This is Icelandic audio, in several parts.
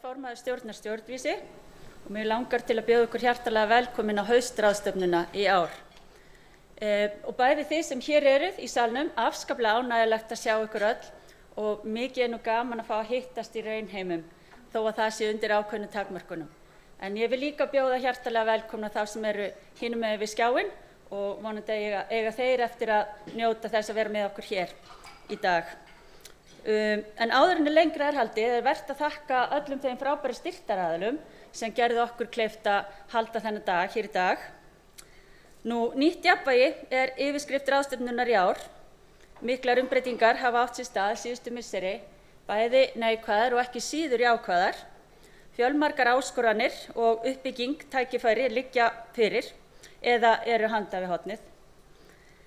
formaður stjórnar Stjórnvísi og mig langar til að bjóða ykkur hjartalega velkomin á haustráðstefnuna í ár. Og bæði þið sem hér eruð í salnum, afskaplega ánægjulegt að sjá ykkur öll og mikið nú gaman að fá að hittast í raunheimum, þó að það sé undir ákveðnum takmörkunum. En ég vil líka bjóða hjartalega velkomna þá sem eru hinum megin við skjáinn og vonandi eiga þeir eftir að njóta þess að vera með okkur hér í dag. En áður en lengra haldið vert að þakka öllum þeim frábæru styrktaraðilum sem gerðu okkur kleift að halda þennan dag hér í dag. Nýtt jafnvægi yfirskrift ráðstefnunnar í ár. Miklar umbreytingar hafa átt sér stað síðustu misseri, bæði neikvæðar og ekki síður jákvæðar. Fjölmargar áskoranir og uppbygging tækifæri liggja fyrir eða eru handa við hornið.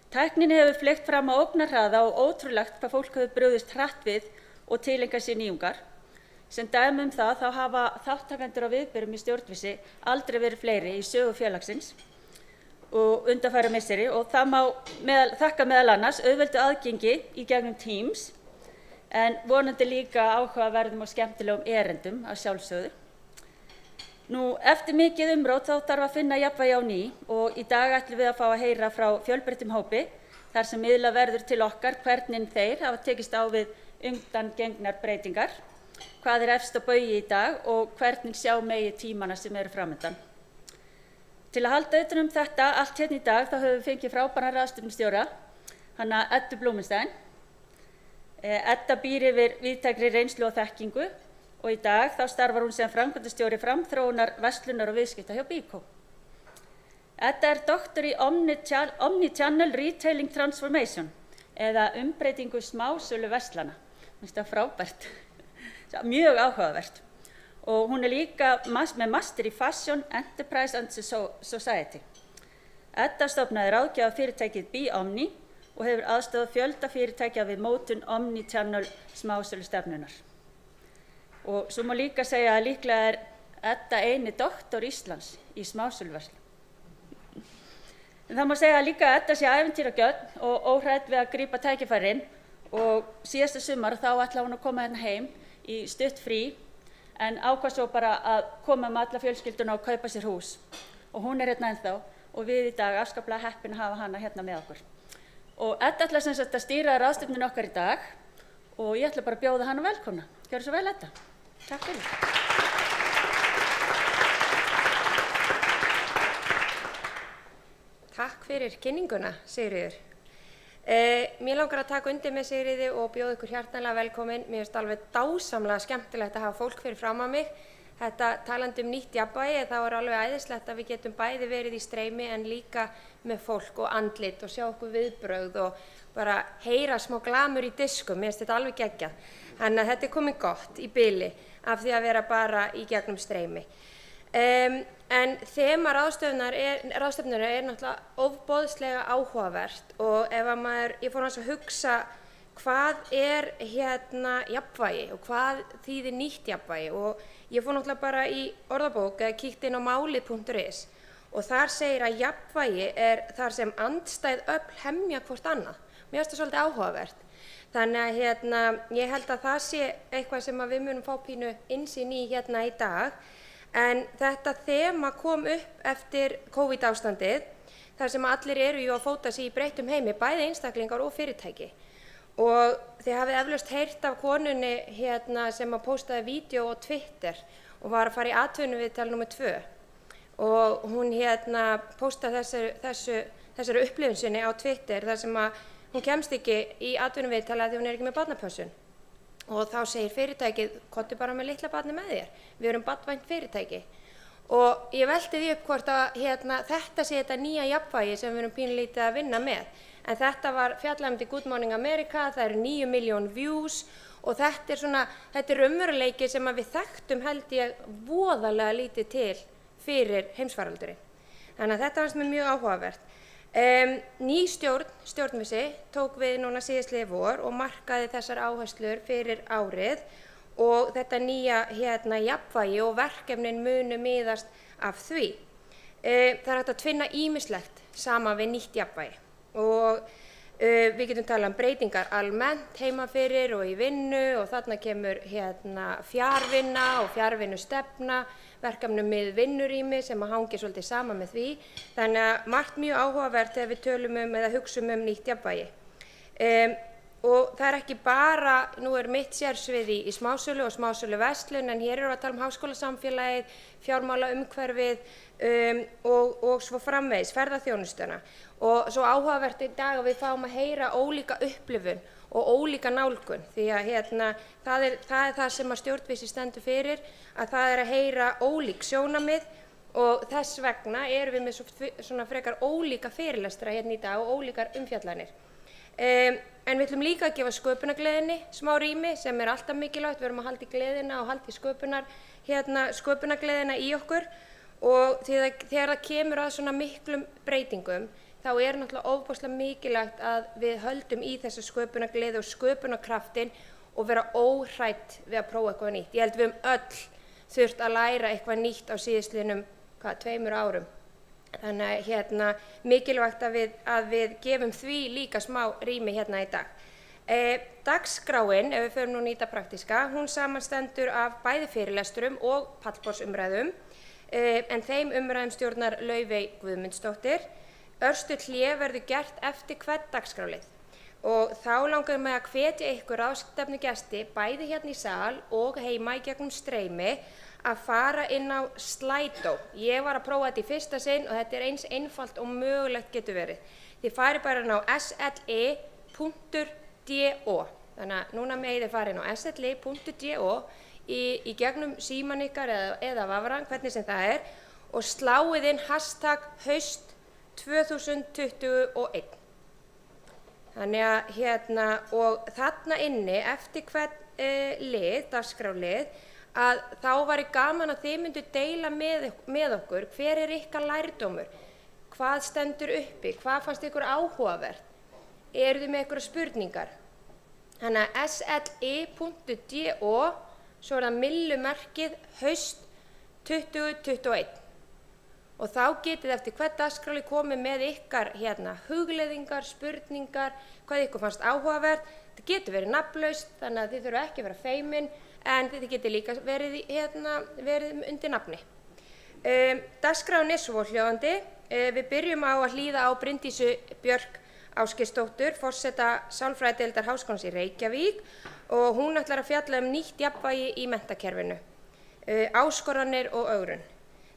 Tæknin hefur fleygt fram á ógnarhraða og ótrúlegt hvað fólk hefur brugðist hratt við og tileinkað sér nýjungar. Sem dæmi það þá hafa þátttakendur á viðburðum í Stjórnvísi aldrei verið fleiri í sögu félagsins og undanfarin misseri og það má þakka meðal annars auðveldu aðgengi í gegnum Teams en vonandi líka áhugaverðum og skemmtilegum erindum að sjálfsögðu. Eftir mikið umrót þá þarf að finna jafnvægi á ný og í dag ætlum við að fá að heyra frá fjölbreyttum hópi þar sem miðlað verður til okkar hvernig þeir hafa tekist á við undangengnar breytingar, hvað efst á baugi í dag og hvernig sjá megi tímana sem eru framundan. Til að halda utan þetta allt hérna í dag þá höfum við fengið frábæran ráðstefnustjóra, hana Eddu Blúmenstein. Edda býr yfir víðtækri reynslu og þekkingu og í dag þá starfar hún sem framkvæmdastjóri framþróunar verslunar og viðskipta hjá Byko. Edda doktor í Omnichannel Retailing Transformation eða umbreytingu smásölu verslana. Mér finnst það frábært, mjög áhugavert. Og hún líka með master í Fashion, Enterprise and Society. Edda stofnaði ráðgjafa fyrirtækið BeOmni og hefur aðstoðað fjölda fyrirtækja við mótun Omnichannel smásölu stefnunar. Og svo má líka segja að líklega Edda eini doktor Íslands í smásöluverslun. En það má segja líka að Edda sé ævintýragjörn og óhrædd við að grípa tækifærin og síðasta sumar þá ætlaði hún að koma hérna heim í stutt frí en ákvað svo bara að koma með alla fjölskylduna og kaupa sér hús. Og hún hérna ennþá og við í dag afskaplega heppin að hafa hana hérna með okkur. Og Edda ætlar sem sagt að stýra ráðstefnunni okkar í dag og ég ætla bara að bjóða hana velkomna. Gjörðu svo vel, Edda. Takk fyrir. Takk fyrir kynninguna, Sigríður. Mér langar að taka undir með Sigríði og bjóða ykkur hjartanlega velkomin. Mér finnst alveg dásamlega skemmtilegt að hafa fólk fyrir fram að mig. Þetta talandi nýtt jafnvægi, þá alveg æðislegt að við getum bæði verið í streymi en líka með fólk og andlit og sjá okkur viðbrögð og bara heyra smá glamur í diskum. Mér finnst þetta alveg geggjað. Þannig að þetta komið gott í bili af því að vera bara í gegnum streymi. En þema ráðstefnunnar er náttúrulega ofboðslega áhugavert og ef að ég fór að hugsa hvað jafnvægi og hvað þýðir nýtt jafnvægi og ég fór náttúrulega bara í orðabók eða kíkti inn á málið.is og þar segir að jafnvægi þar sem andstæð öfl hemja hvort annað. Mér finnst það svolítið áhugavert. Þannig að ég held að það sé eitthvað sem við munum fá pínu innsýn í hérna í dag. En þetta þema kom upp eftir COVID-ástandið, þar sem allir eru að fóta sig í breyttum heimi, bæði einstaklingar og fyrirtæki. Og þið hafið eflaust heyrt af konunni sem postaði vídeó á Twitter og var að fara í atvinnuviðtal númer 2. Og hún postaði þessari upplifun sinni á Twitter þar sem hún kemst ekki í atvinnuviðtal af því hún ekki með barnapössun. Og þá segir fyrirtækið, komdu bara með litla barni með þér. Við erum barnvænt fyrirtæki. Og ég velti því upp hvort að þetta sé þetta nýja jafnvægi sem við erum pínulítið að vinna með. En þetta var fjallað í Good Morning America, það eru 9 milljón views og þetta er raunveruleiki sem við þekktum held ég voðalega lítið til fyrir heimsfaraldurinn. Þannig að þetta fannst mér mjög áhugavert. Ný stjórnvísi tók við núna síðastliðið vor og markaði þessar áherslur fyrir árið og þetta nýja jafnvægi og verkefnin munu miðast af því. Það er hægt að tvinna ýmislegt saman við nýtt jafnvægi og Við getum talað breytingar almennt heima fyrir og í vinnu og þarna kemur fjarvinna og fjarvinnustefna, verkefnamið vinnurými sem hangir svolítið saman með því. Þannig að margt mjög áhugavert þegar við tölum eða hugsum nýtt jafnvægi. Og það ekki bara, nú mitt sérsvið í smásölu og smásöluverslun, en hér erum við að tala háskólasamfélagið, fjármálaumhverfið og svo framvegis, ferðaþjónustuna. Og svo áhugavert í dag að við fáum að heyra ólíka upplifun og ólíka nálgun, því að það er það sem að stjórnvísi stendur fyrir, að það að heyra ólík sjónarmið og þess vegna erum við með svona frekar ólíka fyrirlestra í dag og ólíkar umfjallanir. En við ætlum líka að gefa sköpunargleðinni smá rými sem alltaf mikilvægt. Við erum að halda í gleðina og halda í sköpunargleðina í okkur og þegar það kemur að svona miklum breytingum þá náttúrulega ofboðslega mikilvægt að við höldum í þessa sköpunargleði og sköpunarkraftin og vera óhrædd við að prófa eitthvað nýtt. Ég held við öll þurft að læra eitthvað nýtt á síðastliðnum 2 árum. Þannig að mikilvægt að við gefum því líka smá rými í dag. Dagskráin, ef við förum nú nýta praktíska, hún samanstendur af bæði fyrirlesturum og pallborðsumræðum, en þeim umræðum stjórnar Laufey Guðmundsdóttir. Örstutt hlé verður gert eftir hvern dagskrálið og þá langar mig að hvetja ykkur ráðstefnugesti bæði í sal og heima í gegnum streymi að fara inn á Slido. Ég var að prófa þetta í fyrsta sinn og þetta eins einfalt og mögulegt getur verið. Þið farið bara inn á sli.do. Þannig að núna megið þið farið inn á sli.do í gegnum síman ykkar eða vafran, hvernig sem það og sláið inn #haust 2021. Þannig að og þarna inni eftir hvern dagskrárlið, að þá væri gaman að þið myndu deila með okkur hver ykkar lærdómur, hvað stendur uppi, hvað fannst ykkur áhugavert, eru þið með ykkur spurningar. Þannig að sli.do, svo það millumerkið haust 2021. Og þá getið eftir hvern dagskráli komið með ykkar hugleiðingar, spurningar, hvað ykkur fannst áhugavert. Þetta getur verið nafnlaust, þannig að þið þurfa ekki að vera feimin, en þið getið líka verið undir nafni. Dagskráin svohljóðandi. Við byrjum á að hlýða á Bryndísu Björk Ásgeirsdóttur, forseta sálfræðideildar Háskólans í Reykjavík, og hún ætlar að fjalla nýtt jafnvægi í menntakerfinu, áskoranir og ögrun.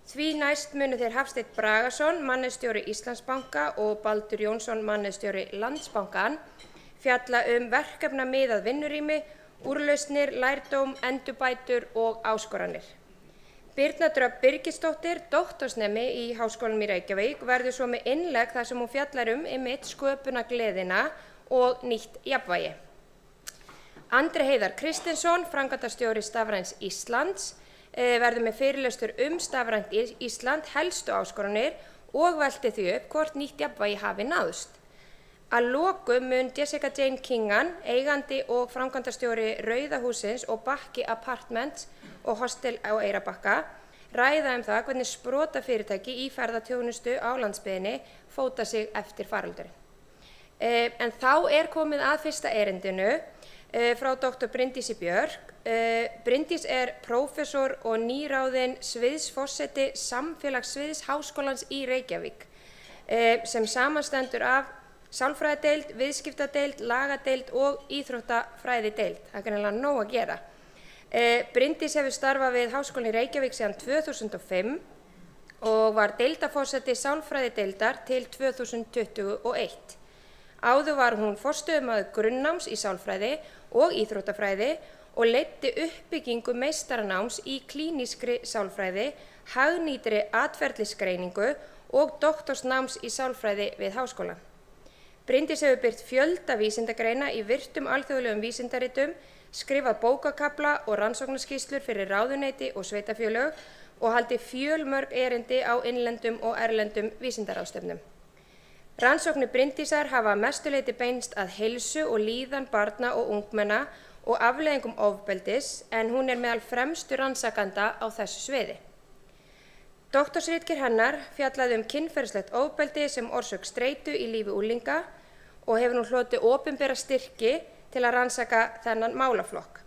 Því næst munu þeir Hafsteinn Bragason, mannauðsstjóri Íslandsbanka, og Baldur Jónsson, mannauðsstjóri Landsbankan, fjalla verkefnamiðað vinnurými, úrlausnir, lærdóm, endurbætur og áskoranir. Birna Dröfn Birgisdóttir, doktorsnemi í Háskólanum í Reykjavík, verður svo með innlegg þar sem hún fjallar sköpunargleðina og nýtt jafnvægi. Andri Heiðar Kristinsson, framkvæmdastjóri Stafræns Íslands, verður með fyrirlestur Stafrænt Ísland, helstu áskoranir og velti því upp hvort nýtt jafnvægi hafi náðst. Að lokum mun Jessica Jane Kingan, eigandi og framkvæmdastjóri Rauða hússins og Bakki Apartments og Hostel á Eyrarbakka, ræða það hvernig sprotafyrirtæki í ferðaþjónustu á landsbyggðinni fóta sig eftir faraldurinn. En þá komið að fyrsta erindinu frá Dr. Bryndísi Björk. Bryndís prófessor og nýráðinn sviðsforseti samfélagssviðs Háskólans í Reykjavík, sem samanstendur af sálfræðideild, viðskiptadeild, lagadeild og íþróttafræðideild. Það er greinilega nóg að gera. Bryndís hefur starfað við Háskólann í Reykjavík síðan 2005 og var deildarforseti sálfræðideildar til 2021. Áður var hún forstöðumaður grunnnáms í sálfræði og íþróttafræði og leiddi uppbyggingu meistaranáms í klínískri sálfræði, hagnýtri atferlisgreiningu og doktorsnáms í sálfræði við háskólann. Bryndís hefur birt fjölda vísindagreina í virtum alþjóðlegum vísindaritum, skrifað bókakafla og rannsóknarskýrslur fyrir ráðuneyti og sveitarfélög og haldið fjölmörg erindi á innlendum og erlendum vísindaráðstefnum. Rannsóknir Bryndísar hafa að mestu leyti beinst að heilsu og líðan barna og ungmenna og afleiðingum ofbeldis, en hún meðal fremstu rannsakanda á þessu sviði. Doktorsritgerð hennar fjallaði kynferðislegt ofbeldi sem orsök streitu í lífi unglinga og hefur nú hlotið opinbera styrki til að rannsaka þennan málaflokk.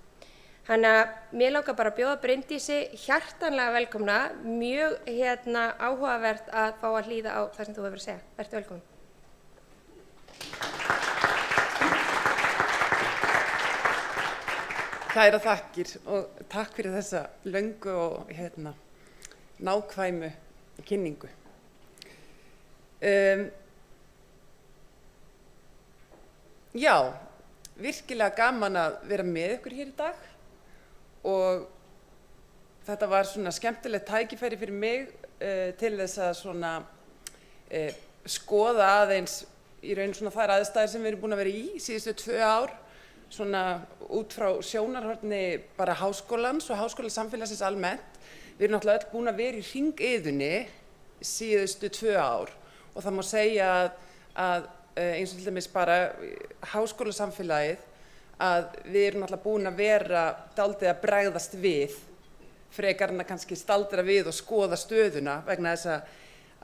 Þannig að mér langar bara að bjóða Bryndísi hjartanlega velkomna, mjög áhugavert að fá að hlýða á það sem þú hefur að segja. Vertu velkomin. Kæra þakkir og takk fyrir þessa löngu og nákvæmu kynningu. Já, virkilega gaman að vera með ykkur hér í dag og þetta var svona skemmtilegt tækifæri fyrir mig til þess að skoða aðeins í raun svona þær aðstæður sem við erum búin að vera í síðustu 2 ár, svona út frá sjónarhorni bara háskólans og háskólasamfélagsins almennt. Við erum náttúrulega öll búin að vera í hringiðunni síðustu 2 ár og það má segja að eins og til dæmis bara háskólasamfélagið að við erum náttúrulega búin að vera dálítið að bregðast við frekar en að kannski staldra við og skoða stöðuna vegna þess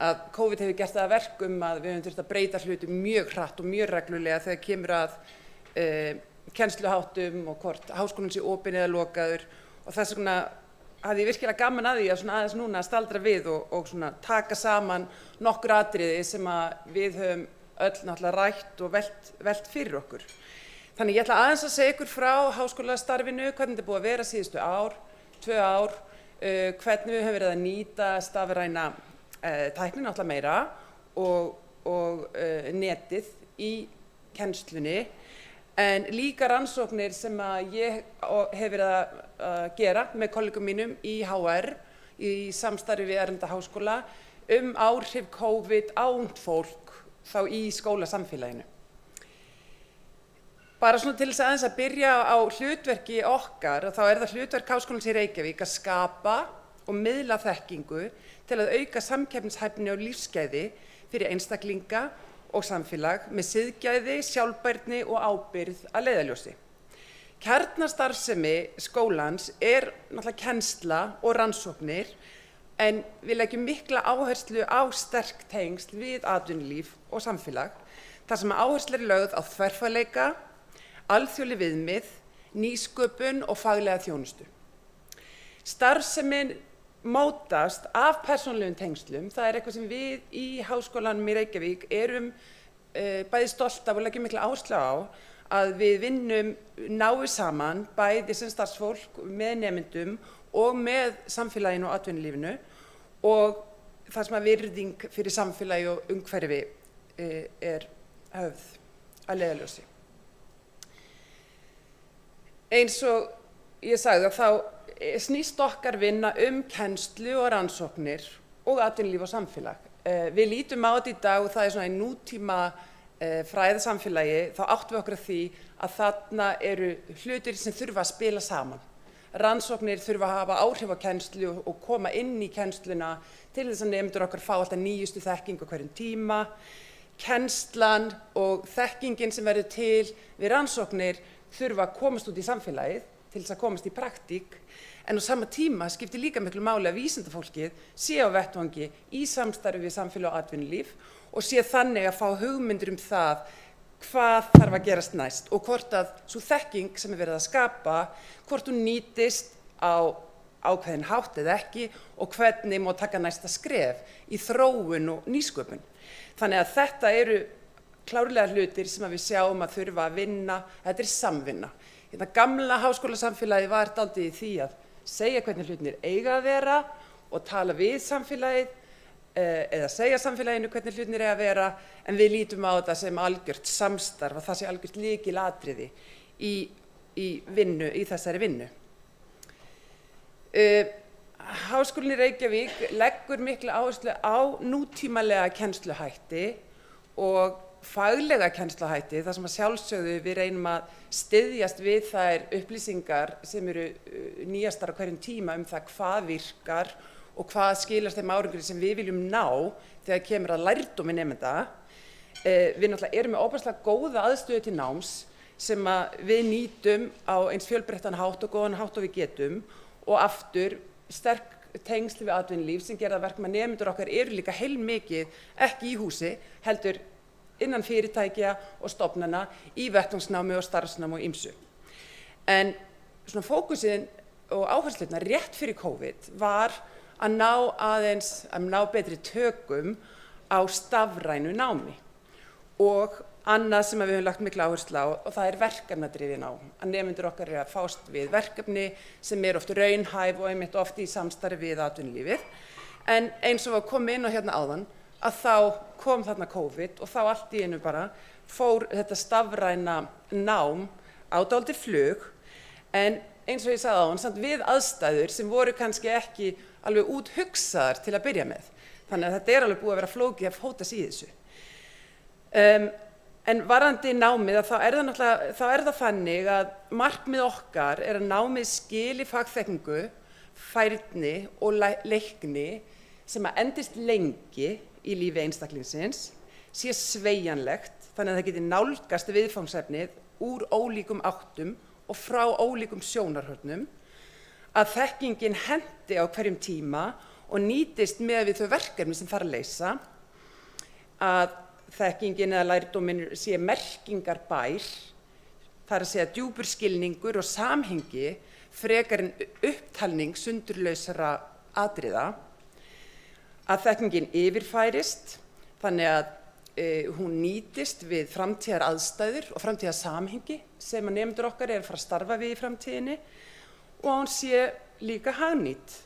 að COVID hefur gert það að verkum að við höfum þurft að breyta hlutum mjög hratt og mjög reglulega þegar kemur að kennsluháttum og hvort háskólinn sé opinn eða lokaður og þess vegna hafði ég virkilega gaman að því að aðeins núna að staldra við og taka saman nokkur atriði sem að við höfum öll náttúrulega rætt og velt fyrir okkur. Þannig ég ætla aðeins að segja ykkur frá háskólastarfinu, hvernig þetta er búið að vera síðustu 2 ár, hvernig við höfum verið að nýta stafræna tækni náttúrulega meira og netið í kennslunni, en líka rannsóknir sem að ég hef verið að gera með kollegum mínum í HR í samstarfi við erlenda háskóla áhrif COVID á ungt fólk þá í skólasamfélaginu. Bara svona til þess aðeins að byrja á hlutverki okkar, þá er það hlutverk Háskólans í Reykjavík að skapa og miðla þekkingu til að auka samkeppnishæfni og lífsgæði fyrir einstaklinga og samfélag með siðgæði, sjálfbærni og ábyrgð að leiðarljósi. Kjarnastarfsemi skólans er náttúrulega kennsla og rannsóknir, en við leggjum mikla áherslu á sterk tengsl við atvinnulíf og samfélag, þar sem áhersla er lögð á þverfagleika, alþjóðleg viðmið, nýsköpun og faglega þjónustu. Starfsemin mótast af persónulegum tengslum, það er eitthvað sem við í Háskólanum í Reykjavík erum bæði stolt af og leggjum mikla áherslu á, að við vinnum náið saman bæði sem starfsfólk með nemendum og með samfélaginu og atvinnulífinu og það sem að virðing fyrir samfélagi og umhverfi er höfð að leiðarljósi. Eins og ég sagði að þá snýst okkar vinna kennslu og rannsóknir og atvinnulíf og samfélag. Við lítum á þetta í dag og það er svona í nútíma fræðasamfélagi, þá áttum við okkur að því að þarna eru hlutir sem þurfa að spila saman. Rannsóknir þurfa að hafa áhrif á kennslu og koma inn í kennsluna til þess að nemendur okkar fá alltaf nýjustu þekkingu á hverjum tíma. Kennslan og þekkingin sem verður til við rannsóknir þurfa að komast út í samfélagið til þess að komast í praktík, en á sama tíma skiptir líka miklu máli að vísindafólkið sé á vettvangi í samstarfi við samfélag og atvinnulíf og sé þannig að fá hugmyndir það hvað þarf að gerast næst og hvort að sú þekking sem er verið að skapa, hvort hún nýtist á ákveðin hátt eða ekki og hvernig má taka næsta skref í þróun og nýsköpun. Þannig að þetta eru klárlega hlutir sem við sjáum að þurfa að vinna, þetta er samvinna. Þetta gamla háskólasamfélagi var dálítið í því að segja hvernig hlutinir eiga að vera og tala við samfélagið eða segja samfélaginu hvernig hlutinir eiga að vera, en við lítum á þetta sem algjört samstarf og það sé algjört lykilatriði í þessari vinnu. Háskólinn í Reykjavík leggur mikla áherslu á nútímalega kennsluhætti og faglega kennsluhætti, þar sem að sjálfsögðu við reynum að styðjast við þær upplýsingar sem eru nýjastar á hverjum tíma það hvað virkar og hvað skilast þeim árangri sem við viljum ná þegar kemur að lærdómi nemenda. Við náttúrulega erum með óbærslega góða aðstöðu til náms sem að við nýtum á eins fjölbreyttan hátt og góðan hátt og við getum og aftur sterk tengsl við atvinnulíf sem gera það verkum að nemendur okkar eru líka heilmikið ekki í húsi, heldur innan fyrirtækja og stofnana í vettvangsnámi og starfsnámi og ýmsu. En svona fókusinn og áherslurnar rétt fyrir COVID var að ná betri tökum á stafrænu námi og annað sem við höfum lagt mikla áherslu á og það verkefnadrifið nám. Að nemendur okkar að fást við verkefni sem oft raunhæf og einmitt oft í samstarfi við atvinnulífið. En eins og við komum inn á hérna áðan að þá kom þarna COVID og þá allt í einu bara fór þetta stafræna nám á dálítið flug en eins og ég sagði áðan samt við aðstæður sem voru kannski ekki alveg úthugsaðar til að byrja með. Þannig að þetta alveg búið að vera flókið að fóta sig í þessu. En varðandi námið þá það þannig að markmið okkar að námið skili fagþekkingu, færni og leikni sem að endist lengi í lífi einstaklingsins, sé sveigjanlegt þannig að það geti nálgast viðfangsefnið úr ólíkum áttum og frá ólíkum sjónarhornum, að þekkingin hendi á hverjum tíma og nýtist með við þau verkefni sem þarf að leysa, að þekkingin eða lærdóminn sé merkingarbær, það að segja djúpur skilningur og samhengi frekar en upptalning sundurlausra atriða, að þekkingin yfirfærist þannig að hún nýtist við framtíðar aðstæður og framtíðar samhengi sem að nemendur okkar að fara að starfa við í framtíðinni og að hún sé líka hagnýt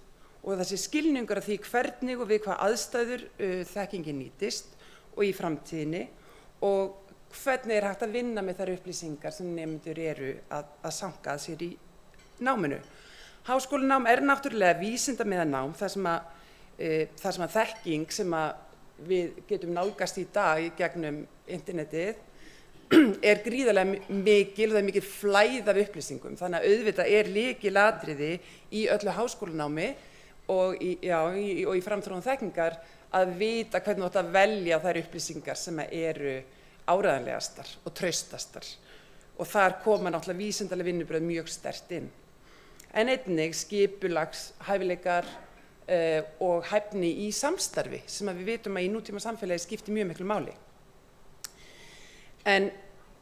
og það sé skilningur af því hvernig og við hvað aðstæður þekkingin nýtist og í framtíðinni og hvernig hægt að vinna með þær upplýsingar sem nemendur að sanka að sér í náminu. Háskólanám náttúrulega vísindamiðað nám, þar sem að þekking sem að við getum nálgast í dag í gegnum internetið gríðarlega mikil og það mikil flæð af upplýsingum. Þannig að auðvitað lykilatriði í öllu háskólanámi og í framþróun þekkingar að vita hvernig þú átt að velja þær upplýsingar sem eru áreiðanlegastar og traustastar. Og þar koma náttúrulega vísindaleg vinnubrögð mjög sterkt inn. En einnig skipulags, hæfileikar og hæfni í samstarfi sem við vitum að í nútíma samfélagi skiptir mjög miklu máli. En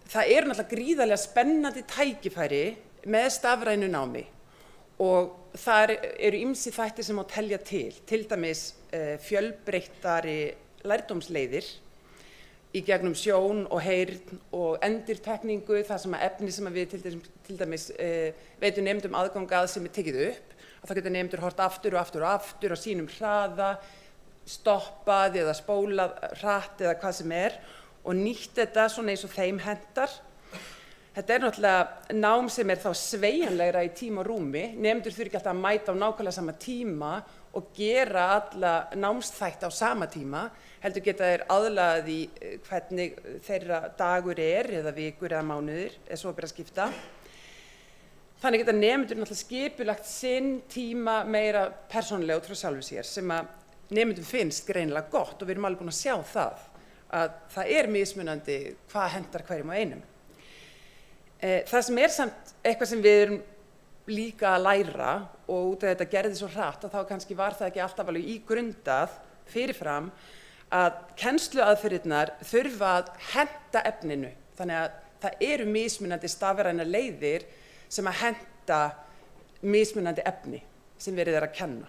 það náttúrulega gríðarlega spennandi tækifæri með stafrænu námi og þar ýmsir þættir sem má telja til dæmis fjölbreyttari lærdómsleiðir í gegnum sjón og heyrn og endurtekningu, það sem efni sem við til dæmis veitum nemendum aðgang að sem tekið upp, að það geta nemendur horft aftur og aftur og aftur á sínum hraða, stoppað eða spólað hratt eða hvað sem og nýtt þetta svona eins og þeim hentar. Þetta náttúrulega nám sem þá sveigjanlegra í tíma og rúmi. Nemendur þurfa ekki alltaf að mæta á nákvæmlega sama tíma og gera alla námsþætti á sama tíma, heldur geta þeir aðlagað í hvernig þeirra dagur eða vikur eða mánuðir, svo ber að skipta. Þannig geta nemendur náttúrulega skipulagt sinn tíma meira persónulega út frá sjálfu sér sem að nemendum finnst greinilega gott og við erum alveg búin að sjá það, að það mismunandi hvað hentar hverjum og einum. Það sem samt eitthvað sem við erum líka að læra og út af þetta gerði svo hratt að þá kannski var það ekki alltaf alveg ígrundað fyrirfram að kennsluaðferðirnar þurfa að henta efninu. Þannig að það mismunandi stafrænar leiðir sem að henta mismunandi efni sem verið að kenna.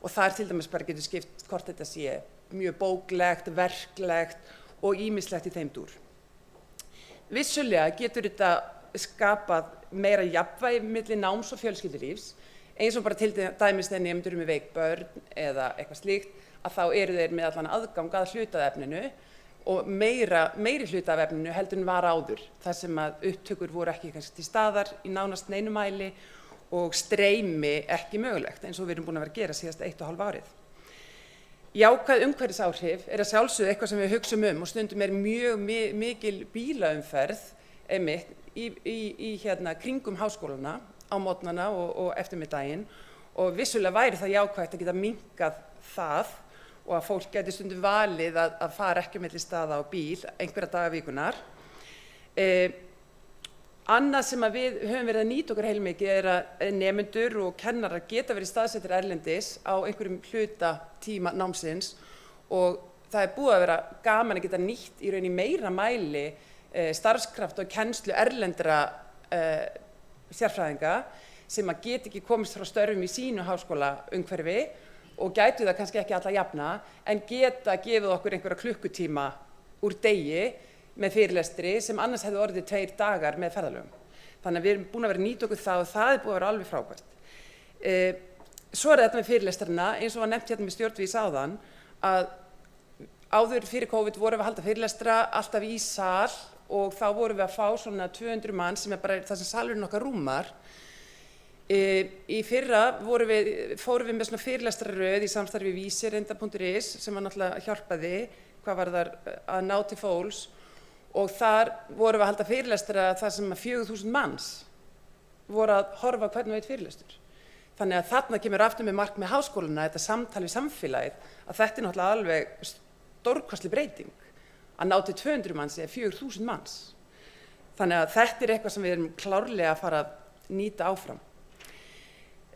Og það til dæmis bara getur skipt hvort þetta sé mjög bóklegt, verklegt og ýmislegt í þeim dúr. Vissulega getur þetta skapað meira jafnvægi milli náms og fjölskyldulífs, eins og bara til dæmis þegar nemendur með veik börn eða eitthvað slíkt, að þá þeir með allan aðgang að hluta af efninu og meiri hluta af efninu heldur en var áður, þar sem að upptökur voru ekki kannski til staðar í nánast neinu mæli og streymi ekki mögulegt, eins og við erum búin að vera að gera síðast 1,5 árið. Jákvæð umhverfisáhrif að sjálfsögðu eitthvað sem við hugsum og stundum mjög mikil bílaumferð einmitt í kringum háskólana á morgnana og eftirmiddaginn og vissulega væri það jákvætt að geta minnkað það og að fólk gæti stundum valið að fara ekki á milli staða á bíl einhverja daga vikunar. Annað sem að við höfum verið að nýta okkur heilmikið að nemendur og kennarar geta verið staðsettir erlendis á einhverjum hluta tíma námsins og það búið að vera gaman að geta nýtt í rauninni meira mæli starfskraft og kennslu erlendra sérfræðinga sem að geta ekki komist frá störfum í sínu háskóla umhverfi og gætu það kannski ekki alla jafna en geta gefið okkur einhverja klukkutíma úr degi með fyrirlestri sem annars hefði orðið 2 dagar með ferðalögum. Þannig að við erum búin að vera að nýta okkur það og það búið að vera alveg frábært. Svo þetta með fyrirlestrarna, eins og var nefnt hérna með stjórnvís áðan, að áður fyrir COVID vorum við að halda fyrirlestra alltaf í sal og þá vorum við að fá svona 200 mann sem bara það sem salurinn okkar rúmar. Í fyrra fórum við með svona fyrirlestrarröð í samstarfi við vísir.is sem var náttúrulega hjálpaði hvað var þar að ná til fólks og þar vorum við að halda fyrirlestra þar sem 4.000 manns voru að horfa hvern og einn fyrirlestur. Þannig að þarna kemur aftur með markmið háskólana, þetta samtal við samfélagið, að þetta náttúrulega alveg stórkostleg breyting að ná til 200 manns eða 4.000 manns. Þannig að þetta eitthvað sem við erum klárlega að fara að nýta áfram.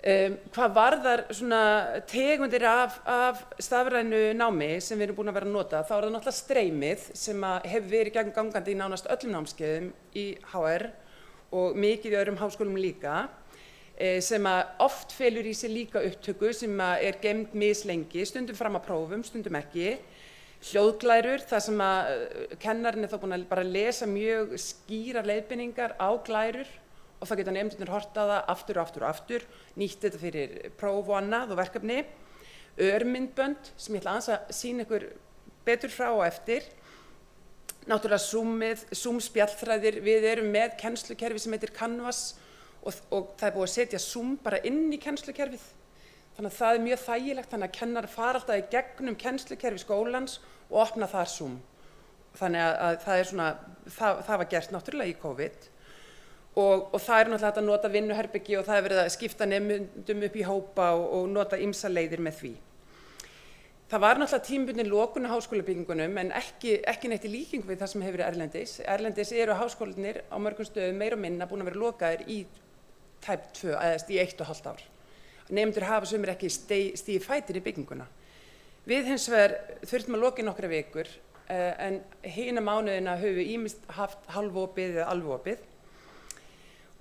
Hvað varðar svona tegundir af stafrænu námi sem við erum búin að vera að nota, þá það náttúrulega streymið sem hefur verið gangandi í nánast öllum námskeiðum í HR og mikið í öðrum háskólum líka, sem oft felur í sig líka upptöku sem geymd mislengi, stundum fram að prófum, stundum ekki. Hljóðglærur, þar sem kennarinn þá búin að bara lesa mjög skýrar leiðbeiningar á glærur og þá geta nemendurnir horft á það aftur og aftur og aftur, nýtt þetta fyrir próf og annað og verkefni. Örmyndbönd sem ég ætla aðeins að sýna ykkur betur frá og eftir. Náttúrulega Zoom spjallþræðir, við erum með kennslukerfi sem heitir Canvas og það búið að setja Zoom bara inn í kennslukerfið. Þannig að það mjög þægilegt, þannig að kennarar fara alltaf í gegnum kennslukerfi skólans og opna þar Zoom. Þannig að það svona, það var gert náttúrulega í COVID. Og það náttúrulega hægt að nota vinnuherbyggi og það verið að skipta nemendum upp í hópa og nota ýmsa leiðir með því. Það var náttúrulega tímabundin lokun á háskólabyggingunum en ekki neitt í líkingu við það sem hefur verið erlendis. Erlendis eru háskólarnir á mörgum stöðum meira og minna búin að vera lokaðir í tæp 2 eða í 1,5 ár. Nemendur hafa sumir ekki stigið fætir í bygginguna. Við hins vegar þurftum að loka í nokkrar vikur en hina mánuðina höfum við ýmist haft hálfopið eða alvopið.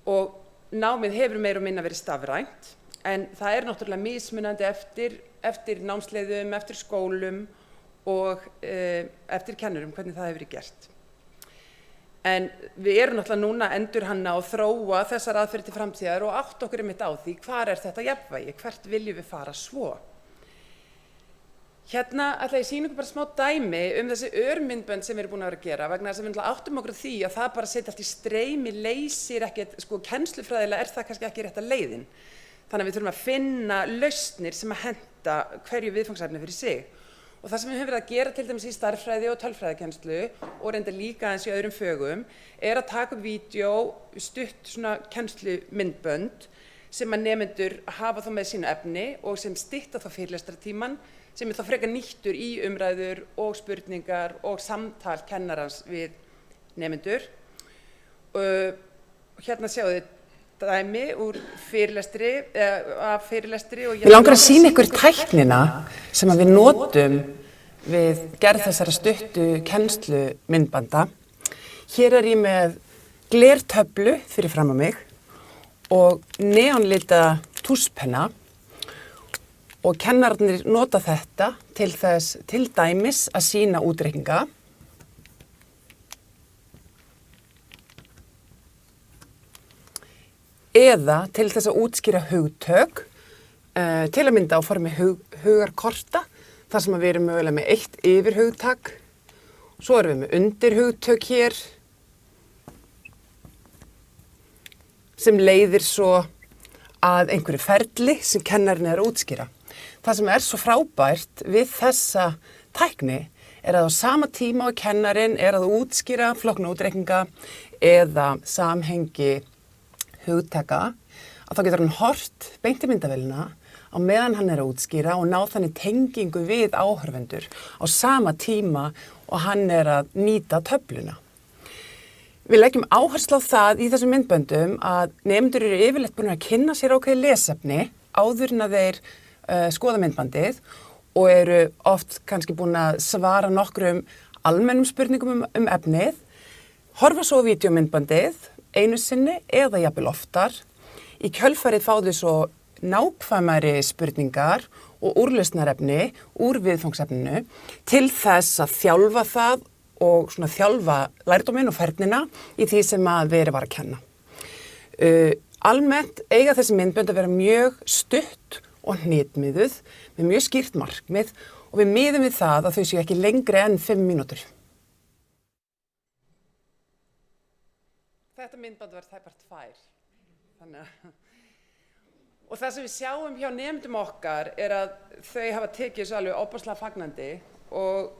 Og námið hefur meira og minna verið stafrænt, en það náttúrulega mismunandi eftir námsleiðum, eftir skólum og eftir kennurum, hvernig það hefur verið gert. En við erum náttúrulega núna að endurhanna og þróa þessar aðferðir til framtíðar og átta okkur einmitt á því hvar þetta jafnvægi, hvert viljum við fara svo. Hérna ætla ég að sýna ykkur bara smá dæmi þessi örmyndbönd sem við erum búin að vera að gera vegna þess að við áttum okkur á því að það bara setja allt í streymi leysir ekkert, kennslufræðilega það kannski ekki rétta leiðin. Þannig að við þurfum að finna lausnir sem að henta hverju viðfangsefni fyrir sig. Og það sem við höfum verið að gera til dæmis í stærðfræði og tölfræðikennslu og reynda líka eins í öðrum fögum að taka upp vídeó, stutt svona kennslumyndbönd sem að nemendur hafa þá með sínu efni og sem stytta þá fyrirlestrartímann sem þá frekar nýttur í umræður og spurningar og samtal kennarans við nemendur. Hérna sjáu þið dæmi úr fyrirlestri og Ég langar að sýna ykkur tæknina sem við notum við gerð þessara stuttu kennslumyndbanda. Hér ég með glertöflu fyrir fram á mig og neonlita tússpenna og kennararnir nota þetta til dæmis að sýna útreikninga. Eða til þess að útskýra hugtök, til að mynda á formi hugarkorta, þar sem við erum mögulega með eitt yfirhugtak. Svo erum við með undirhugtök hér, sem leiðir svo að einhverju ferli sem kennarinn að útskýra. Það sem svo frábært við þessa tækni að á sama tíma og kennarinn að útskýra flokkna útreikninga eða samhengi hugtaka, að þá getur hann hort beint í myndavélina á meðan hann að útskýra og ná þannig tengingu við áhorfendur á sama tíma og hann að nýta töfluna. Við leggjum áherslu á það í þessum myndböndum að nemendur eru yfirleitt búin að kynna sér ákveðið lesefni áður en að þeir skoða myndbandið og eru oft kannski búin að svara nokkrum almennum spurningum um efnið, horfa svo á vídeómyndbandið einu sinni eða jafnvel oftar. Í kjölfarið fá þau svo nákvæmari spurningar og úrlausnarefni úr viðfangsefninu til þess að þjálfa það og svona þjálfa lærdóminn og færnina í því sem að verið var að kenna. Almennt eiga þessi myndbönd að vera mjög stutt og hnitmiðuð með mjög skýrt markmið og við miðum við það að þau séu ekki lengri en 5 mínútur. Þetta myndband var tæpast 2. Og það sem við sjáum hjá nemendum okkar að þau hafa tekið þessu alveg ofboðslega fagnandi og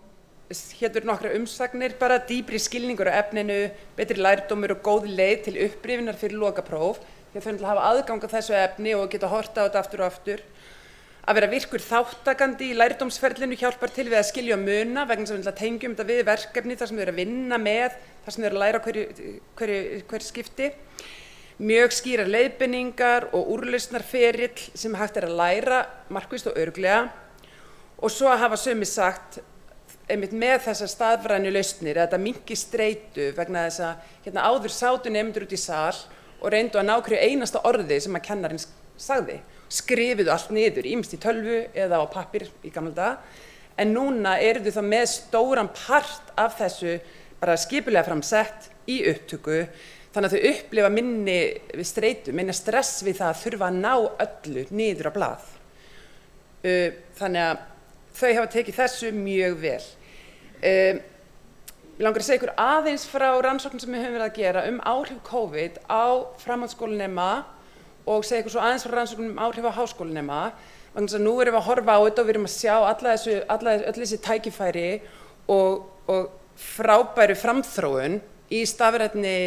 hér nokkra umsagnir, bara dýpri skilningur á efninu, betri lærdómur og góð leið til upprifunar fyrir lokapróf. Þau hafa aðgang að þessu efni og geta horft á þetta aftur og aftur. Að vera virkur þáttakandi í lærdómsferlinu hjálpar til við að skilja og muna vegna þess að tengjum þetta við verkefni þar sem þau eru að vinna með, þar sem þau eru að læra hver skipti. Mjög skýrar leiðbeiningar og úrlausnarferill sem hægt að læra markvisst og örugglega. Og svo hafa sumir sagt einmitt með þessar staðrænu lausnir að þetta minnki streitu vegna þess að áður sátu nemendur út í sal og reyndu að ná hverju einasta orði sem að kennarinn sagði. Skrifuðu allt niður, ýmist í tölvu eða á pappír í gamla daga. En núna eru þau þá með stóran part af þessu bara skipulega framsett í upptöku. Þannig að þau upplifa minni streitu, minni stress við það að þurfa að ná öllu niður á blað. Þannig að þau hafa tekið þessu mjög vel. Ég langar að segja ykkur aðeins frá rannsóknum sem við höfum verið að gera áhrif COVID á framhaldsskólanema og segja ykkur svo aðeins frá rannsóknum áhrif á háskólanema. Vegna þess að nú erum við að horfa á þetta og við erum að sjá öll þessi tækifæri og frábæru framþróun í stafrænni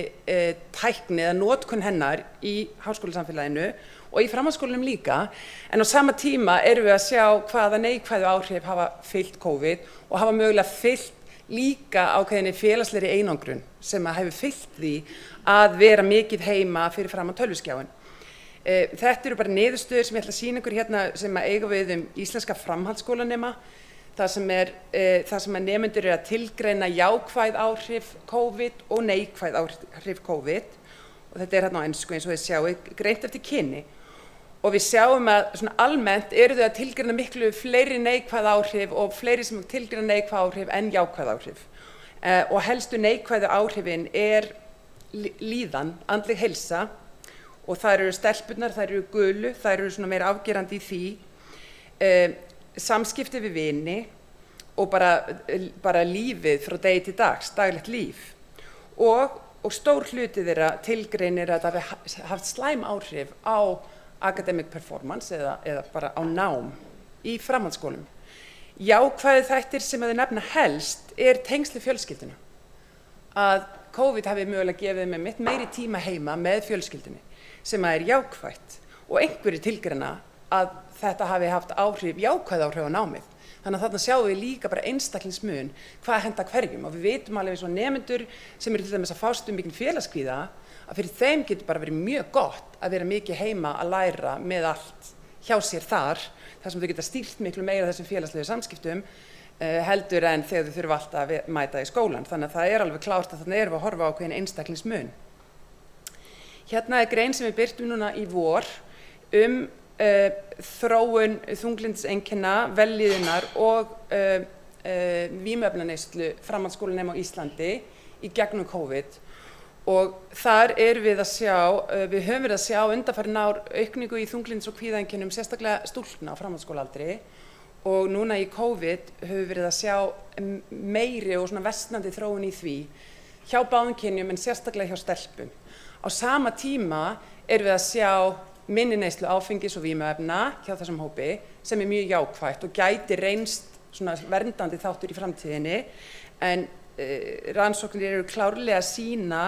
tækni eða notkun hennar í háskólasamfélaginu og í framhaldsskólanum líka, en á sama tíma erum við að sjá hvaða neikvæðu áhrif hafa fylgt COVID og hafa mögulega fylgt líka ákveðinni félagslegri einangrun sem að hefur fylgt því að vera mikið heima fyrir fram á tölvuskjáin. Þetta eru bara niðurstöður sem ég ætla að sýna ykkur hérna sem að eiga við íslenska framhaldsskólanema, þar sem að nemendur eru að tilgreina jákvæð áhrif COVID og neikvæð áhrif COVID og þetta er hérna á ensku eins og þið sjáu greint eftir kyni. Og við sjáum að svona almennt eru þau að tilgreina miklu fleiri neikvæð áhrif og fleiri sem tilgreina neikvæð áhrif en jákvæð áhrif. Og helstu neikvæðu áhrifin líðan, andleg heilsa og þær eru stelpurnar, þær eru gulu, þær eru svona meira afgerandi í því. Samskipti við vini og bara lífið frá degi til dags, daglegt líf. Og stór hluti þeirra tilgreinir að það hafi haft slæm áhrif á academic performance eða bara á nám í framhaldsskólum. Jákvæðu þættir sem þau nefna helst tengsl við fjölskylduna. Að COVID hafi mögulega gefið þeim meiri tíma heima með fjölskyldunni sem er jákvætt og einhverjir tilgreina að þetta hafi haft jákvæð áhrif á námið. Þannig að þarna sjáum við líka bara einstaklingsmun hvað henta hverjum og við vitum alveg eins og nemendur sem eru til dæmis að fást mikinn félagskvíða að fyrir þeim getur bara verið mjög gott að vera mikið heima að læra með allt hjá sér þar sem þau geta stýrt miklu meira þessum félagslegu samskiptum heldur en þegar þau þurfa alltaf að mæta í skólan. Þannig að það alveg klárt að þarna erum við að horfa á ákveðinn einstaklingsmun. Hérna grein sem við birtum núna í vor þróun þunglyndiseinkenna, vellíðunar og vímuefnaneyslu framhaldsskólanema á Íslandi í gegnum COVID. Og þar erum við höfum verið að sjá undanfarin ár aukningu í þunglyndis- og kvíðaeinkennum, sérstaklega stúlkna á framhaldsskólaaldri og núna í COVID höfum við verið að sjá meiri og svona versnandi þróun í því hjá báðum kynjum en sérstaklega hjá stelpum. Á sama tíma erum við að sjá minni neyslu áfengis og vímuefna hjá þessum hópi sem mjög jákvætt og gæti reynst svona verndandi þáttur í framtíðinni en rannsóknir eru klárlega að sýna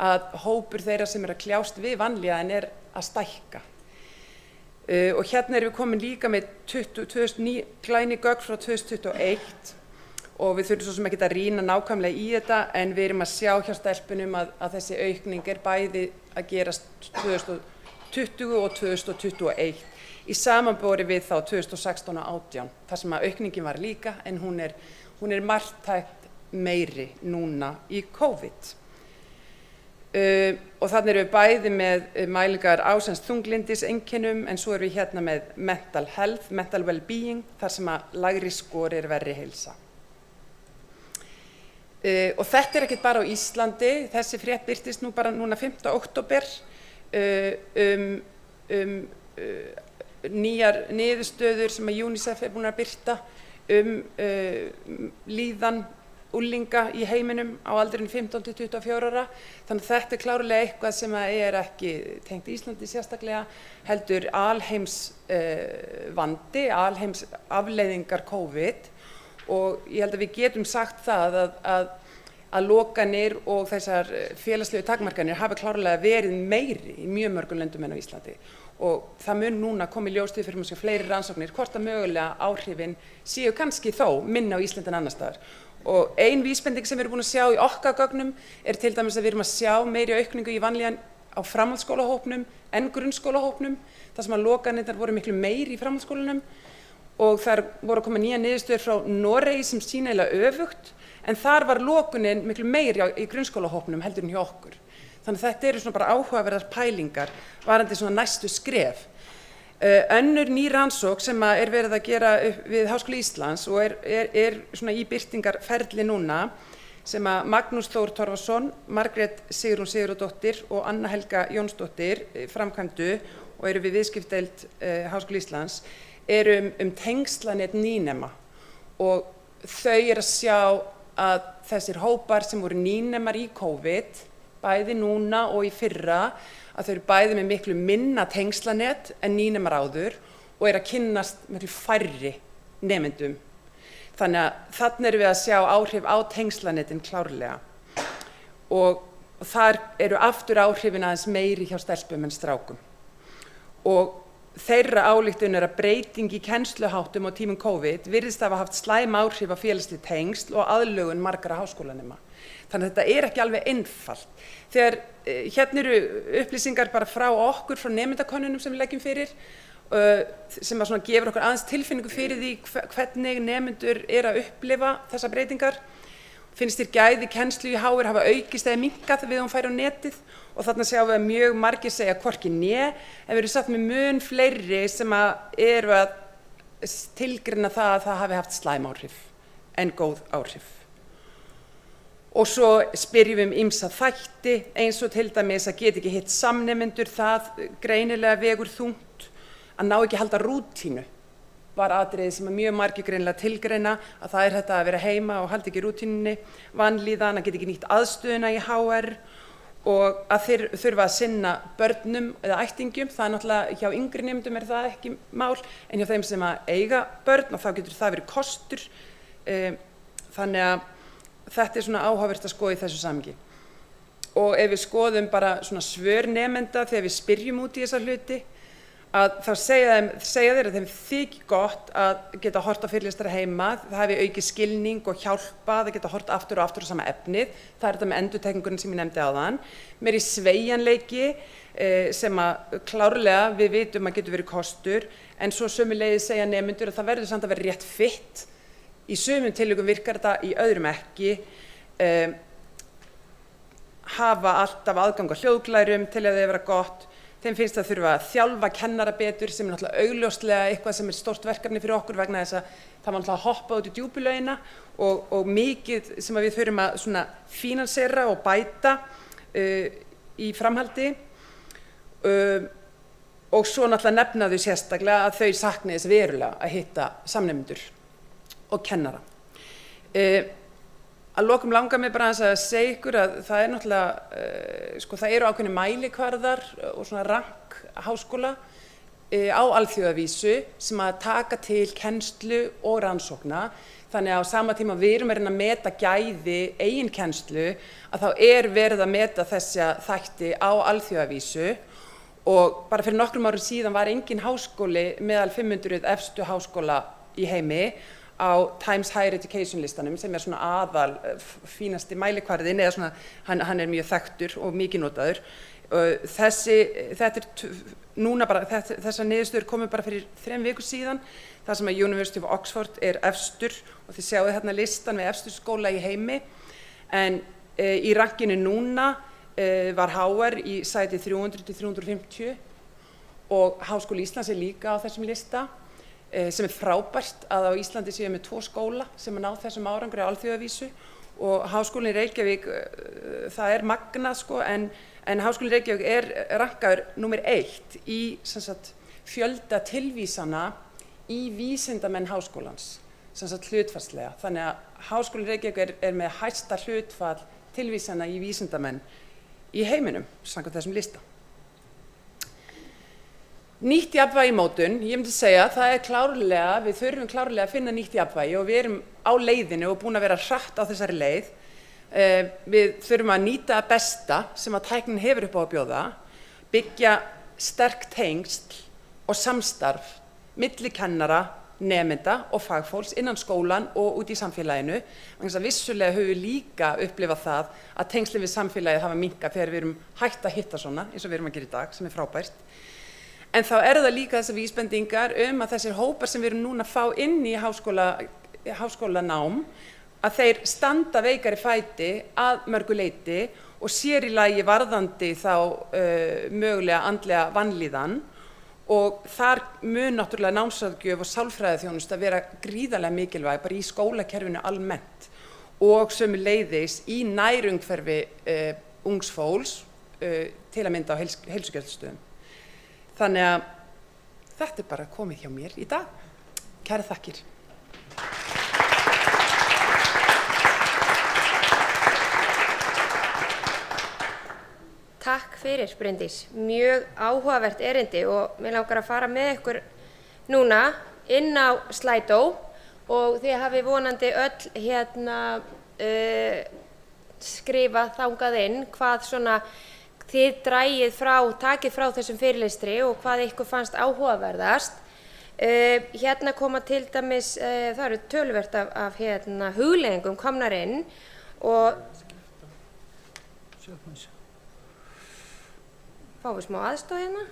að hópur þeirra sem að kljást við vanlíðan að stækka. Og hérna erum við komin líka með glæný gögn frá 2021 og við þurfum svo sem ekki að rýna nákvæmlega í þetta en við erum að sjá hjá stelpunum að þessi aukning bæði að gerast 2020 og 2021 í samanbori við þá 2016 og 18 þar sem að aukningin var líka en hún er marktækt meiri núna í COVID. Og þannig erum við bæði með mælingar á þunglindiseinkennum en svo erum við hérna með mental health, mental well-being þar sem að lægri skor er verri heilsa. Og þetta er ekkert bara á Íslandi, þessi frétt birtist nú bara núna 5. október nýjar niðurstöður sem að UNICEF er búin að birta líðan unglinga í heiminum á aldrinum 15 til 24 ára. Þannig að þetta er klárlega eitthvað sem er ekki tengt Íslandi sérstaklega, heldur alheims vandi, alheims afleiðingar COVID og ég held að við getum sagt það að lokanir og þessar félagslegu takmarkanir hafa klárlega verið meiri í mjög mörgum löndum en á Íslandi. Og það mun núna koma í ljós fyrir mjög fleiri rannsóknir hvort að mögulega áhrifin séu kannski þó minna á Íslandi en annars staðar. Og ein vísbending sem við erum búin að sjá í okkar gögnum er til dæmis að við erum að sjá meiri aukningu í vanlíðan á framhaldsskólahópnum en grunnskólahópnum, þar sem að lokanirnar voru miklu meiri í framhaldsskólanum og þar voru að koma nýja niðurstöður frá Noregi sem sýna eiginlega öfugt, en þar var lokunin miklu meiri í grunnskólahópnum heldur en hjá okkur. Þannig að þetta eru svona bara áhugaverðar pælingar varðandi svona næstu skref. Önnur ný rannsókn sem er verið að gera við Háskóla Íslands og er svona í birtingarferli núna sem að Magnús Þór Torfason, Margrét Sigrún Sigurðardóttir og Anna Helga Jónsdóttir framkvæmdu og eru við viðskiptadeild Háskóla Íslands er tengslanet nýnema og þau eru að sjá að þessir hópar sem voru nýnemar í COVID bæði núna og í fyrra að þau eru bæði með miklu minna tengslanet en nýnemar áður og eru að kynnast miklu færri nemendum. Þannig að þarna erum við að sjá áhrif á tengslanetin klárlega. Og þar eru aftur áhrifin aðeins meiri hjá stelpum en strákum. Og þeirra ályktun er að breyting í kennsluháttum á tímum COVID virðist hafa haft slæm áhrif á félagsleg tengsl og aðlögun margra háskólanema. Þannig að þetta er ekki alveg einfalt. Þegar hérna eru upplýsingar bara frá okkur, frá nemendakönnunum sem við leggjum fyrir, sem að svona gefur okkur aðeins tilfinningu fyrir því hvernig nemendur að upplifa þessar breytingar. Finnst þér gæði kennslu í HR hafa aukist eða minnkað við hún færi á netið og þarna sjáum við að mjög margir segja hvorki né, en við erum satt með mun fleiri sem eru að tilgreina það að það hafi haft slæm áhrif en góð áhrif. Og svo spyrjum við ýmsa þætti eins og til dæmis að geta ekki hitt samnemendur, það greinilega vegur þungt, að ná ekki halda rútínu var atriði sem mjög margir greinilega tilgreina að það þetta að vera heima og halda ekki rútínunni, vanlíðan, að geta ekki nýtt aðstöðuna í HR og að þeir þurfa að sinna börnum eða ættingjum, það náttúrulega hjá yngri nemendum það ekki mál, en hjá þeim sem að eiga börn og þá getur það verið kostur, þannig að þetta svona áhugavert að skoða í þessu samhengi. Og ef við skoðum bara svona svör nemenda þegar við spyrjum út í þessa hluti, að þá segja þeir að þeim þykir gott að geta hort á fyrirlestara heima, það hafi aukið skilning og hjálpa, það geta hort aftur og aftur á sama efnið, það þetta með endurtekninguna sem ég nefndi áðan, meiri sveigjanleiki sem að klárlega við vitum að getur verið kostur, en svo sömuleiðis segja nemendur að það verður samt að vera rétt fitt. Í sumum tilvikum virkar þetta, í öðrum ekki, hafa alltaf aðgang á hljóðglærum til að það vera gott. Þeim finnst það þurfa að þjálfa kennara betur sem náttúrulega augljóslega eitthvað sem stórt verkefni fyrir okkur vegna þess að það var náttúrulega að hoppa út í djúpulaugina og mikið sem við þurfum að svona fínansera og bæta í framhaldi. Og svo náttúrulega nefna þau sérstaklega að þau sakni þess verulega að hitta samnemendur og kennara. Að lokum langar mig bara að segja ykkur að það náttúrulega, það eru ákveðnir mælikvarðar og svona rank háskóla á alþjóðavísu sem að taka til kennslu og rannsókna. Þannig að á sama tíma við erum að reyna að meta gæði eigin kennslu að þá verið að meta þessa þætti á alþjóðavísu og bara fyrir nokkrum árum síðan var engin háskóli meðal 500 efstu háskóla í heimi á Times Higher Education listanum sem svona aðal fínasti mælikvarðinn eða svona hann mjög þekktur og mikið notaður Þessar niðurstöður komu bara fyrir 3 vikur síðan, þar sem að University of Oxford er efstur og þið sjáu hérna listan með efstu skóla í heimi, en í rankinu núna var HR í sæti 300 til 350 og Háskóli Íslands er líka á þessum lista, sem er frábært að á Íslandi séu með 2 skóla sem að ná þessum árangri á alþjóðavísu, og Háskólinn í Reykjavík, það er magnað sko, en Háskólinn í Reykjavík er rankaður númer 1 í sem sagt, fjölda tilvísana í vísindamenn háskólans, sem sagt hlutfallslega. Þannig að Háskólinn í Reykjavík er með hæsta hlutfall tilvísana í vísindamenn í heiminum, samkvæmt þessum lista. Nýtt jafnvægi í mótun, ég myndi segja, það er klárlega, við þurfum klárlega að finna nýtt jafnvægi og við erum á leiðinu og búin að vera hratt á þessari leið. Við þurfum að nýta að besta sem að tæknin hefur upp á að bjóða, byggja sterk tengsl og samstarf milli kennara, nemenda og fagfólks innan skólan og út í samfélaginu. Þannig að vissulega höfum við líka upplifað það að tengslin við samfélagið hafa minnkað þegar við erum hætt að hitta svona, eins og við erum að gera í dag, sem er frábært. En þá það líka þessar vísbendingar að þessir hópar sem við erum núna að fá inn í háskólanám, að þeir standa veikari fæti að mörgu leyti og sér í lagi varðandi þá mögulega andlega vanlíðan, og þar mun náttúrulega námsráðgjöf og sálfræðiþjónusta vera gríðarlega mikilvæg bara í skólakerfinu almennt og sömuleiðis í nærumhverfi ungs fólks til að mynda á heilsugæslustöðum. Þannig að þetta er bara komið hjá mér í dag. Kærar þakkir. Takk fyrir, Bryndís. Mjög áhugavert erindi og mér langar að fara með ykkur núna inn á Slido og þið hafi vonandi öll skrifað þangað inn hvað svona þið takið frá þessum fyrirlestri og hvað ykkur fannst áhugaverðast. Hérna koma til dæmis, það eru töluvert af hugleiðingum komnar inn og fáum við smá aðstoð hérna.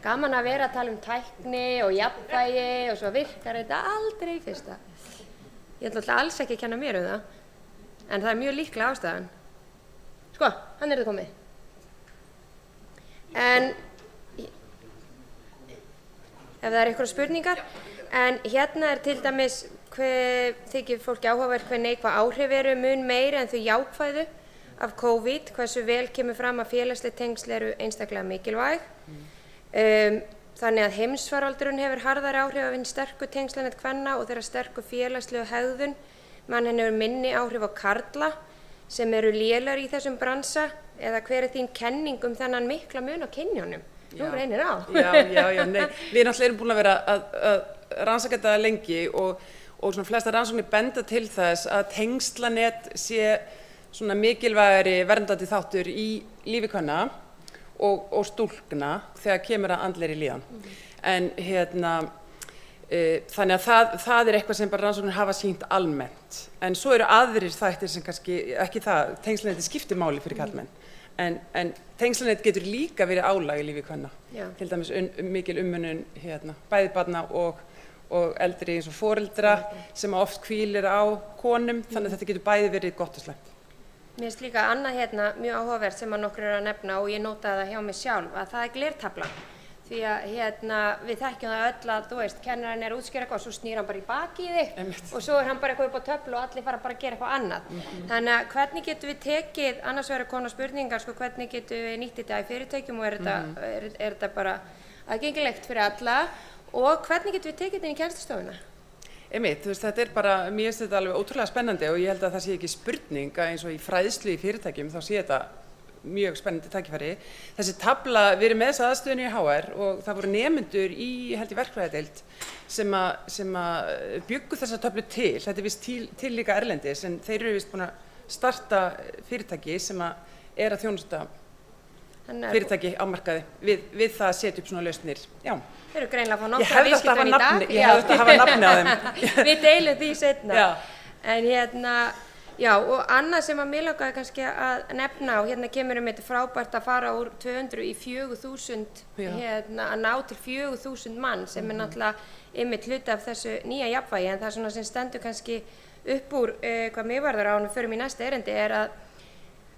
Gaman að vera að tala um tækni og jafnvægi og svo virkar þetta aldrei í fyrsta. Ég ætla alls ekki að kenna mér það, en það er mjög líklega ástæðan. Sko, hann er það komið. En ef það er einhverjar spurningar, en hérna er til dæmis hve þykir fólki áhugavert hve neikvæð áhrif eru mun meiri en þau jákvæðu af COVID, hversu vel kemur fram að félagsleg tengsl eru einstaklega mikilvæg. Þannig að heimsfaraldurinn hefur harðari áhrif af hinn sterku tengslanet kvenna og þeirra sterku félagslegu hegðun, meðan henni hefur minni áhrif á karla sem eru lélegir í þessum bransa, eða hver er þín kenning þennan mikla mun á kynjunum? Nú reynir á. Já, nei. Við náttúrulega erum búin að vera að rannsaka þetta lengi og svona flesta rannsóknir benda til þess að tengslanet sé svona mikilvægari verndandi þáttur í lífi kvenna og stúlkna þegar kemur að andlegri líðan. En þannig að það er eitthvað sem bara rannsóknir hafa sýnt almennt. En svo eru aðrir þættir sem kannski ekki það, tengslaneti skiptir máli fyrir karlmenn. En tengslaneti getur líka verið álag í lífi kvenna. Til dæmis mikil umönnun bæði barna og eldri eins og foreldra sem oft hvílir á konum, þannig að þetta getur bæði verið gott og slæmt. Mér finnst líka annað mjög áhugavert sem að nokkur eru að nefna og ég nótaði það hjá mig sjálf, að það er glertafla. Því að við þekkjum það öll að, þú veist, kennarinn er að útskýra eitthvað og svo snýr hann bara í baki í þig og svo er hann bara eitthvað upp á töflu og allir fara bara að gera eitthvað annað. Þannig að hvernig getum við tekið, annars verður konar spurningar, sko, hvernig getum við nýtt þetta í fyrirtækjum og er þetta bara aðgengilegt fyrir alla og hvernig getum við tekið þetta inn í kennslustofuna? Þú veist, þetta er bara, mér finnst þetta alveg ótrúlega spennandi og ég held að það sé ekki spurning að eins og í fræðslu í fyrirtækjum þá sé þetta mjög spennandi tækifæri. Þessi tafla, við erum með þessa aðstöðunni í HR og það voru nemendur í verkfræðideild sem að bjuggu þessa töflu til. Þetta er vist til líka erlendis en þeir eru vist búin að starta fyrirtæki sem að er að þjónusta fyrirtæki á markaði við það að setja upp svona lausnir. Já. Þeir eru greinilega að fá nokkra viðskiptavini í dag. Ég hefði átt að hafa nafni á þeim. Við deilum því seinna. En Já, og annað sem að mér langaði kannski að nefna, og hérna kemur frábært að fara úr 200 í 4.000, hérna að ná til 4.000 mann sem náttúrulega einmitt hluti af þessu nýja jafnvægi, en það svona sem stendur kannski upp úr hvað mig varðar á fyrir mér næsta erindi að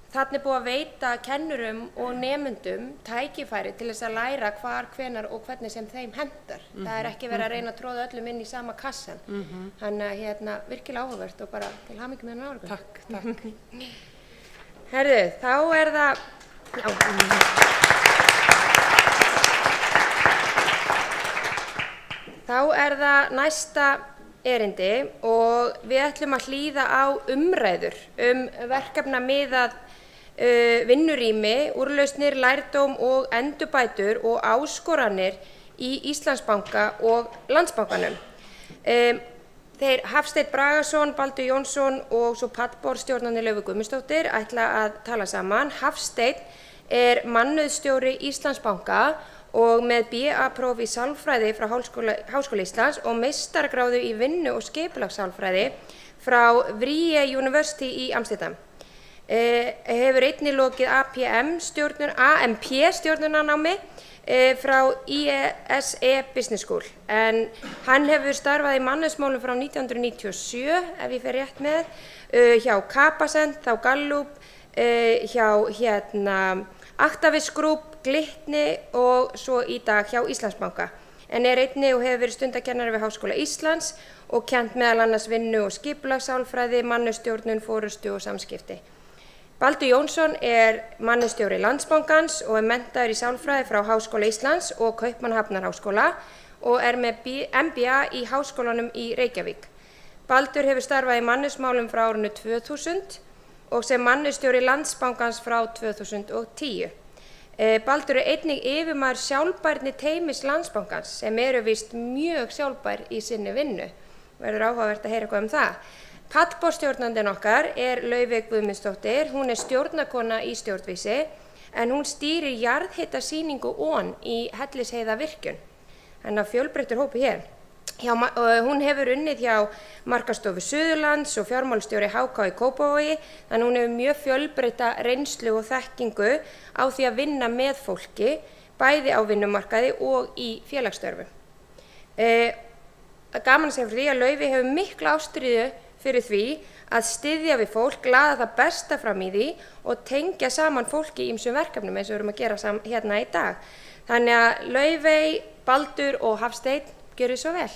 þarna búið að veita kennurum og nemendum tækifæri til þess að læra hvar, hvenar og hvernig sem þeim hendar. Það ekki verið að reyna að tróða öllum inn í sama kassan. Þannig að hérna virkilega áhugavert og bara til hamingju með þennan árangur. Takk. Herðu, þá það, þá það næsta erindi og við ætlum að hlýða á umræður verkefnamiðað vinnurými, úrlausnir, lærdóm og endurbætur og áskoranir í Íslandsbanka og Landsbankanum. Þeir Hafsteinn Bragason, Baldur Jónsson og svo pallborðsstjórnandi Laufey Guðmundsdóttir ætla að tala saman. Hafsteinn mannauðsstjóri Íslandsbanka og með BA-próf í sálfræði frá Háskóla Íslands og meistaragráðu í vinnu- og skipulagssálfræði frá Vrije University í Amsterdam. Hefur einnig lokið AMP stjórnunarnámi frá IESE Business School, en hann hefur starfað í mannauðsmálum frá 1997, ef ég fer rétt með, hjá Capacent, þá Gallup, hjá Actavis Group, Glitni og svo í dag hjá Íslandsbanka. En einnig og hefur verið stundakennari við Háskóla Íslands og kennt meðal annars vinnu- og skipulagssálfræði, mannauðsstjórnun, forystu og samskipti. Baldur Jónsson mannauðsstjóri Landsbankans og menntaður í sálfræði frá Háskóla Íslands og Kaupmannahafnarháskóla og með MBA í Háskólanum í Reykjavík. Baldur hefur starfað í mannauðsmálum frá árinu 2000 og sem mannauðsstjóri Landsbankans frá 2010. Baldur einnig yfirmaður sjálfbærni teymis Landsbankans sem víst mjög sjálfbær í sinni vinnu. Verður áhugavert að heyra eitthvað það. Pallborðsstjórnandinn okkar Laufey Guðmundsdóttir, hún stjórnarkona í Stjórnvísi en hún stýrir jarðhitasýningu ON í Hellisheiðarvirkjun. Þannig að fjölbreyttur hópur hér. Hún hefur unnið hjá Markaðsstofu Suðurlands og fjármálastjóri HK í Kópavogi, þannig hún hefur mjög fjölbreytta reynslu og þekkingu á því að vinna með fólki, bæði á vinnumarkaði og í félagsstörfum. Gaman að segja fyrir því að Laufey hefur mikla ástríðu fyrir því að styðja við fólk, laða það besta fram í því og tengja saman fólki í ýmsum verkefnum eins og við erum að gera hérna í dag. Þannig að Laufey, Baldur og Hafsteinn, gjörið svo vel.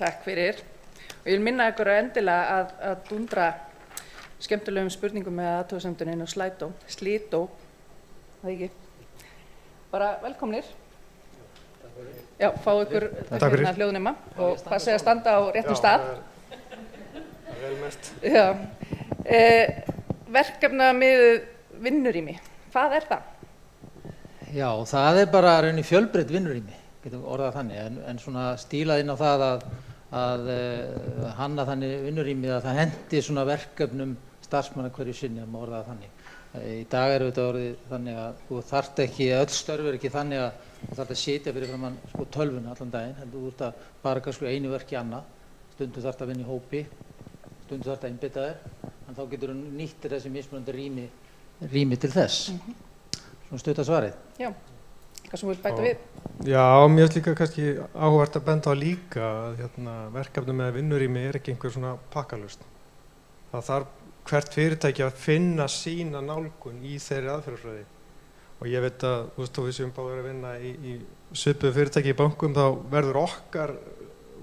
Takk fyrir. Og ég vil minna ykkur endilega að dúndra skemmtilegum spurningum með athugasemdum inn á Slidó, það ekki. Bara velkomnir. Já, fá ykkur hljóðnema og passið að standa á réttum stað. Það vel mest. Já. Verkefnamiðuð vinnurými, hvað það? Já, það bara rauninni fjölbreytt vinnurými, getum orðað þannig, en svona stílað inn á það að hanna þannig vinnurými að það hendi svona verkefnum starfsmanna hverju sinni, að orðað þannig. Í dag þetta orðið þannig að þú þarft ekki, öll störf ekki þannig að þú þarft að sitja fyrir framan tölvuna allan daginn, heldur þú þarft að bara einu verki annað, stundum þarft að vinna í hópi, stundum þarft að einbeita þér, en þá getur þú nýttir þessi mismunandi rými til þess. Svona stutta svarið. Já, hvað sem þú vilt bæta við? Já, mér finnst líka kannski áhugavert að benda á líka að verkefni með vinnurými ekki einhver svona pakkalust. Það þarf hvert fyrirtæki að finna sína nálgun í þeirri aðferðafræði. Og ég veit að, þú veist, þó við séum báðir að vinna í svipuðu fyrirtæki í bankum, þá verður okkar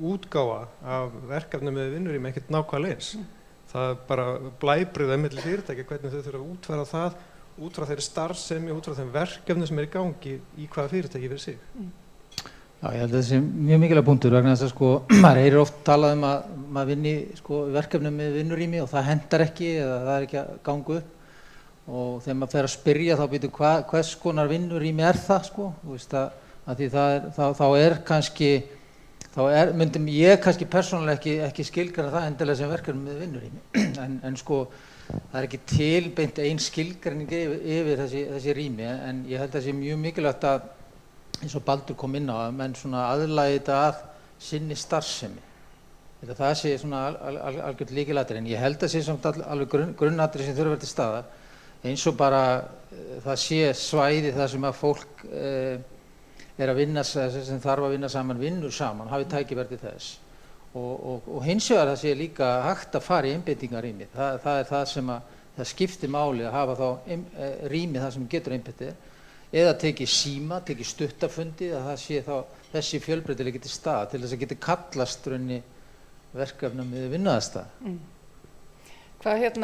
útgáfa af verkefni með vinnurými ekkert nákvæmlega eins. Það bara blæbrigði milli fyrirtæki hvernig þau þurfa að útfæra það út frá þeirri starfsemi, út frá þeim verkefni sem í gangi í hvaða fyrirtæki fyrir sig. Já, ég held að það sé mjög mikilvæg punktur vegna þess að maður heyrir oft talað að maður vinni verkefnum með vinnurými og það hendar ekki eða það ekki að ganga upp og þegar maður fer að spyrja þá býtu hvers konar vinnurými það þú veist að því þá kannski myndum ég kannski persónulega ekki skilgreina það endilega sem verkefni með vinnurými en það ekki tilbeint ein skilgreining yfir þessi rými en ég held að það sé mjög mikilvægt eins og Baldur kom inn á, að menn svona aðlagi þetta að sinni starfsemi. Það sé svona algjört lykilatriði, en ég held að sé samt alveg grunnatriði sem þurfa að vera til staðar, eins og bara það sé svæði þar sem að fólk er að vinna, sem þarf að vinna saman, vinnur saman, hafi tækifæri til þess. Og hins vegar það sé líka hægt að fara í einbeitingarrými. Það er það sem það skiptir máli, að hafa þá rými það sem getur einbeitið, eða tekið síma, tekið stuttafundi, að það sé þá þessi fjölbreytileiki til stað til þess að geti kallast raunni verkefnum við vinnuaðstæða. Hvað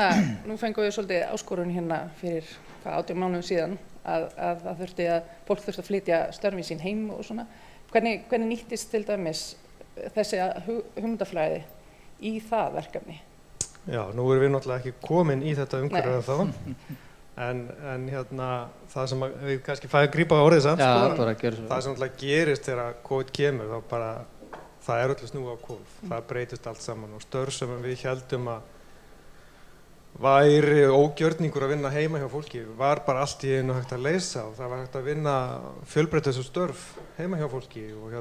nú fengum við svolítið áskorun fyrir 18 mánuðum síðan að fólk þurfti að flytja störfin sín heim og svona. Hvernig nýttist til dæmis þessi hugmyndafræði í það verkefni? Já, nú erum við náttúrulega ekki komin í þetta umhverfið þá, en það sem við kannski fæðum að grípa á orðið samt, það sem náttúrulega gerist þegar COVID kemur, þá bara það öllu snúið á hvolf, það breytist allt saman og störf sem við héldum að væri ógjörningur að vinna heima hjá fólki var bara allt í einu hægt að leysa og það var hægt að vinna fjölbreytt þessu störf heima hjá fólki og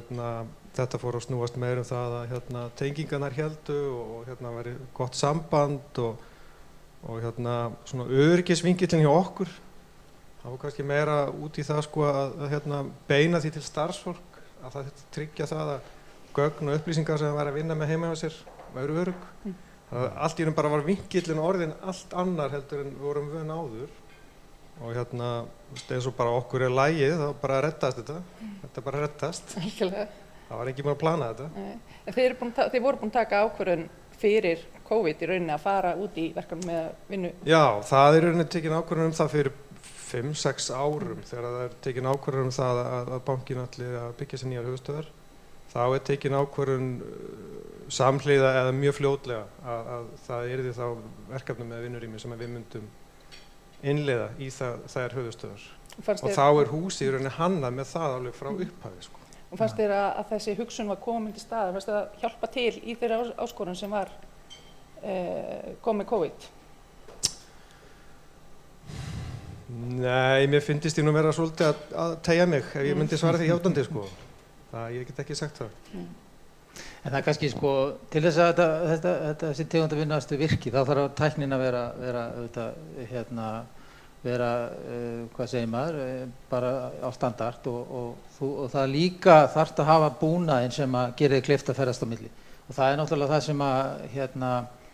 þetta fór að snúast meira það að tengingarnar héldu og væri gott samband og svona öryggisvingillinn hjá okkur það var kannski meira út í það sko að beina því til starfsfólk að það tryggja það að gögn og upplýsingar sem það væri að vinna með heima hjá sér væru örugg. Allt í raun bara var vinkillinn orðinn allt annar heldur en við vorum vön áður og eins og bara okkur er lagið þá bara reddast þetta bara reddast. Það var enginn búinn að plana þetta. En þið voru búin að taka ákvörðun fyrir COVID í rauninni að fara út í verkefni með vinnu? Já, það er í rauninni tekin ákvörðun það fyrir 5-6 árum þegar það er tekin ákvörðun það að bankinn ætli að byggja sér nýjar höfuðstöðvar. Þá er tekin ákvörðun samhliða eða mjög fljótlega að það yrði þá verkefni með vinnurými sem við myndum innleiða í þær höfuðstöðvar. Og þá er húsið í rauninni hannað með það alveg frá upphafi. Sko. Og fannst þér að þessi hugsun var komin til staðar? Fannst þér að hjálpa til í þeirra áskorun sem var komið COVID? Nei, mér finnst ég nú vera svolítið að teygja mig ef ég myndi svara því hjátandi sko. Ég get ekki sagt það. En það er kannski sko, til þess að þessi tegund að vinnuaðstöðu virki, þá þarf tæknin að vera, hvað segir maður, bara á standard og það líka þarf að hafa búnaðinn sem að gera þig kleift að ferðast á milli. Og það er náttúrulega það sem að,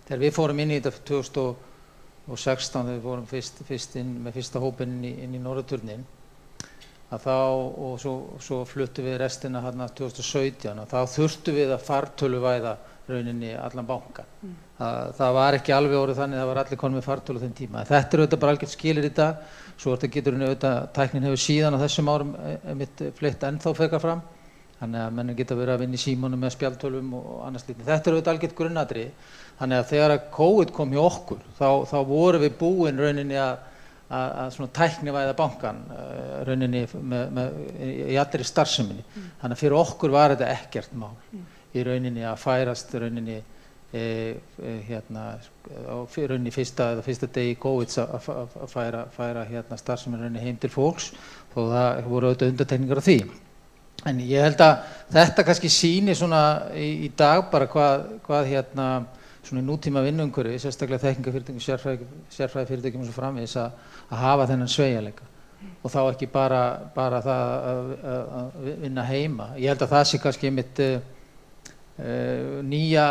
þegar við fórum inn í þetta 2016, þegar við fórum fyrst inn með fyrsta hópinn inn í Norðurturnin, að þá, og svo fluttum við restina 2017 og þá þurftum við að fartöluvæða rauninni allan bankan. Það var ekki alveg orðið þannig, það var allir konum með fartölu á þeim tíma. Þetta auðvitað bara algjört skilir í dag, svo getur auðvitað tæknin hefur síðan á þessum árum fleytt ennþá frekar fram, þannig að menn geta verið að vinna í símanum með spjaldtölvum og annars lítið. Þetta auðvitað algjört grunnatriði, þannig að þegar COVID kom hjá okkur, þá vorum við búin rauninni að svona tæknivæða bankan rauninni í allri starfseminni. Þannig að fyrir okkur var þetta ekkert mál í rauninni að færast rauninni rauninni fyrsta degi COVID að færa starfsemin rauninni heim til fólks og það voru auðvitað undantekningar á því. En ég held að þetta kannski sýni svona í dag bara hvað svona í nútíma vinnuumhverfi, sérstaklega þekkingarfyrirtækjum, sérfræðifyrirtækjum og svo framvegis að hafa þennan sveigjanleika og þá ekki bara það að vinna heima. Ég held að það sé kannski einmitt nýja,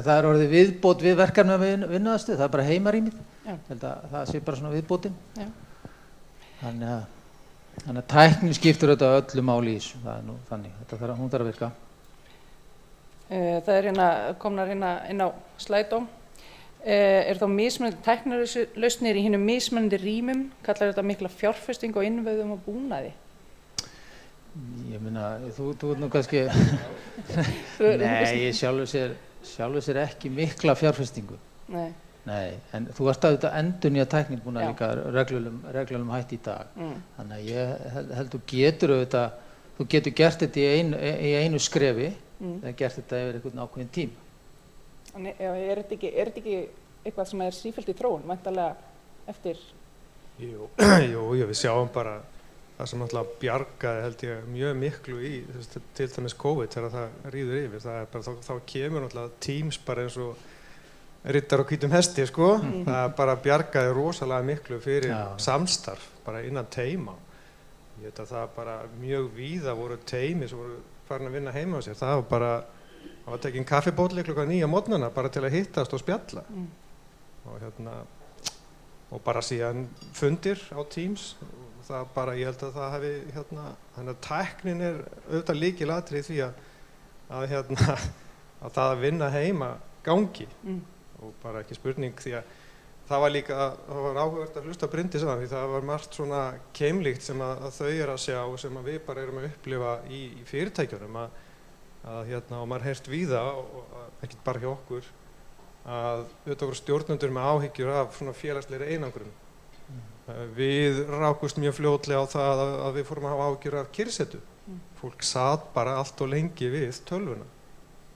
það er orðið viðbót við verkefni með vinnuaðstöðu, það er bara heimarýmið. Ég held að það sé bara svona viðbótin. Þannig að tæknin skiptir þetta öllu máli í þessu, það er nú þannig, hún þarf að virka. Það er komnar inn á Slido. Er þá mismunandi tæknilausnir í hinum mismunandi rýmum? Kallar þetta mikla fjárfestingu á innviðum og búnaði? Ég meina, þú ert nú kannski... Nei, sjálfur sér ekki mikla fjárfestingu. Nei, en þú ert að endurnýja tæknin búin að líka reglulum hætti í dag. Þannig að ég held þú getur gert þetta í einu skrefi, það gert þetta yfir einhvern ákveðin tíma. Er þetta ekki eitthvað sem er sífellt í þróun, væntanlega eftir? Jú, við sjáum bara það sem náttúrulega bjargaði held ég mjög miklu í til dæmis COVID þegar það ríður yfir, það er bara þá kemur náttúrulega Teams bara eins og riddar á hvítum hesti sko, það bara bjargaði rosalega miklu fyrir samstarf bara innan teima. Ég veit að það bara mjög víða voru teimi sem voru farin að vinna heima á sér, það var tekinn kaffibótli klukkan 9 á morgnana bara til að hittast og spjalla og bara síðan fundir á Teams. Það bara, ég held að það hafi þannig að tæknin auðvitað lykilatriði því að það að vinna heima gangi og bara ekki spurning því að það var áhugavert að hlusta Bryndís á því það var margt svona keimlíkt sem að þau að sjá og sem að við bara erum að upplifa í fyrirtækjunum og maður heyrst víða og ekki bara hjá okkur að auðvitað voru stjórnendur með áhyggjur af svona félagslegri einangrun. Við rákumst mjög fljótlega á það að við fórum að hafa áhyggjur af kyrrsetu. Fólk sat bara allt og lengi við tölvuna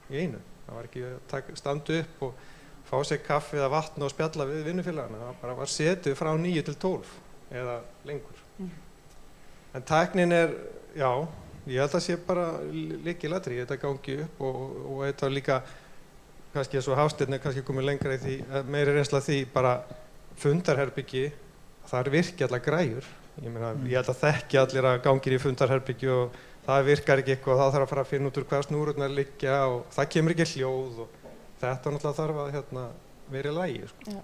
í einu. Það var ekki að standa upp og fá sér kaffi eða vatn og spjalla við vinnufélagana. Það bara var setið frá 9 til 12 eða lengur. En tæknin já, ég held að sé bara lykilatriði, þetta gangi upp og þetta líka, kannski eins og Hafsteinn kannski komið lengra í því, meiri reynsla því bara fundarherbyggi, það virki allar græjur. Ég held að þekki allir að gangir í fundarherbyggi og það virkar ekki eitthvað og það þarf að fara að finna út úr hvað snúrurnar liggja og það kemur ekki hljóð og þetta náttúrulega þarf að vera í lagi. Sko.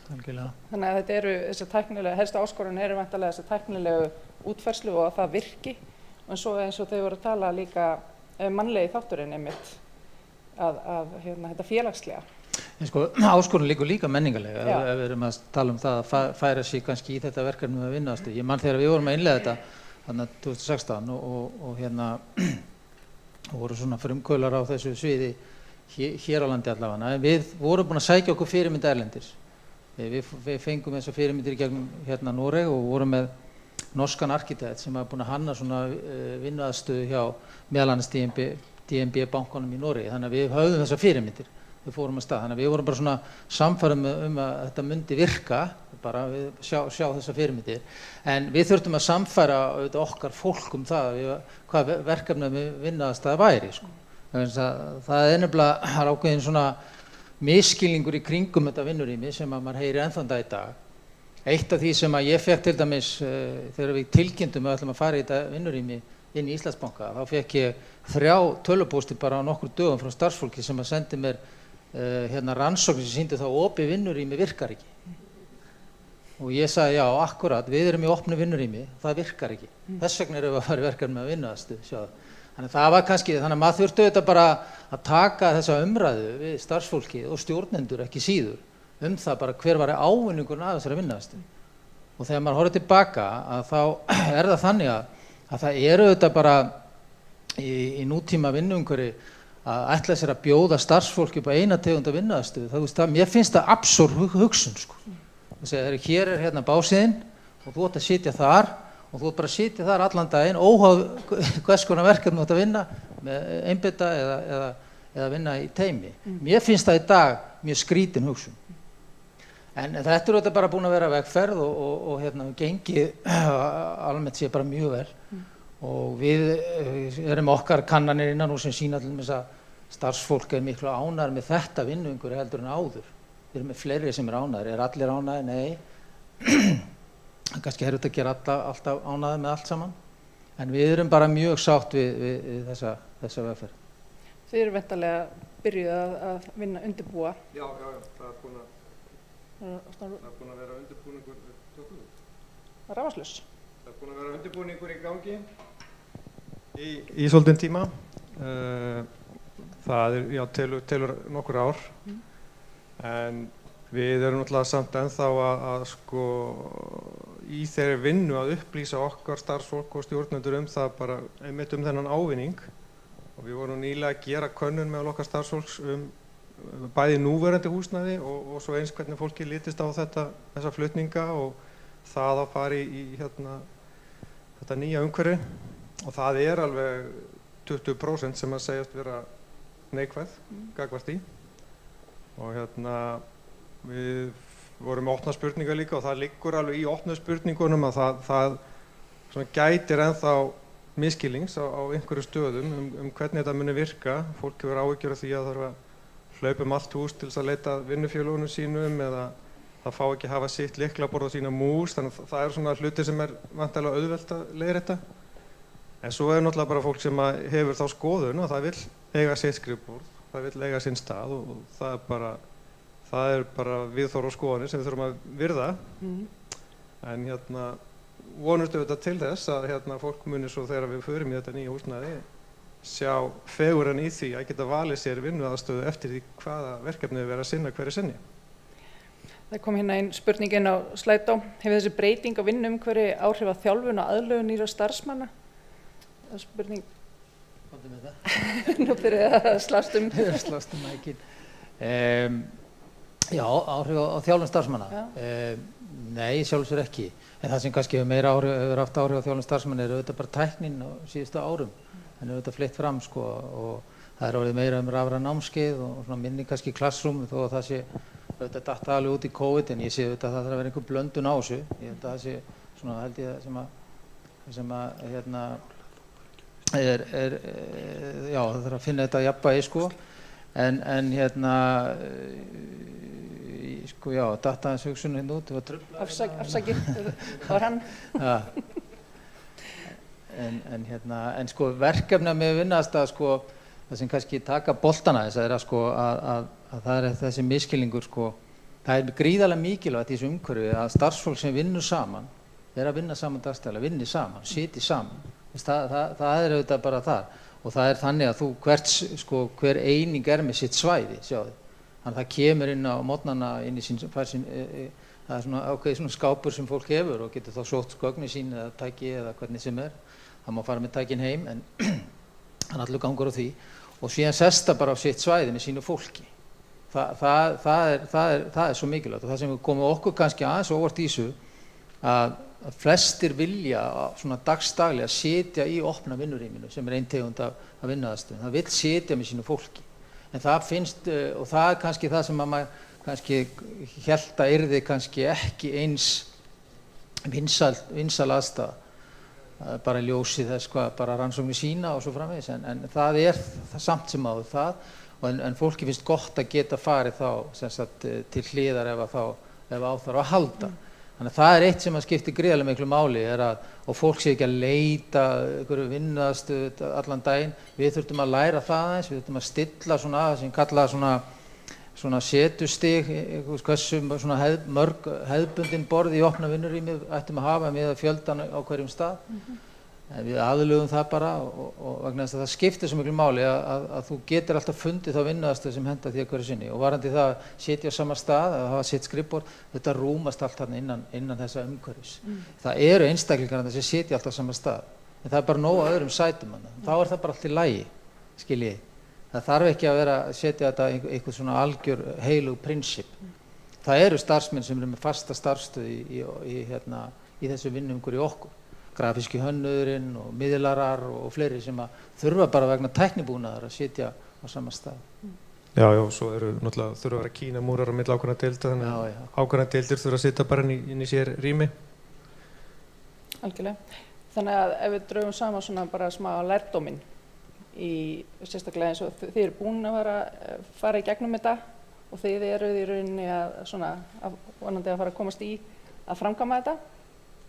Þannig að þetta þessi tæknilegu, helsta áskorun væntanlega þessi tæknilegu útfærslu og að það virki og svo eins og þau voru að tala líka mannlegi þátturinn einmitt að þetta félagslega. En sko, áskorun líka menningarlega ef við erum að tala það að færa sig kannski í þetta verkefni með að vinna. Ég man þegar við vorum að innleiða þetta þarna 2016 og voru svona frumkvöðlar á þessu sviði hér á landi allavega. Við vorum búin að sækja okkur fyrirmynd erlendis. Við fengum þessar fyrirmyndir í gegnum Noreg og vorum með norskan arkitekt sem var búin að hanna svona vinnuaðstöðu hjá meðal annars DNB bankanum í Noregi. Þannig að við höfðum þessar fyrirmyndir. Við fórum að stað. Þannig að við vorum bara svona samfærum að þetta myndi virka, bara við sjá þessar fyrirmyndir. En við þurftum að samfæra okkar fólk það hvað verkefnið með vinnuaðstæða væri. Sko. Það nefnilega ákveðin svona misskilningur í kringum þetta vinnurými sem að maður heyri ennþann dag í dag. Eitt af því sem að ég fekk til dæmis þegar við tilkynntum að ætlum að fara í þetta vinnurými inn í Íslandsbanka, þá fekk ég 3 tölvupóstir bara á nokkrum dögum frá starfsfólki sem að sendi mér rannsóknir sem sýndi þá opið vinnurými virkar ekki. Og ég sagði já, akkurat, við erum í opnu vinnurými, það virkar ekki. Þess vegna erum við að fara í verkefni með vinnuaðstöðu, sjáðu. Þannig að það var kannski, þannig að maður þurfti auðvitað bara að taka þessa umræðu við starfsfólkið og stjórnendur ekki síður það bara hver var ávinningurinn af þessari vinnuaðstöðu. Og þegar maður horfir tilbaka að þá það þannig að það auðvitað bara í nútíma vinnuumhverfi að ætla sér að bjóða starfsfólki upp á eina tegund af vinnuaðstöðu. Mér finnst það absúrd hugsun sko. Hér hérna básíðinn og þú átt að sitja þar og þú átt bara að sitja þar allan daginn óháð hvers konar verkefni þú átt að vinna með einbeita eða vinna í teimi. Mér finnst það í dag mjög skrítin hugsun. En þetta auðvitað bara búin að vera vegferð og gengið almennt sé bara mjög vel. Og við erum okkar kannanir innan úr sem sýna til þess að starfsfólk miklu ánægðar með þetta vinnuumhverfi heldur en áður. Við erum með fleiri sem ánægðir. Allir ánægðir? Nei. Kannski erfitt að gera alltaf ánægðir með allt saman. En við erum bara mjög sátt við þessa vegferð. Þið eru væntanlega byrjuð að vinna undirbúa. Já, það er búin að vera undirbúningur. Rafmagnslaus. Það er búin að vera undirbúningur í gangi í svolítinn tíma. Það telur nokkur ár. En við erum náttúrulega samt ennþá að sko í þeirri vinnu að upplýsa okkar starfsfólk og stjórnendur það bara einmitt þennan ávinning. Og við vorum nýlega að gera könnun með okkar starfsfólks bæði núverandi húsnæði og svo eins hvernig fólki litist á þessa flutninga og það að fara í þetta nýja umhverfi. Og það alveg 20% sem að segjast vera neikvæð gagnvart því. Og við vorum með opna spurningar líka og það liggur alveg í opnu spurningunum að það svona gætir ennþá miskilnings á einhverju stöðum hvernig þetta muni virka. Fólk hefur áhyggjur af því að þarf að hlaupa allt hús til þess að leita vinnufélögunum sínum eða það fá ekki að hafa sitt lyklaborð á sína mús, þannig að það svona hluti sem væntanlega auðvelt að leiðrétta. En svo náttúrulega bara fólk sem hefur þá skoðun og það vill eiga sitt skrifborð, það vill eiga sinn stað og það er bara viðhorf og skoðanir sem við þurfum að virða. En vonumst auðvitað til þess að fólk muni svo þegar við förum í þetta nýja húsnæði sjá fegurðina í því að geta valið sér vinnuaðstöðu eftir því hvaða verkefni við verðum að sinna hverju sinni. Það kom hérna einn spurning inn á Slido. Hefur þessi breyting á vinnuumhverfi áhrif á þjálfun og aðlögun nýrra starfsmanna? Það er spurning. Komdu með það. Nú byrjuðu að slást mækin. Já, áhrif á þjálfun starfsmanna. Nei, sjálfsögur ekki. En það sem kannski hefur haft áhrif á þjálfun starfsmanna er auðvitað bara tæknin á síðustu árum. Þannig er auðvitað fleitt fram sko, og það er orðið meira rafræn námskeið og svona minni kannski klassrúm þó að það sé auðvitað datt alveg út í COVID, en ég sé auðvitað að það þarf að vera einhver blöndun á þessu. Ég held að það sé svona held ég já, það þarf að finna þetta jafnvægi sko. En sko já, datt aðeins hugsunum hérna út, það var trufla. Afsakið, það var hann. Ja. En sko verkefni með vinnuaðstæða sko, það sem kannski taka boltana þess að sko að það er þessi misskilningur sko, það er gríðarlega mikilvægt í þessu umhverfi að starfsfólk sem vinnur saman er að vinna saman dagstæðilega, vinni saman, sitji saman. Það er auðvitað bara þar og það er þannig að hver eining er með sitt svæði, sjáðu. Þannig að það kemur inn á morgnana inn í það er svona ákveðið svona skápur sem fólk hefur og getur þá sótt gögnin sín eða tæki eða hvernig sem er. Það má fara með tækin heim en það er allur gangur á því og síðan sesta bara á sitt svæði með sínu fólki. Það er svo mikilvægt og það sem komið okkur kannski aðeins óvart í þessu að flestir vilja svona dagstaglega sitja í opna vinnurýminu sem er ein tegund af vinnuaðstöðu. Það vill sitja með sínu fólki. En það finnst, og það er kannski það sem maður kannski hélt að yrði kannski ekki eins vinsæl aðstaða. Bara ljósið þess bara rannsóknir sína og svo framvegis, en það er samt sem áður það, en fólki finnst gott að geta farið þá sem sagt, til hliðar ef á þarf að halda. Þannig að það er eitt sem að skiptir gríðarlega miklu máli og fólk sé ekki að leita einhverju vinnuaðstöðu allan daginn. Við þurfum að læra það aðeins, við þurfum að stilla svona sem kalla svona setustig, hversu svona mörg hefðbundin borð í opna vinnurými ættum að hafa með fjöldan á hverjum stað. Við aðlögum það bara og vegna þess að það skiptir svo miklu máli að þú getur alltaf fundið þá vinnuaðstöðu sem henta því að hverju sinni og varandi það að sitja á sama stað, að hafa sitt skrifborð, þetta rúmast allt þarna innan þessa umhverfis. Það eru einstaklingar sem sitja alltaf á sama stað, en það er bara nóg að öðrum sætum hana. Þá er það bara allt í lagi, skiljið. Það þarf ekki að vera að setja þetta eitthvað svona algjör heilug prinsip. Það eru starfsmenn sem eru með fasta starfsstöðu í þessu vinnuumhverfi okkur. Grafíski hönnuðurinn og miðlarar og fleiri sem að þurfa bara vegna tæknibúnaðar að sitja á sama stað. Já, svo eru náttúrulega þurfa að vera kínamúrar á milli ákveðna deilda, þannig að ákveðna deildir þurfa að sitja bara inn í sér rými. Algjörlega. Þannig að ef við draugum saman svona bara smá lærdóminn sérstaklega eins og þið eru búin að fara í gegnum þetta og þið eruð í rauninni vonandi að fara að komast í að framkvæma þetta.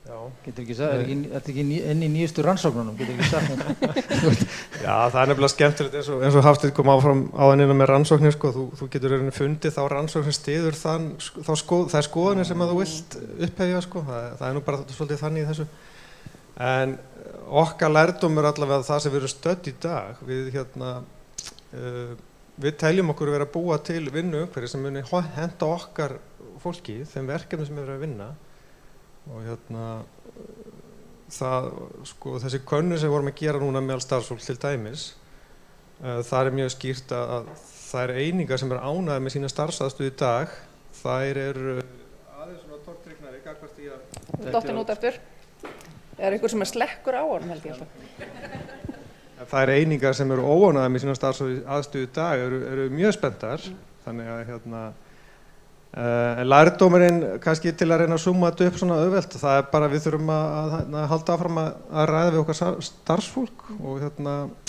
Já. Getur ekki sagt, er þetta ekki inn í nýjustu rannsóknunum, getur ekki sagt þetta? Já, það er nefnilega skemmtilegt eins og Hafsteinn kom áfram áðan innan með rannsóknir, sko, þú getur fundið þá rannsókn sem styður þær skoðanir sem að þú vilt upphefja, sko, það er nú bara svolítið þannig í þessu. En okkar lærdómur allavega það sem við erum stödd í dag, við teljum okkur vera að búa til vinnuumhverfi sem muni henta okkar fólki, þeim verkefnum sem við erum að vinna. Og þessi könnun sem við vorum að gera núna meðal starfsfólk til dæmis, það er mjög skýrt að þær einingar sem eru ánægðar með sína starfsaðstöðu í dag, þær eru aðeins svona tortryggnari gagnvart því að Dottin út aftur. Er einhver sem slekkur á honum held ég alltaf? Þær einingar sem eru óánægðar með sína starfsaðstöðu í dag eru mjög spenntar, þannig að En lærdómurinn kannski til að reyna að summa þetta upp svona auðvelt, það er bara við þurfum að halda áfram að ræða við okkar starfsfólk og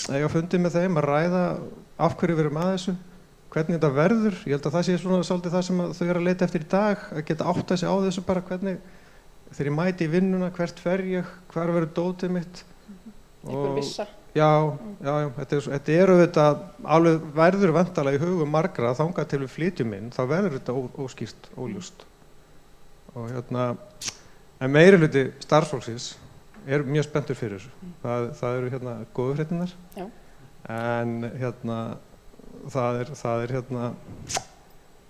eiga fundi með þeim að ræða af hverju við erum að þessu, hvernig þetta verður. Ég held að það sé svona svolítið það sem þau eru að leita eftir í dag, að geta áttað sig á þessu bara hvernig þegar ég mæti í vinnuna, hvert fer ég, hvar verður dótið mitt. Einhver vissa. Já, þetta er auðvitað alveg verður væntanlega í hugum margra að þangað til við flytjum inn, þá verður þetta óskýrt, óljóst. Og en meiri hluti starfsfólksins er mjög spenntur fyrir þessu. Það eru góðu fréttirnar. Já. En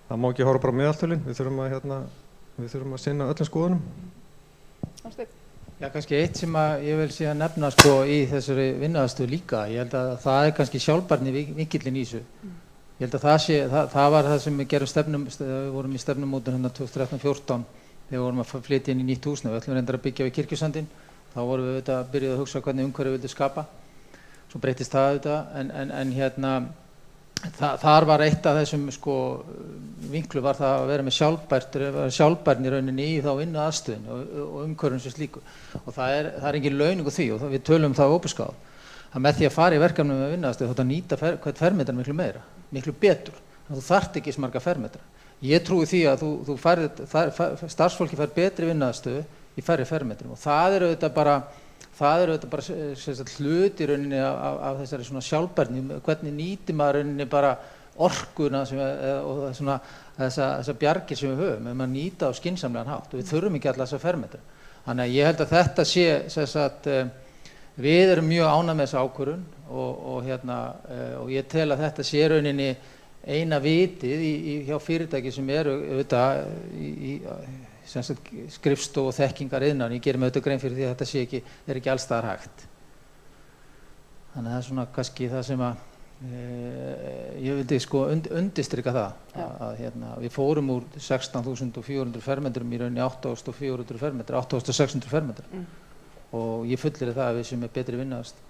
það má ekki horfa bara á meðaltölin, við þurfum að sinna öllum skoðunum. Já, kannski eitt sem ég vil síðan nefna sko í þessari vinnuaðstöðu líka. Ég held að það er kannski sjálfbærni vinkillinn í þessu. Ég held að það var það sem við gerum við vorum í stefnumótun 2013-14 þegar við vorum að flytja inn í nýtt húsnæði. Við ætlum reyndar að byggja við Kirkjusandinn. Þá vorum við byrjuð að hugsa hvernig umhverfi við vildum skapa. Svo breyttist það en þar var eitt af þessum sko vinklu var það að vera með sjálfbærni í rauninni í þá vinnuaðstöðunni og umhverfinu sem slíku. Og það er engin launung á því og við tölum það opinskátt. Að með því að fara í verkefni með vinnuaðstöðu þá nýta hvern fermetra miklu meira, miklu betur. Þú þarft ekki marga fermetra. Ég trúi því að starfsfólki fær betri vinnuaðstöðu í færri fermetrum og það er auðvitað bara hlut í rauninni af þessari svona sjálfbærni, hvernig nýtir maður rauninni bara orkuna og þessa bjargir sem við höfum, ef maður nýta á skynsamlegan hátt og við þurfum ekki alla þessa fermetra. Þannig að ég held að þetta sé, við erum mjög ánægð með þessa ákvörðun og ég tel að þetta sé rauninni eina vitið hjá fyrirtæki sem eru auðvitað í skrifstofu og þekkingar iðnan. Ég gerir mig auðvitað grein fyrir því að þetta er ekki alls staðar hægt. Þannig að það er svona kannski það sem ég vildi sko undirstrika það að við fórum úr 16.400 fermetrum í rauninni 8.400 fermetra, 8.600 fermetra og ég fullyri það að við sem betri vinnuaðstöðu.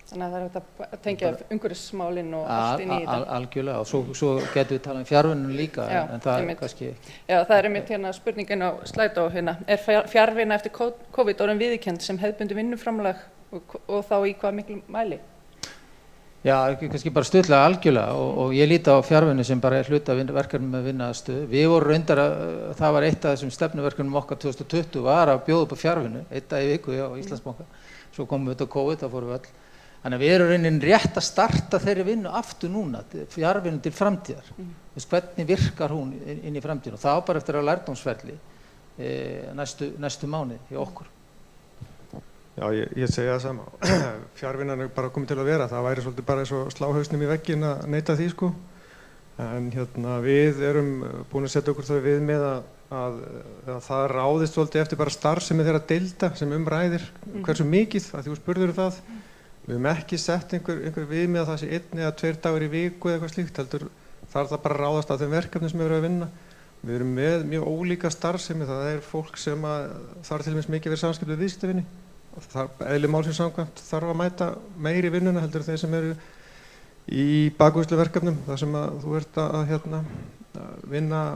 Þannig að það er hægt að tengja umhverfismálin og allt inn í þetta. Algjörlega og svo getum við talað um fjarvinnu líka en það er kannski ekki. Já, það er einmitt spurningin á Slido er fjarvinna eftir COVID orðin viðurkennd sem hefðbundið vinnuframlag og þá í hvað miklu mæli? Já, kannski bara stuttlega algjörlega og ég líti á fjarvinnu sem bara er hluta af verkefnum með vinnuaðstöðu. Við vorum reyndar það var eitt af þessum stefnuverkefnum okkar 2020 var að bjóða upp á fjarvinnu, einn dag í viku á Íslandsbanka. Svo komum við COVID, þá fórum við öll. Þannig að við erum raunin rétt að starta þeirri vinnu aftur núna, fjarvinnu til framtíðar. Hvernig virkar hún inn í framtíðinu og þá bara eftir að lærdómsferli næstu mánuði hjá okkur. Já, ég segi það sama. Fjarvinnan er bara komið til að vera. Það væri svolítið bara eins og slá hausnum í vegginn að neita því sko. En við erum búin að setja okkur þau við með að það ráðist svolítið eftir bara starfsemi þeirra deilda sem ræðir hversu mikið, að þú spurður það. Við höfum ekki sett einhver viðmið að það sé 1 eða 2 dagar í viku eða eitthvað slíkt, heldur þarf það bara að ráðast af þeim verkefnum sem við erum að vinna. Við erum með mjög ólíka starfsemi, það er fólk sem þarf til dæmis mikið verið samskipti við viðskiptavinni. Eðli málsins samkvæmt þarf að mæta meiri vinnuna heldur þeir sem eru í bakvörsluverkefnum, þar sem þú ert að vinna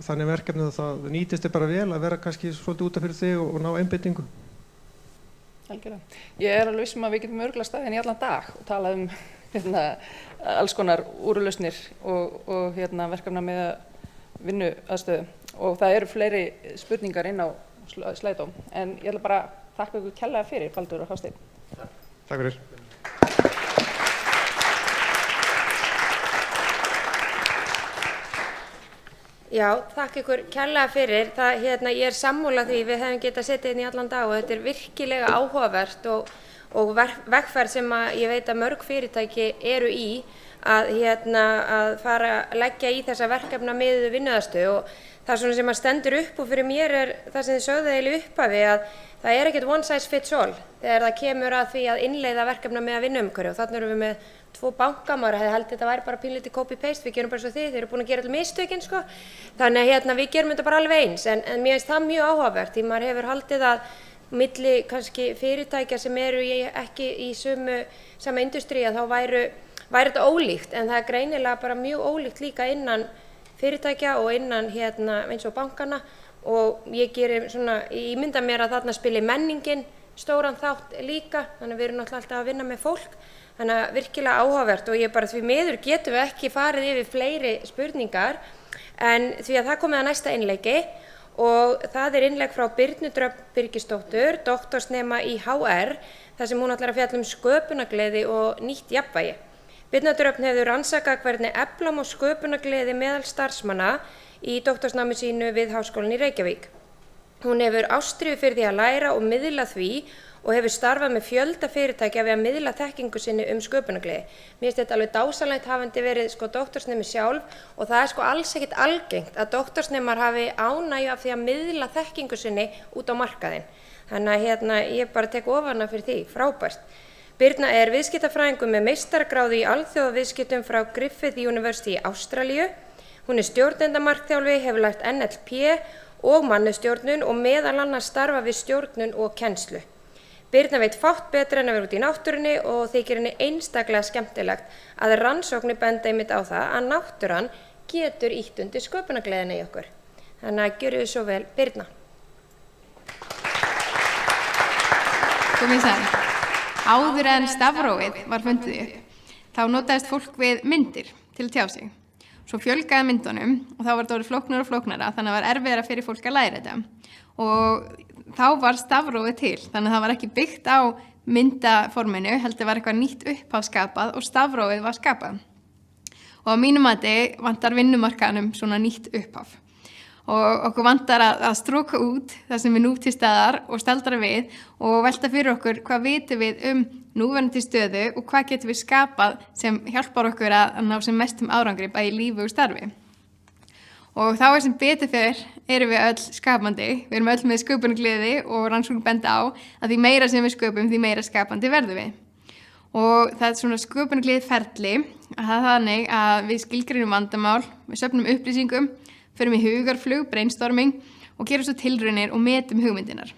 þannig verkefni að það nýtist þér bara vel að vera kannski svolítið út af fyrir þig og ná einbeitingu. Algjörlega. Ég er alveg að við getum örugglega staðið í allan dag og talað um alls konar úrlausnir og verkefna með vinnuaðstöðu og það eru fleiri spurningar inn á Slido en ég ætla bara að þakka ykkur kærlega fyrir, Baldur og Hafsteinn. Takk fyrir. Já, þakka ykkur kærlega fyrir. Ég er sammála því við hefum getað setið inn í allan dag og þetta er virkilega áhugavert og vegferð sem ég veit að mörg fyrirtæki eru í að fara að leggja í þessa verkefna með vinnuaðstöðu og það svona sem stendur upp og fyrir mér er það sem þið sögðu eiginlega í upphafi að það er ekkert one size fits all þegar það kemur að því að innleiða verkefna með vinnuumhverfi og þarna erum við með 2 banka, maður hefði haldið þetta væri bara pínlítið copy-paste, við gerum bara svo þið eru búin að gera allir mistökin sko. Þannig að við gerum þetta bara alveg eins en mér finnst það mjög áhugavert því maður hefur haldið að milli kannski fyrirtækja sem eru ekki í sama industríu þá væri þetta ólíkt en það er greinilega bara mjög ólíkt líka innan fyrirtækja og innan eins og bankana og ég mynda mér að þarna spili menningin stóran þátt líka, þannig við erum náttúrulega alltaf að vinna með fólk, þannig að virkilega áhugavert og ég bara því miður getum við ekki farið yfir fleiri spurningar en því að það komið að næsta innleiki og það innlegg frá Birnu Dröfn Birgisdóttur, doktorsnema í HR, þar sem hún ætlar að fjalla sköpunargleði og nýtt jafnvægi. Birna Dröfn hefur rannsakað hvernig efla má sköpunargleði meðal starfsmanna í doktorsnámi sínu við Háskólann í Reykjavík. Hún hefur ástríðu fyrir því að læra og miðla því og hefur starfað með fjölda fyrirtækja við að miðla þekkingu sinni sköpunargleði. Mér finnst þetta alveg dásamlegt hafandi verið doktorsnemi sjálf og það er alls ekkert algengt að doktorsnemar hafi ánægju af því að miðla þekkingu sinni út á markaðinn. Þannig að ég bara tek ofan fyrir því, frábært. Birna er viðskiptafræðingur með meistaragráðu í alþjóðaviðskiptum frá Griffith University í Ástralíu. Hún er stjórnendamarkþjálfi, hefur lært NLP og mannustjórnun og meðal annars starfa við stjórnun og kennslu. Birna veit fátt betra en að vera út í náttúrunni og þykir henni einstaklega skemmtilegt að rannsóknir benda einmitt á það að náttúran getur ýtt undir sköpunargleðina í okkur. Þannig að gjörðu svo vel, Birna. Komið sæl. Áður en stafrófið var fundið upp, þá notaðist fólk við myndir til að tjá sig. Svo fjölgaði myndunum og þá var þetta orðið flóknara og flóknara, þannig að það var erfiðara fyrir fólk að læra þetta. Og þá var stafrófið til, þannig að það var ekki byggt á myndaforminu, heldur var eitthvað nýtt upphaf skapað og stafrófið var skapað. Og á mínu mati vantar vinnumarkaðnum svona nýtt upphaf. Og okkur vantar að stróka út það sem er nú til staðar og staldra við og velta fyrir okkur hvað vitum við núverandi stöðu og hvað getum við skapað sem hjálpar okkur að ná sem mestum árangri bæði í lífi og starfi. Og þá sem betur fyrr erum við öll skapandi, við erum öll með sköpunargleði og rannsóknir benda á að því meira sem við sköpum því meira skapandi verðum við. Og það er svona sköpunargleði ferli að það þannig að við skilgreinum vandamál, við söfnum upplýsingum, förum í hugarflug, brainstorming og gerum svo tilraunir og metum hugmyndinar.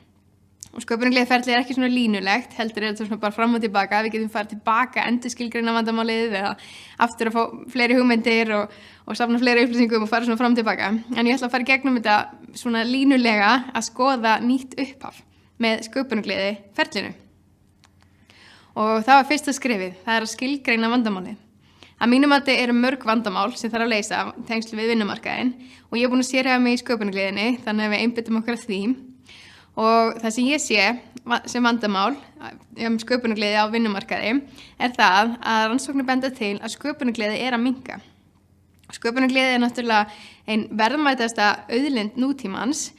Og sköpunargleðiferli er ekki svona línulegt, heldur er þetta svona bara fram og tilbaka, við getum farið tilbaka, endur skilgreina vandamálið eða aftur að fá fleiri hugmyndir og safna fleiri upplýsingum og fara svona fram og tilbaka. En ég ætla að fara í gegnum þetta svona línulega að skoða nýtt upphaf með sköpunargleðiferlinu. Og það var fyrsta skrefið, það er að skilgreina vandamálið. Að mínum mati eru mörg vandamál sem þarf að leysa tengslu við vinnumarkaðinn og ég er búin að sérhæfa mig í sköpunargleðinni þannig að við einbeitum okkur að því. Og það sem ég sé sem vandamál sköpunargleði á vinnumarkaði er það að rannsóknir benda til að sköpunargleði er að minnka. Sköpunargleði er náttúrulega ein verðmætasta auðlind nútímans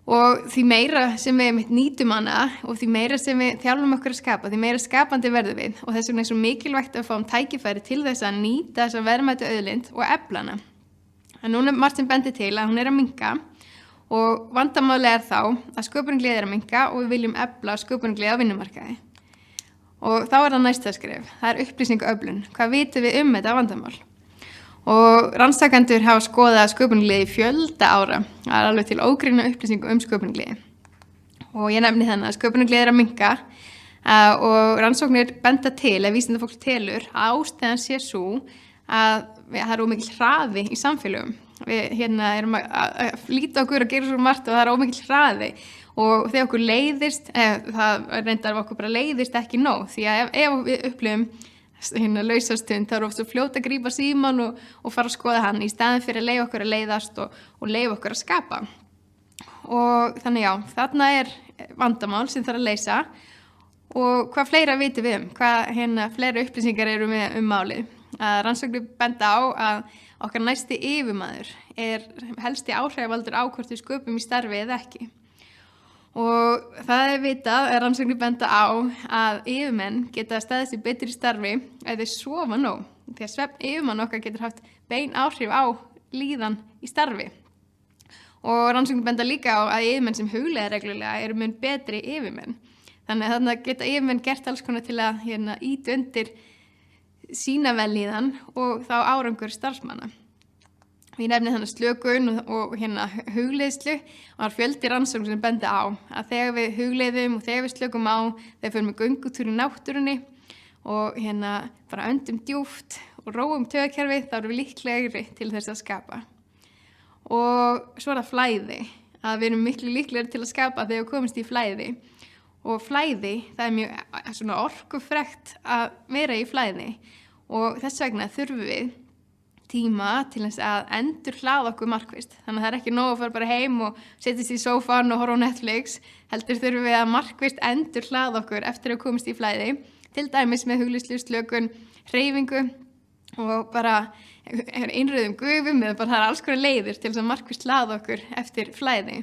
og því meira sem við nýtum hana og því meira sem við þjálfum okkur að skapa, því meira skapandi verðum við og þess vegna er svo mikilvægt að fáum tækifæri til þess að nýta þessa verðmætu auðlind og efla hana. En núna er margt sem bendir til að hún er að minnka og vandamáli er þá að sköpunargleði er að minnka og við viljum efla sköpunargleði á vinnumarkaði. Og þá er það næsta skref, það er upplýsingaöflun. Hvað vitum við þetta vandamál? Og rannsakendur hafa skoðað sköpunargleði í fjölda ára. Það er alveg til ógreinna upplýsingu sköpunargleði. Og ég nefni þannig að sköpunargleði er að minnka og rannsóknir benda til, ef vísindafólk telur, að ástæðan sé sú að það er ómikill hraði í samfélögum. Við erum að flýta okkur og gera svo margt og það er ómikill hraði. Og þegar okkur leiðist, það reyndar okkur bara leiðist ekki nóg, því að ef við upplifum lausastund, þá er oft svo fljótt að grípa símann og fara að skoða hann í staðinn fyrir að leyfa okkur að leiðast og leyfa okkur að skapa. Og þannig já, þarna er vandamál sem þarf að leysa og hvað fleira vitum við hvað fleiri upplýsingar eru með málið. Rannsóknir benda á að okkar næsti yfirmaður er helsti áhrifavaldur á hvort við sköpum í starfi eða ekki. Og það er vitað, rannsóknir benda á að yfirmenn geta staðið sig betur í starfi ef þeir sofa nóg. Því að svefn yfirmann okkar getur haft bein áhrif á líðan í starfi. Og rannsóknir benda líka á að yfirmenn sem hugleiða reglulega eru mun betri yfirmenn. Þannig að þarna geta yfirmenn gert alls konar til að ýta undir sína vellíðan og þá árangur starfsmanna. Ég nefni þannig slökun og hugleiðslu og það er fjöldi rannsóknir sem benda á að þegar við hugleiðum og þegar við slökum á, þegar við förum með göngutúr í náttúrunni og bara öndum djúpt og róum taugakerfið, þá erum við líklegri til þess að skapa. og svo það flæði, að við erum miklu líklegri til að skapa þegar við komumst í flæði. Og flæði, það mjög svona orkufrekt að vera í flæði og þess vegna þurfum við tíma til þess að endur hlaða okkur markvisst. Þannig að það ekki nóg að fara bara heim og setjast í sófan og horfa á Netflix, heldur þurfum við að markvisst endur hlaða okkur eftir að komast í flæði, til dæmis með hugleiðslu, slökun, hreyfingu og bara innröðum gufum eða bara það alls konar leiðir til þess að markvisst hlaða okkur eftir flæði.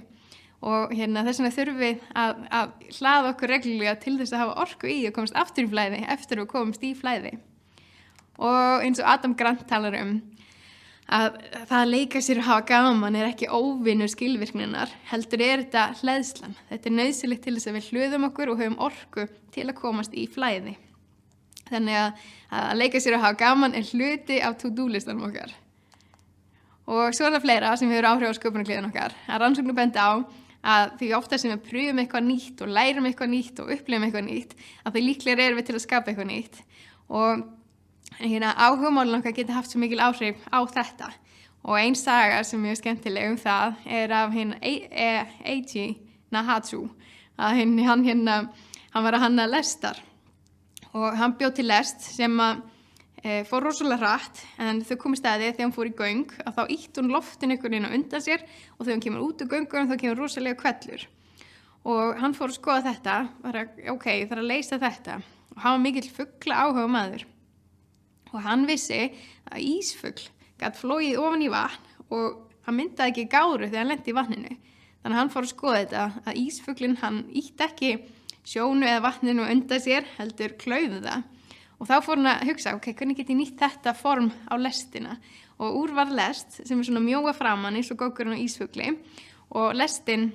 Og þess vegna þurfum við að hlaða okkur reglulega til þess að hafa orku í og komast aftur í flæði eftir að við komast í flæði. Og eins og Adam Grant talar að það að leika sér og hafa gaman ekki óvinur skilvirkninnar, heldur þetta hleðslan. Þetta nauðsynlegt til þess að við hlöðum okkur og höfum orku til að komast í flæði. Þannig að leika sér og hafa gaman hluti af to-do-listanum okkar. Og svo það fleira sem hefur áhrif á sköpunargleðin okkar. Að rannsóknir benda á að því ofta sem við pröfum eitthvað nýtt og lærum eitthvað nýtt og upplifum eitthvað nýtt, að því líklega erum við til að skapa eitthvað nýtt. Og áhugamálin okkar geta haft svo mikil áhrif á þetta. Og ein saga sem er skemmtileg það af Eiji Nahatsu, að hann var að hanna lestar. Og hann bjó til lest sem fór rosalega hratt, en þau komu staði þegar hún fór í göng að þá ýtti hún loftinu einhvern veginn á undan sér og þegar hún kemur út úr göngunum þá kemur rosalega hvellur. Og hann fór að skoða þetta, ok, ég þarf að leysa þetta. Og hann var mikill fugla áhuga maður. Og hann vissi að ísfugl gat flogið ofan í vatn og hann myndaði ekki gáru þegar hann lenti í vatninu. Þannig að hann fór að skoða þetta, að ísfuglinn hann ýtti ekki sjónu eða vatninu undan sér, heldur klaufði það. Og þá fór hann að hugsa, ok, hvernig get ég nýtt þetta form á lestina? Og úr var lest sem er svona mjóa framan eins og gókurinn á ísfugli og lestin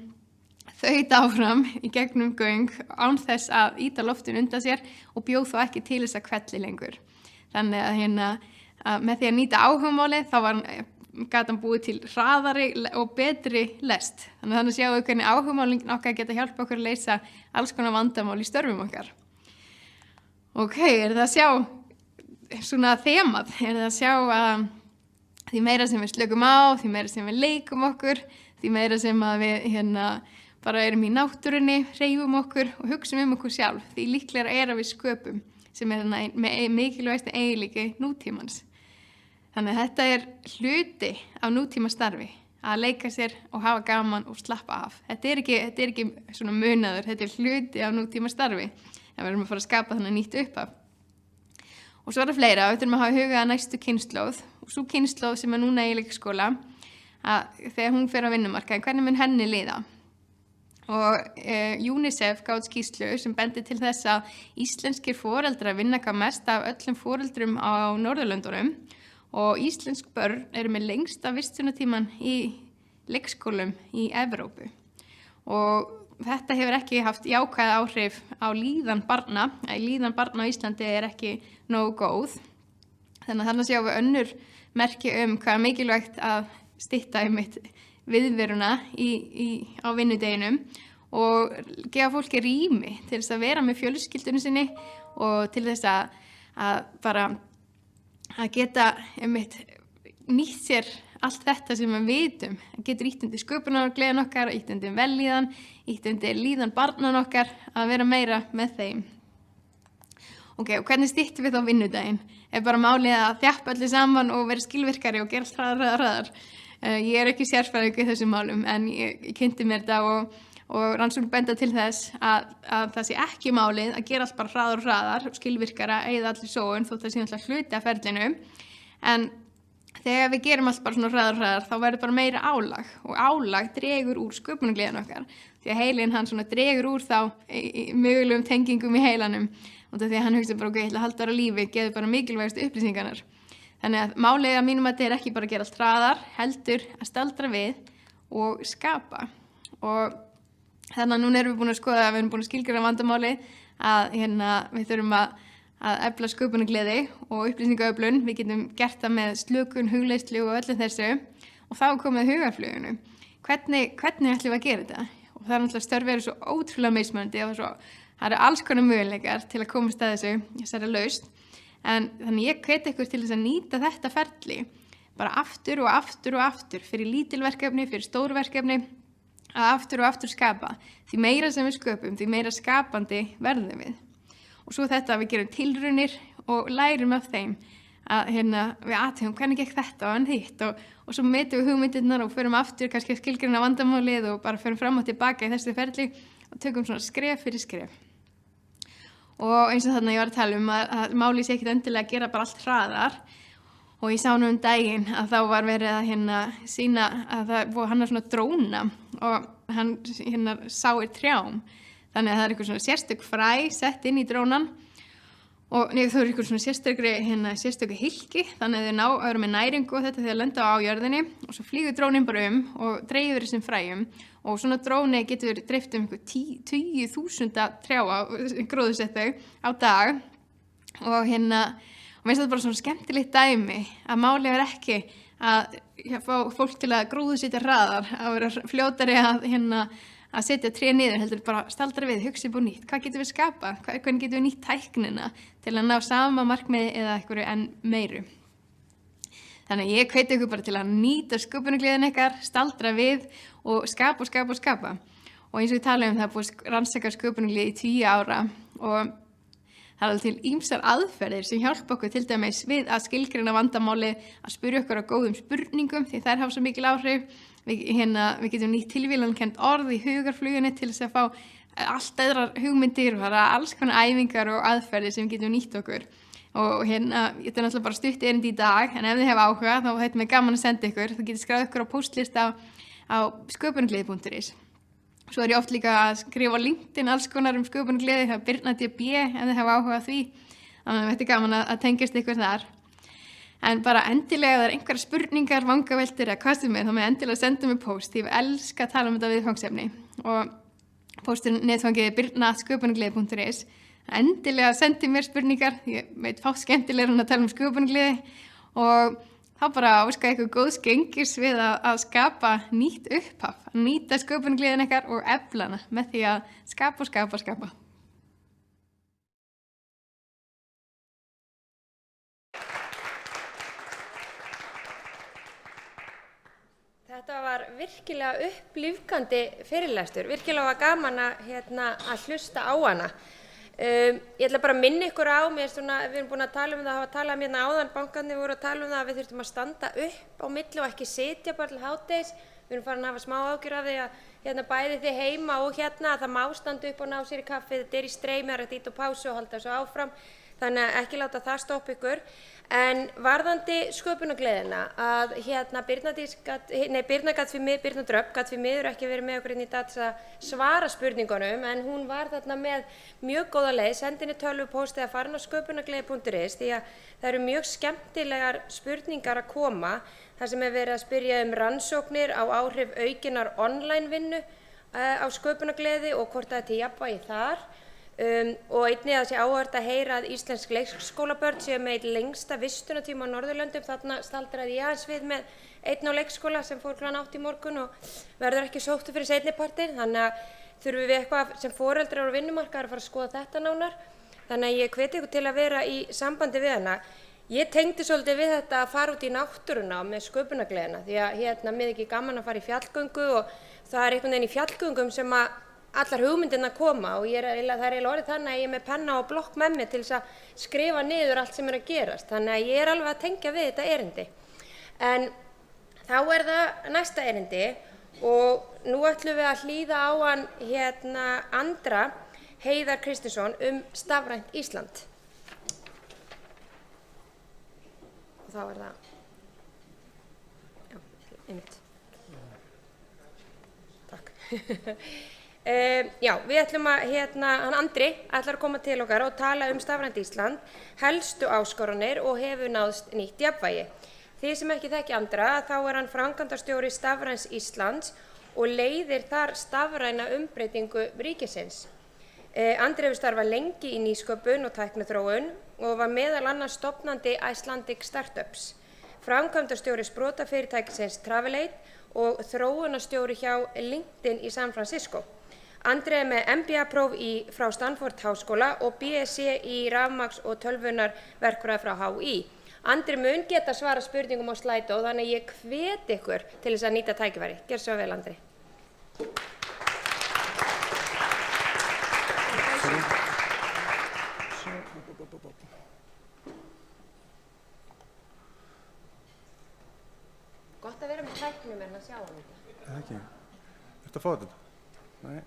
þaut áfram í gegnum göng án þess að ýta loftinu undan sér og bjóð þó ekki til þess að hvelli lengur. Þannig að með því að nýta áhugamálið þá gat hann búið til hraðari og betri lest. Þannig að sjáum við hvernig áhugamálin okkar geta hjálpa okkur að leysa alls konar vandamál í störfum okkar. Ok, það að sjá svona þemað? Það að sjá að því meira sem við slökum á, því meira sem við leikum okkur, því meira sem að við bara erum í náttúrunni, hreyfum okkur og hugsum okkur sjálf, því líklega að við sköpum, sem með mikilvægasti eiginleiki nútímans. Þannig að þetta hluti af nútíma starfi, að leika sér og hafa gaman og slappa af. Þetta ekki svona munaður, þetta hluti af nútíma starfi. En við erum að fara að skapa þannig nýtt upphaf. Og svo það fleira, við þurfum að hafa hugað að næstu kynslóð og svo kynslóð sem er núna í leikskóla, að þegar hún fer á vinnumarkaðinn, hvernig mun henni líða? Og UNICEF gáði skýrslu sem bendi til þess að íslenskir foreldrar vinna hvað mest af öllum foreldrum á Norðurlöndunum og íslensk börn eru með lengsta vistunartíman í leikskólum í Evrópu. Og þetta hefur ekki haft jákvæð áhrif á líðan barna. Líðan barna á Íslandi er ekki nógu góð. Þannig að sjáum við önnur merki hvað er mikilvægt að stytta viðveruna á vinnudeginum og gefa fólki rými til þess að vera með fjölskyldunum sinni og til þess að bara að geta nýtt sér allt þetta sem við vitum. Það getur ýtt undir sköpunargleðin okkar, ýtt undir vellíðan, ýtt undir líðan barnan okkar að vera meira með þeim. Ok, og hvernig styttum við þá vinnudaginn? Er bara málið að þjappa allir saman og vera skilvirkari og gera hraðar. Ég er ekki sérfræðingur í þessum málum en ég kynnti mér þetta og rannsóknir benda til þess að það sé ekki málið að gera allt bara hraðar og skilvirkara, eyða allir sóun þótt það sé alltaf hluti af ferlinu. En þegar við gerum allt bara svona hraðar þá verður bara meira álag og álag dregur úr sköpunargleðin okkar því að heilin hann svona dregur úr þá mögulegum tengingum í heilanum og því að hann hugsa bara ok, ég ætla að halda þar á lífi, getur bara mikilvægustu upplýsingarnar. Þannig að málið að mínum að þetta er ekki bara að gera allt hraðar, heldur að staldra við og skapa. Og þannig að núna erum við búin að skoða, við erum búin að skilgreina vandamálið að við þurfum að efla sköpunargleði og upplýsingaöflun. Við getum gert það með slökun, hugleiðslu og öllu þessu og þá er komið hugarfluginu. Hvernig ætlum við að gera þetta? Og það er náttúrulega störfi eru svo ótrúlega mismunandi og það eru alls konar möguleikar til að komast að þessari lausn. En þannig ég hvet ykkur til þess að nýta þetta ferli bara aftur og aftur og aftur fyrir lítil verkefni, fyrir stór verkefni, að aftur og aftur skapa. Því meira sem við sköpum, því meira skapandi verðum við. Og svo þetta að við gerum tilraunir og lærum af þeim að við athugum hvernig gekk þetta og hitt og svo metum við hugmyndirnar og förum aftur kannski að skilgreina vandamálið og bara förum fram og tilbaka í þessu ferli og tökum svona skref fyrir skref. Og eins og þarna ég var að tala að málið sé ekkert endilega að gera bara allt hraðar og ég sá nú daginn að þá var verið að sýna að hann er svona dróna og hann sáir trjám. Þannig að það er eitthvað svona sérstök fræ sett inn í drónan og þá er eitthvað svona sérstöku hylki þannig að þau eru með næringu og þetta þegar lenda á jörðinni og svo flýgur drónin bara og dreifir þessum fræjum og svona dróni getur dreift einhver 10.000 trjáa gróðursettu á dag og mér finnst þetta bara svona skemmtilegt dæmi að málið er ekki að fá fólk til að gróðursetja hraðar að vera fljótari að setja tré niður, heldur bara staldra við, hugsa upp og nýtt. Hvað getum við skapa? Hvernig getum við nýtt tæknina til að ná sama markmiði eða einhverju enn meiru? Þannig að ég hvet ykkur bara til að nýta sköpunargleðin ykkar, staldra við og skapa og skapa og skapa. Og eins og við talaðum það er búið að rannsaka sköpunargleði í 10 ára og það er alveg til ýmsar aðferðir sem hjálpa okkur til dæmis við að skilgreina vandamáli, að spyrja okkur á góðum spurningum því þær hafa svo mikil áhrif. Við getum nýtt tilvílankennt orð í hugarflugunni til þess að fá allt öðrar hugmyndir og það er alls konar æfingar og aðferðir sem við getum nýtt okkur. Og þetta er náttúrulega bara stutt erindi í dag, en ef þið hefa áhuga þá þetta mér gaman að senda ykkur. Þú getur skráð ykkur á postlista á sköpunargleði.is. Svo er ég oft líka að skrifa á LinkedIn alls konar sköpunargleði, það er Birna DB ef þið hefa áhuga á því. Þannig að þetta er gaman að tengjast ykkur þar. En bara endilega ef það er einhverjar spurningar, vangaveltur eða hvað sem er, þá með endilega senda mig post. Ég elska að tala þetta viðfangsefni og posturinn netfangið er birna@sköpunargleði.is. Endilega sendi mér spurningar, ég veit fátt skemmtilegur að tala sköpunargleði og þá bara óska ykkur góðs gengis við að skapa nýtt upphaf, að nýta sköpunargleðin ykkar og efla hana með því að skapa og skapa og skapa. Þetta var virkilega upplífgandi fyrirlestur, virkilega var gaman að hlusta á hana. Ég ætla bara að minna ykkur á, við erum búin að tala um það, hafa talað áðan, bankarnir voru að tala um það að við þurftum að standa upp á milli og ekki sitja bara til hádegis. Við erum farin að hafa smá ágjur af því að bæði þið heima og að það má standa upp og ná sér í kaffi, þetta er í streymi, það er hægt ít og pásu og halda svo áfram. Þannig að ekki láta það stoppa ykkur. En varðandi sköpunargleðina að Birna Dröfn gat því miður ekki verið með okkur inn í dag til að svara spurningunum en hún var þarna með mjög góða leið, sendi henni tölvupóst eða farin á sköpunargleði.is því að það eru mjög skemmtilegar spurningar að koma þar sem er verið að spyrja rannsóknir á áhrif aukinnar online vinnu á sköpunargleði og hvort það er til jafnvægi þar. Og einnig að sé áhugavert að heyra að íslensk leikskólabörn séu með lengsta vistunartíma á Norðurlöndum. Þarna staldraði ég aðeins við með einn á leikskóla sem fór kl. 8 í morgun og verður ekki sóttur fyrir seinnipartinn. Þannig að þurfum við eitthvað sem foreldrar og vinnumarkaðar að fara að skoða þetta nánar. Þannig að ég hveti ykkur til að vera í sambandi við hana. Ég tengdi svolítið við þetta að fara út í náttúruna með sköpunargleðina því að mér ekki gaman að fara í fjallgöngu og það er einhvern veginn í fjallgöngum sem að allar hugmyndirnar koma og það er eiginlega orðið þannig að ég er með penna og blokk með mér til þess að skrifa niður allt sem er að gerast. Þannig að ég er alveg að tengja við þetta erindi. En þá er það næsta erindi og nú ætlum við að hlýða á hann Andra Heiðar Kristinsson stafrænt Ísland. Og þá er það, já, einmitt. Takk. Já, við ætlum að, hann Andri ætlar að koma til okkar og tala stafrænt Ísland, helstu áskoranir og hefur náðst nýtt jafnvægi. Þið sem ekki þekki Andra, þá er hann framkvæmdastjóri Stafræns Íslands og leiðir þar stafræna umbreytingu ríkisins. Andri hefur starfað lengi í nýsköpun og tækniþróun og var meðal annars stofnandi Icelandic Startups, framkvæmdastjóri sprotafyrirtækisins Travelate og þróunarstjóri hjá LinkedIn í San Francisco. Andri er með MBA-próf frá Stanford Háskóla og BSc í rafmagns- og tölvunarverkfræði frá HÍ. Andri mun geta svara spurningum á Slido, þannig að ég hvet ykkur til þess að nýta tækifæri. Gjörðu svo vel, Andri. Gott að vera með tæknum en að sjá hann þetta. Það ekki. Ertu að fá þetta? Nei.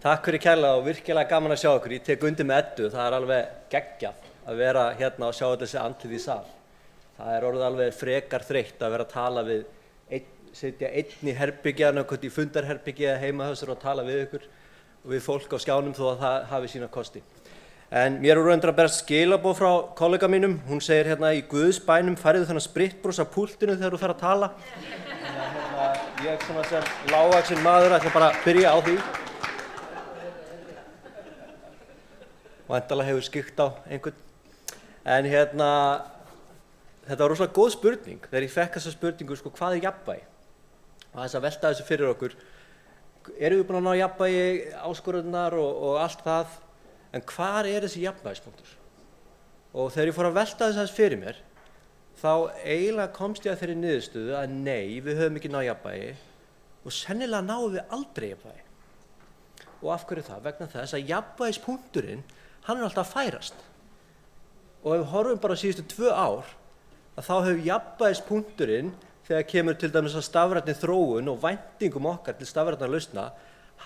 Takk fyrir kærlega og virkilega gaman að sjá ykkur. Ég tek undir með Eddu, það alveg geggjað að vera hérna og sjá þessi andlið í sal. Það orðið alveg frekar þreytt að vera að tala við, sitja einn í herbyggja, í fundarherbyggja heima hjá sér og tala við ykkur og við fólk á skjánum þó að það hafi sína kosti. En mér reyndar að berast skilaboð frá kollega mínum. Hún segir hérna í Guðs bænum færðu þennan spritbrós af púltinu þegar þú fer að tala. Þannig að ég svona sem lágvaxinn maður ætla bara að byrja á því. Væntanlega hefur skyggt á einhvern. En hérna, þetta var rosalega góð spurning. Þegar ég fekk þessa spurningu, sko, hvað jafnvægi? Og þess að velta þessu fyrir okkur. Erum við búin að ná jafnvægi, áskorunnar og allt það? En hvar þessi jafnvægispunktur? Og þegar ég fór að velta þess fyrir mér, þá eiginlega komst ég að þeirri niðurstöðu að nei, við höfum ekki náð jafnvægi og sennilega náum við aldrei jafnvægi. Og af hverju það? Vegna þess að jafnvægispunkturinn hann alltaf að færast. Og ef við horfum bara síðustu 2 ár, að þá hefur jafnvægispunkturinn, þegar kemur til dæmis að stafrænni þróun og væntingum okkar til stafrænna lausna,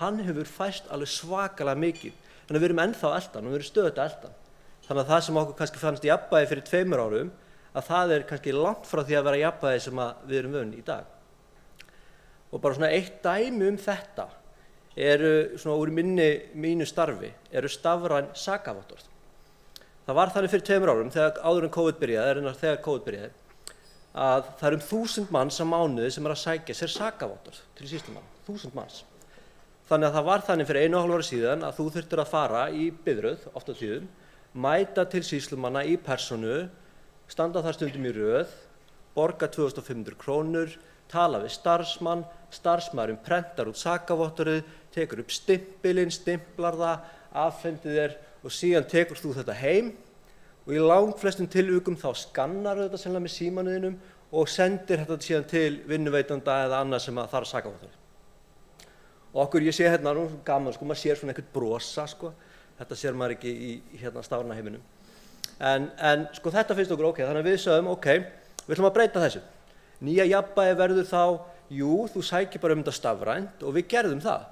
hann hefur færst alveg svakalega mikið. Þannig að við erum ennþá eldan og við erum stöðugt eldan. Þannig að það sem okkur kannski fannst jafnvægi fyrir 2 árum, að það kannski langt frá því að vera jafnvægi sem við erum vön í dag. Og bara svona eitt dæmi þetta, svona úr mínu starfi, stafræn sakavottorð. Það var þannig fyrir 2 árum, áður en COVID byrjaði, að það 1000 manns á mánuði sem að sækja sér sakavottorð til sýslumann, 1000 manns. Þannig að það var þannig fyrir 1,5 ára síðan að þú þurftir að fara í biðröð, oft á tíðum, mæta til sýslumanna í persónu, standa þar stundum í röð, borga 2.500 krónur, tala við starfsmann, starfsmaðurinn prentar út sakavottorðið, tekur upp stimpilinn, stimplar það, afhendir þér og síðan tekur þú þetta heim og í langflestum tilvikum þá skannar þetta sennilega með símanuðinum og sendir þetta síðan til vinnuveitanda eða annað sem þarf sakavottorðið. Og okkur, ég sé hérna, nú gaman, sko, maður sér svona einhvern brosa, sko, þetta sér maður ekki í hérna stafræna heiminum. En sko þetta finnst okkur ok, þannig að við sögum ok, við ætlum að breyta þessu. Nýja jafnvægi verður þá, jú, þú sækir bara þetta stafrænt og við gerðum það.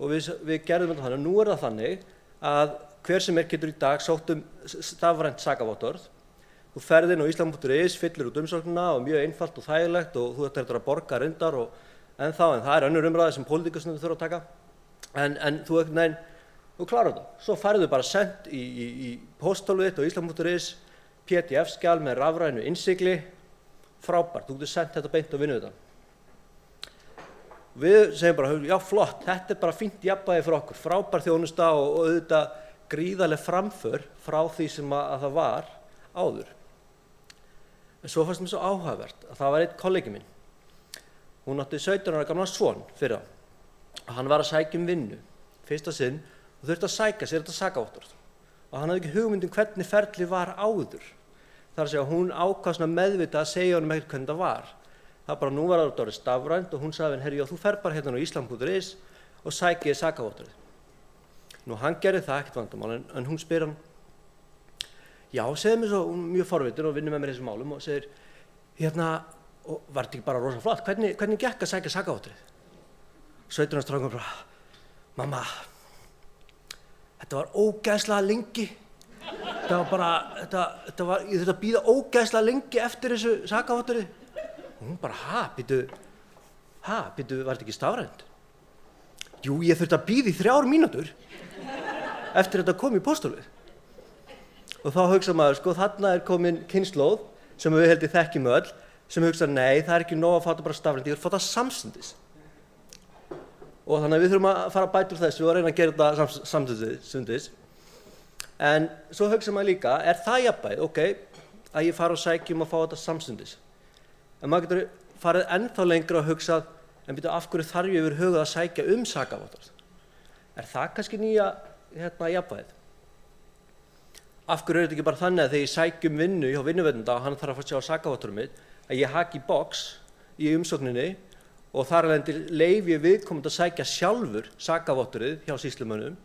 Og við gerðum þetta þannig, nú það þannig að hver sem getur í dag sótt stafrænt sakavottorð. Þú ferð inn á island.is, fyllir út umsóknina og mjög einfalt og þægilegt og þú ættir að borga reyndar en það önnur umræða sem pólitíkusnir þurfa að taka. En þú klarar þetta. Svo færðu bara sent í pósthólfið þitt á island.is, PDF-skjal með rafrænu innsigli, frábært, þú getur sendt þetta beint á vinnuveitanda. Við segjum bara, já flott, þetta bara fínt jafnvægi fyrir okkur, frábær þjónusta og auðvitað gríðarleg framför frá því sem að það var áður. En svo fannst mér svo áhugavert að það var einn kollegi minn. Hún átti 17 ára gamlan son fyrir hann. Hann var að sækja vinnu, fyrsta sinn, og þurfti að sækja sér þetta sakavottorð. Og hann hafði ekki hugmynd hvernig ferli var áður. Það að segja, hún ákvað svona meðvitað að segja honum ekkert hvernig það var. Það bara, nú var það orðið stafrænt og hún sagði, herri, já, þú fer bara hérna á island.is og sækið sakavottorðið. Nú, hann gerði það ekkert vandamál, en hún spyr hann, já, segði mér svo, hún er mjög forvitin og vinnur með mér í þessum málum og segir, hérna, og var þetta ekki bara rosa flott, hvernig gekk að sækja sakavottorðið? 17 ára strákur bara, mamma, þetta var ógeðslega lengi. Þetta var bara, ég þurfti að bíða ógeðslega lengi eftir þessu sakavottorði. Og hún bara, býtu, var þetta ekki stafrænt? Jú, ég þurfti að bíða í 3 mínútur eftir þetta kom í pósthólfið. Og þá hugsa maður, sko, þarna komin kynslóð sem við held ég þekkjum öll, sem hugsa, nei, það ekki nóg að fá þetta bara stafrænt, ég vil fá þetta samstundis. Og þannig að við þurfum að fara að bæta úr þessu og reyna að gera þetta samstundis. En svo hugsa maður líka, það jafnvægið, ok, að ég fara og sækjum að fá þetta samstundis. En maður getur farið ennþá lengra og hugsað, en byrju af hverju þarf ég yfir höfuð að sækja sakavottorð? Er það kannski nýja jafnvægið? Af hverju þetta ekki bara þannig að þegar ég sækjum vinnu hjá vinnuveitanda og hann þarf að fá að sjá sakavottorðið mitt, að ég haki í box í umsókninni og þar alveg leyfi ég viðkomandi að sækja sjálfur sakavottorðið hjá sýslumönnum,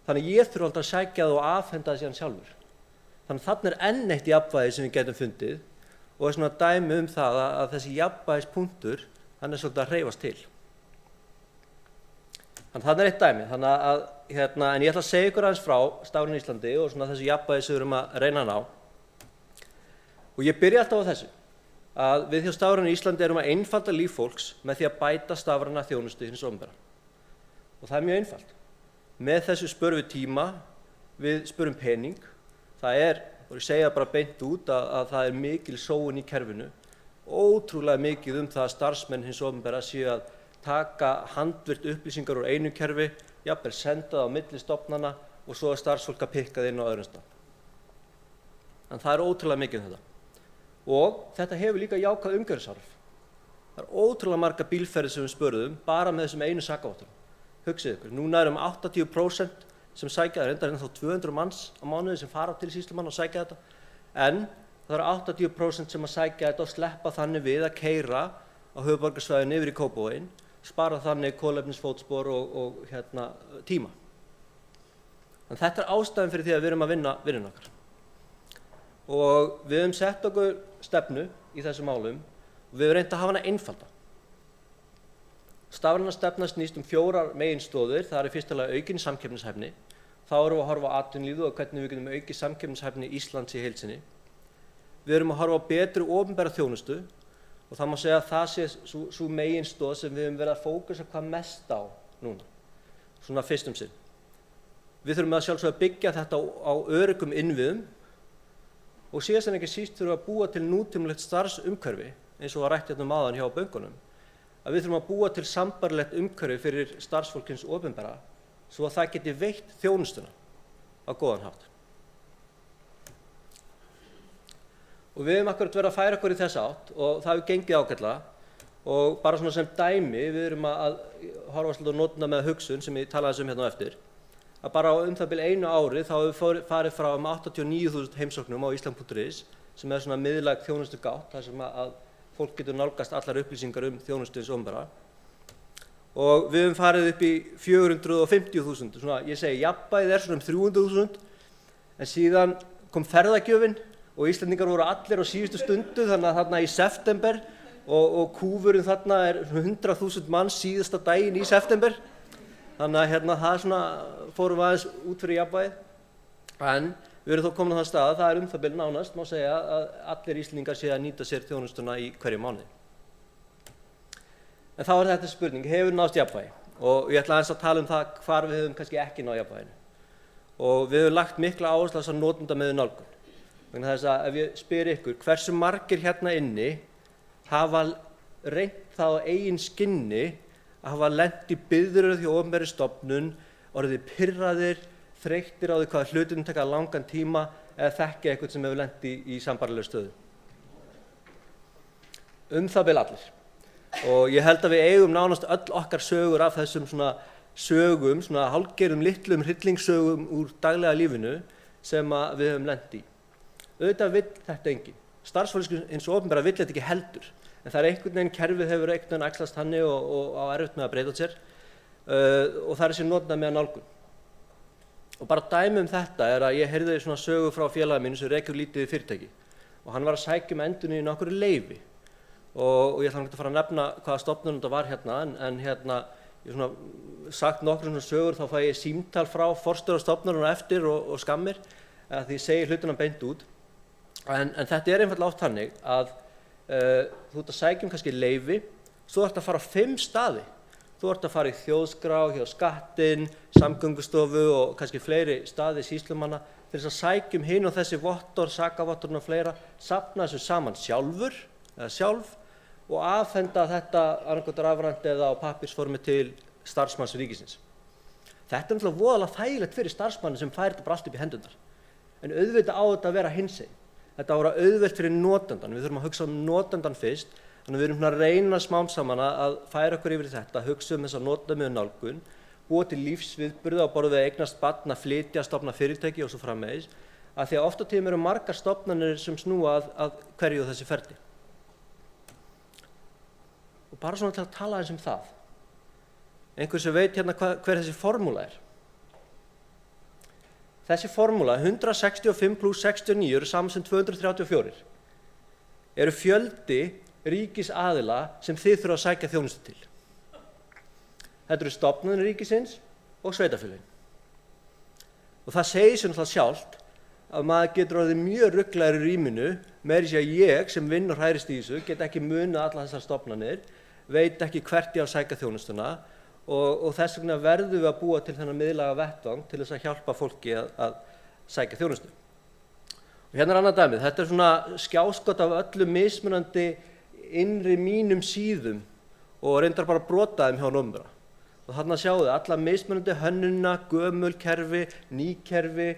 þannig ég þurfa alltaf að sækja það og afhenda það síðan sjálfur. Þannig þarna enn eitt jafnvægi sem við getum fundið og svona dæmi það að þessi jafnvægispunktur, hann svolítið að hreyfast til. Þannig þarna eitt dæmi, en ég ætla að segja ykkur aðeins frá Stafrænu Íslandi og svona þessu jafnvægi sem við erum að reyna að ná. Og ég byrja alltaf á þessu, að við hjá Stafrænu Íslandi erum að einfalda líf fólks með því að bæta stafræna þjónustu hins opinbera. Og það mjög einfalt. Með þessu spörum við tíma, við spörum pening. Það og ég segja bara beint út að það mikil sóun í kerfinu, ótrúlega mikið það að starfsmenn hins opinbera séu að taka handvirkt upplýsingar úr einu kerfi, jafnvel senda það á milli stofnana og svo að starfsfólk að pikka það inn á öðrum stað. En það ótrúlega mikið þetta. Og þetta hefur líka jákvæð umhverfisáhrif. Það ótrúlega marga bílferðir sem við spöruðum bara með þessum einu sakavottorðum. Hugsið ykkur, núna 80% sem sækja, reyndar þá 200 manns á mánuði sem fara til sýslumann og sækja þetta, en það 80% sem að sækja þetta og sleppa þannig við að keyra á höfuðborgarsvæðinu yfir í Kópavoginn, spara þannig kolefnisfótspor og tíma. En þetta ástæðan fyrir því að við erum að vinna vinnuna okkar. Og við höfum sett okkur stefnu í þessum málum og við höfum reynt að hafa hana einfalda. Stafræna stefna snýst 4 meginstoðir, það í fyrsta lagi aukin samkeppnishæfni. Þá erum við að horfa á atvinnulífið og hvernig við getum aukið samkeppnishæfni Íslands í heild sinni. Við erum að horfa á betri opinbera þjónustu og það má segja að það sé sú meginstoð sem við höfum verið að fókusa hvað mest á núna, svona fyrst sinn. Við þurfum að sjálfsögðu að byggja þetta á öruggum innviðum og síðast en ekki síst þurfum við að búa til nútímalegt starfsumhverfi eins og var rætt áðan hjá bönkunum. Að við þurfum að búa til sambærilegt umhverfi fyrir starfsfólkins opinbera svo að það geti veitt þjónustuna á góðan hátt. Og við höfum akkurat verið að færa okkur í þessa átt og það hefur gengið ágætlega og bara svona sem dæmi, við erum að horfa svolítið á nótuna með hugsun sem ég talaði hérna á eftir, að bara á það bil einu ári þá hefur við farið frá 89.000 heimsóknum á Ísland.is sem svona miðlæg þjónustugátt, þar sem að fólk getur nálgast allar upplýsingar þjónustu hins opinbera. Og við höfum farið upp í 450.000, svona ég segi jafnvægið svona 300.000, en síðan kom ferðagjöfin og Íslendingar voru allir á síðustu stundu, þannig að þarna í september og kúfurinn þarna 100.000 manns síðasta daginn í september. Þannig að það svona fórum við aðeins út fyrir jafnvægið. En við erum þó komin á þann stað að það það bil nánast, má segja að allir Íslendingar séu að nýta sér þjónustuna í hverju mánuði. En þá þetta spurning, hefur náðst jafnvægi? Og ég ætla aðeins að tala það hvar við höfum kannski ekki náð jafnvæginu. Og við höfum lagt mikla áherslu á þessa notendamiðuðu nálgun. Vegna þess að ef ég spyr ykkur, hversu margir hérna inni hafa reynt það á eigin skinni að hafa lent í biðröð hjá opinberri stofnun, orðið pirraðir, þreyttir á því hvað hlutirnir taka langan tíma eða þekkja eitthvað sem hefur lent í sambærilegri stöðu. Það bil allir. Og ég held að við eigum nánast öll okkar sögur af þessum svona sögum, svona hálfgerðum litlum hryllingssögum úr daglega lífinu sem við höfum lent í. Auðvitað vill þetta enginn. Starfsfólk hins opinbera vill þetta ekki heldur. En það einhvern veginn kerfið hefur einhvern veginn æxlast þannig og á erfitt með að breyta sér. Og það þessi notendamiða nálgun. Og bara dæmi þetta að ég heyrði svona sögu frá félaga mínu sem rekur lítið fyrirtæki. Og hann var að sækja endurnýjun á einhverju leyfi. Og ég ætla að fara að nefna hvaða stofnun þetta var hérna, en hérna, ég svona sagt nokkrum svona sögur, þá fæ ég símtal frá forstjóra stofnunar eftir og skammir, því ég segi hlutina beint út. En þetta einfaldlega oft þannig að þú ert að sækja kannski leyfi, svo ert að fara á 5 staði. Þú ert að fara í þjóðskrá, hjá Skattinn, Samgöngustofu og kannski fleiri staði sýslumanna til þess að sækja hinn og þessi vottorð, sakavottorðin og fleira, safna þessu saman sjálfur eða sjálf og afhenda þetta annarkvæmt rafrænt eða á pappírsformi til starfsmanns ríkisins. Þetta náttúrulega voðalega þægilegt fyrir starfsmanni sem fær þetta bara allt upp í hendurnar. En auðvitað á þetta að vera hinsegin. Þetta á að vera auðvelt fyrir notendan. Við þurfum að hugsa notendan fyrst, Þannig við erum að reyna smám saman að færa okkur yfir í þetta, hugsa þessa notamiðu nálgun, búa til lífsviðburði á borð við að eignast barn, að flytja, stofna fyrirtæki og svo framvegis, af því að oft á tíðum eru margar stofnanir sem snúa að hverju þessi ferli. Og bara svona til að tala eins það. Einhver sem veit hérna hver þessi formúla Þessi formúla, 165 + 69 eru saman sem 234, eru fjöldi ríkisaðila sem þið þurfa að sækja þjónustu til. Þetta eru stofnanir ríkisins og sveitarfélögin. Og það segir sér náttúrulega sjálft að maður getur orðið mjög ruglaður í rýminu, meira að ég sem vinn og hrærist í þessu get ekki munað allar þessar stofnanir, veit ekki hvert ég á að sækja þjónustuna og þess vegna verðum við að búa til þennan miðlæga vettvang til þess að hjálpa fólki að sækja þjónustu. Og hérna annað dæmið, þetta svona skjáskot af öllum mismunandi innri mínum síðum og reyndar bara brotaðum hjá opinbera. Og þarna sjáu þið alla mismunandi hönnuna, gömul kerfi, ný kerfi,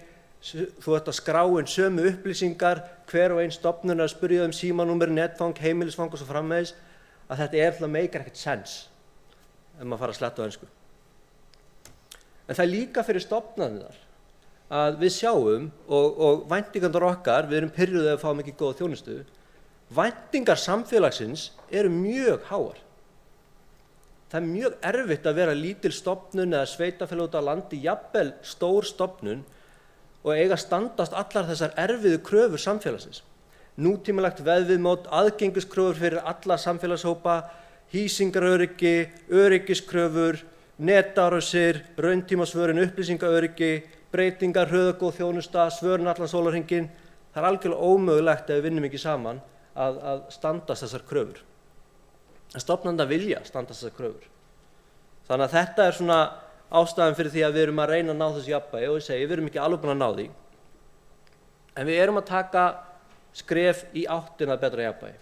þú ert að skrá inn sömu upplýsingar, hver og einn stofnun að spyrja símanúmer, netfang, heimilisfang og svo framvegis, að þetta meikar ekkert sens ef maður fara að sletta á ensku. En það líka fyrir stofnanirnar að við sjáum og væntingarnar okkar, við erum pirruð ef við fáum ekki góða þjónustu, væntingar samfélagsins eru mjög háar. Það mjög erfitt að vera lítil stofnun eða sveitafélag út á landi, jafnvel stór stofnun og eiga standast allar þessar erfiðu kröfur samfélagsins. Nútímalegt veðviðmót, aðgengiskröfur fyrir alla samfélagshópa, hýsingaröryggi, öryggiskröfur, netárásir, rauntímasvörun, upplýsingaöryggi, breytingar, hröðagóð þjónusta, svörun allan sólarhringinn. Það algjörlega ómögulegt ef við vinnum ekki saman að standast þessar kröfur. En stofnanirnar vilja standast þessar kröfur. Þannig að þetta svona ástæðan fyrir því að við erum að reyna að ná þessu jafnvægi og ég segi, við erum ekki alveg búin að ná því. En við erum að taka skref í áttina að betra jafnvægi.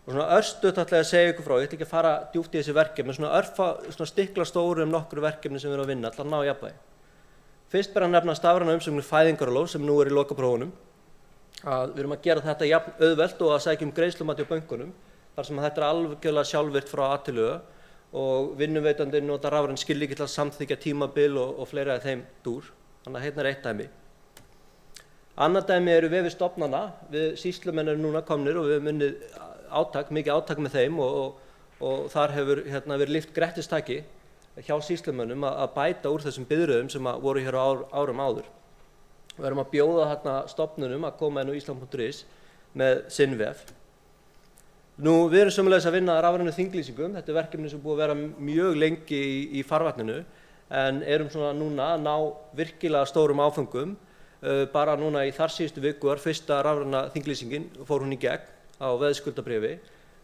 Og svona örstutt ætla ég að segja ykkur frá, ég ætla ekki að fara djúpt í þessi verkefni, svona stikla stóru nokkru verkefni sem við erum að vinna, ætla að ná jafnvægi. Fyrst ber að nefna stafræna umsókn fæðingarorlofs sem nú í lokaprófunum. Við erum að gera þetta jafn auðvelt og að sækja greiðslumati á bönkunum, þar sem þetta algjörlega sjálfvirkt frá A til Ö og vinnuveitandi nota rafræn skilríki til að samþykkja tímabil og fleira af þeim dúr. Þannig að hérna eitt dæmi. Annað dæmi eru vefir stofnana, við sýslumenn eru núna komnir og við höfum unnið mikið átak með þeim og þar hefur verið lyft grettistaki hjá sýslumönnum að bæta úr þessum biðröðum sem voru hér á árum áður. Við erum að bjóða stofnunum að koma inn á Ísland.is með sinn vef. Nú, við erum sömuleiðis að vinna að rafrænu þinglýsingum, þetta er verkefni sem búið að vera mjög lengi í farvatninu en erum svona núna að ná virkilega stórum áföngum. Bara núna í þar síðustu viku var fyrsta rafræna þinglýsingin, fór hún í gegn á veðskuldabréfi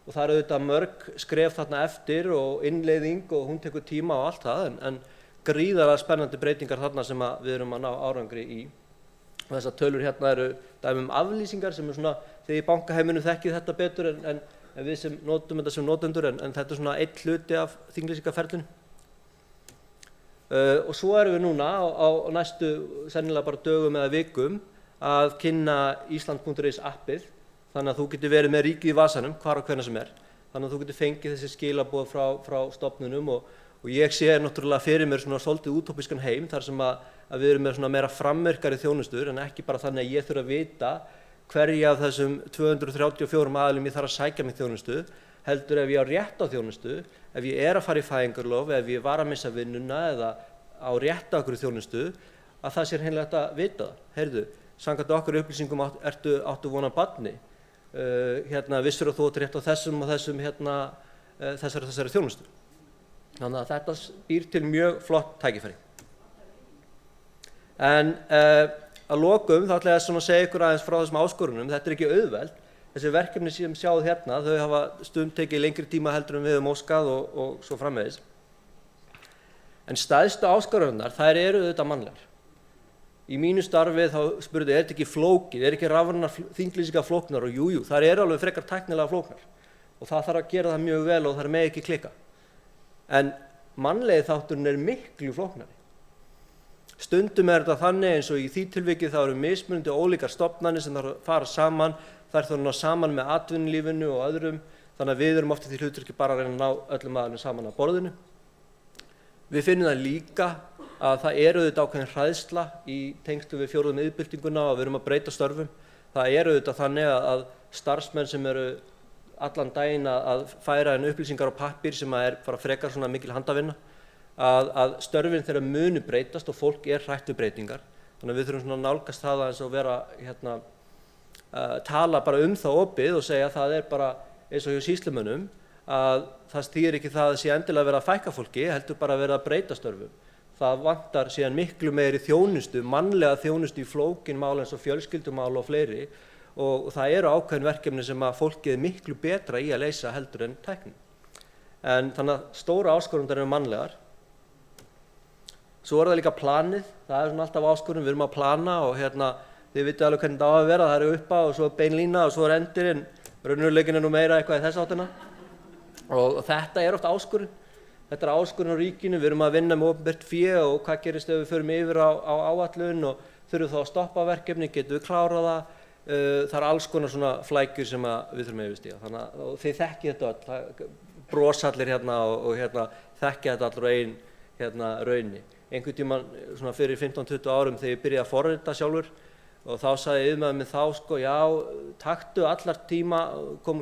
og það auðvitað mörg skref þarna eftir og innleiðing og hún tekur tíma og allt það en gríðarlega spennandi breytingar þarna sem við erum að ná árangri í. Og þessar tölur hérna eru dæmi aflýsingar sem svona, þegar í bankaheiminu þekkið þetta betur en við sem notum þetta sem notendur en þetta er svona einn hluti af þinglýsingarferlinu. Og svo erum við núna á næstu sennilega bara dögum eða vikum að kynna Ísland.is appið þannig að þú getur verið með ríkið í vasanum hvar og hvenær sem þannig að þú getur fengið þessi skilaboð frá stofnunum og ég sé náttúrulega fyrir mér svona svolítið útópískan heim þar sem að við erum með svona meira framvirkari þjónustur en ekki bara þannig að ég þurfa að vita hverja af þessum 234 aðilum ég þarf að sækja mig þjónustu heldur ef ég á rétt á þjónustu, ef ég er að fara í fæðingarlof, ef ég var að missa vinnuna eða á rétt á okkur þjónustu að það sé hreinlega hægt að vita það. Heyrðu, samkvæmt okkar upplýsingum áttu von á barni. Vissir þú átt rétt á þessum og þessum þessari þjónustu. Þannig að þetta býr til mjög flott tækifæri. En að lokum þá ætla ég að segja ykkur aðeins frá þessum áskorunum. Þetta er ekki auðvelt. Þessi verkefni sem sjáðu hérna, þau hafa stundum tekið lengri tíma heldur en við höfum óskað og svo framvegis. En stærstu áskoranirnar, þær eru auðvitað mannlegar. Í mínu starfi þá spurði, er þetta ekki flókið, er ekki rafrænar þinglýsingar flóknar og jú, þær eru alveg frekar tæknilega flóknar og það þarf að gera það mjög vel og það með ekki klika. En mannlegi þátturinn er miklu flóknari. Stundum er þetta þannig eins og í því tilvikið þá eru mismunandi ólíkar stofnanir sem þarf að fara saman, þær þarf að ná saman með atvinnulífinu og öðrum, þannig að við erum oft í því hlutverki bara að reyna að ná öllum aðilum saman að borðinu. Við finnum það líka að það auðvitað ákveðin hræðsla í tengslum við 4. iðnbyltinguna og við erum að breyta störfum. Það auðvitað þannig að starfsmenn sem eru allan daginn að færa inn upplýsingar á pappír sem bara frekar svona mikil handavinna, að störfin þeirra munu breytast og fólk hrætt við breytingar. Þannig að við þurfum svona að nálgast það eins og vera tala bara það opið og segja að það bara eins og hjá sýslumönnum að það þýðir ekki það að sé endilega verið að fækka fólki, heldur bara verið að breyta störfum. Það vantar síðan miklu meiri þjónustu, mannlega þjónustu í flókin mál eins og fjölskyldumál og fleiri og það eru ákveðin verkefni sem að fólkið miklu betra í að leysa heldur en tækni. En þannig að stóra áskorundar eru mannlegar. Svo það líka planið, það svona alltaf áskorun, við erum að plana og þið vitið alveg hvernig það á að vera, það eru uppa og svo beinlína og svo endirinn, raunveruleikinn nú meira eitthvað í þess áttina. Og þetta oft áskorun. Þetta áskorun á ríkinu, við erum að vinna með opinbert fé og hvað gerist ef við förum yfir á áætlun og þurfum þá að stoppa verkefni, getum við klárað það. Það alls konar svona flækjur sem við þurfum að yfirstíga. Þannig að þið þekkið þetta öll, brosallir og þekkið þetta allur einn raunni. Einhvern tímann svona fyrir 15-20 árum þegar ég byrjaði að forrita sjálfur og þá sagði yfirmaður minn þá já, taktu allar tíma,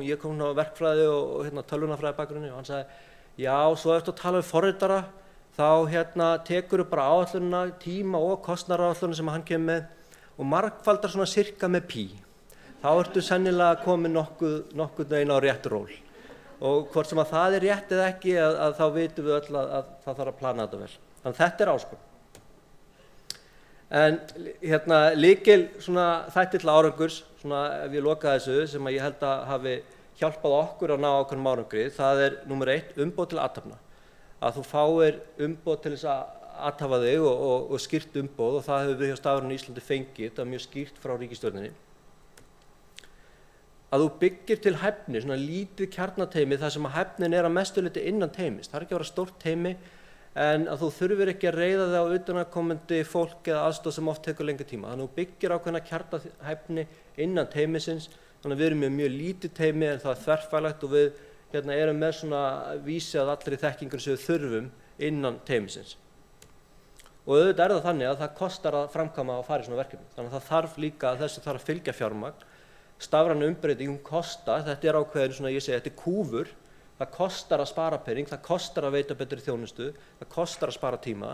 ég kom á verkfræði og tölvunarfræði bakgrunni og hann sagði já, svo eftir að tala um forritara þá tekurðu bara áætlunina, tíma og kostnaðaráætlunina sem hann kemur með og margfaldar svona sirka með pí. Þá ertu sennilega komið nokkuð veginn á rétt ról. Og hvort sem að það rétt eða ekki að þá vitum við öll að það þarf að plana þetta vel. Þannig að þetta áskorun. En lykil svona þættir til árangurs, svona ef ég loka þessu sem að ég held að hafi hjálpað okkur að ná ákveðnum árangri, það númer 1 umboð til athafna. Að þú fáir umboð til þess að athafna þig og skýrt umboð og það hefur við hjá Stafrænu Íslandi fengið, þetta mjög skýrt frá ríkisstjórninni. Að þú byggir til hæfni, svona lítið kjarnateymi þar sem að hæfnin að mestu leyti innan teymis. Það ekki að vera stórt teymi en að þú þurfir ekki að reiða þig á utanaðkomandi fólk eða aðstoð sem oft tekur lengri tíma. Þannig að þú byggir ákveðna kjarnahæfni innan teymisins, þannig að við erum með mjög lítið teymi en það þverfælegt og við erum með svona vísi að allri þekkingur sem við þurfum innan teymisins. Og auðvitað það þannig að það kostar að framkvæma og fara í svona verkefni. Þannig að það þarf líka að þessu þarf að fylgja fjármagn. Stafræn umbreyting kostar, þetta ákveðin svona ég segi, þetta kúfur, það kostar að spara pening, það kostar að veita betri þjónustu, það kostar að spara tíma,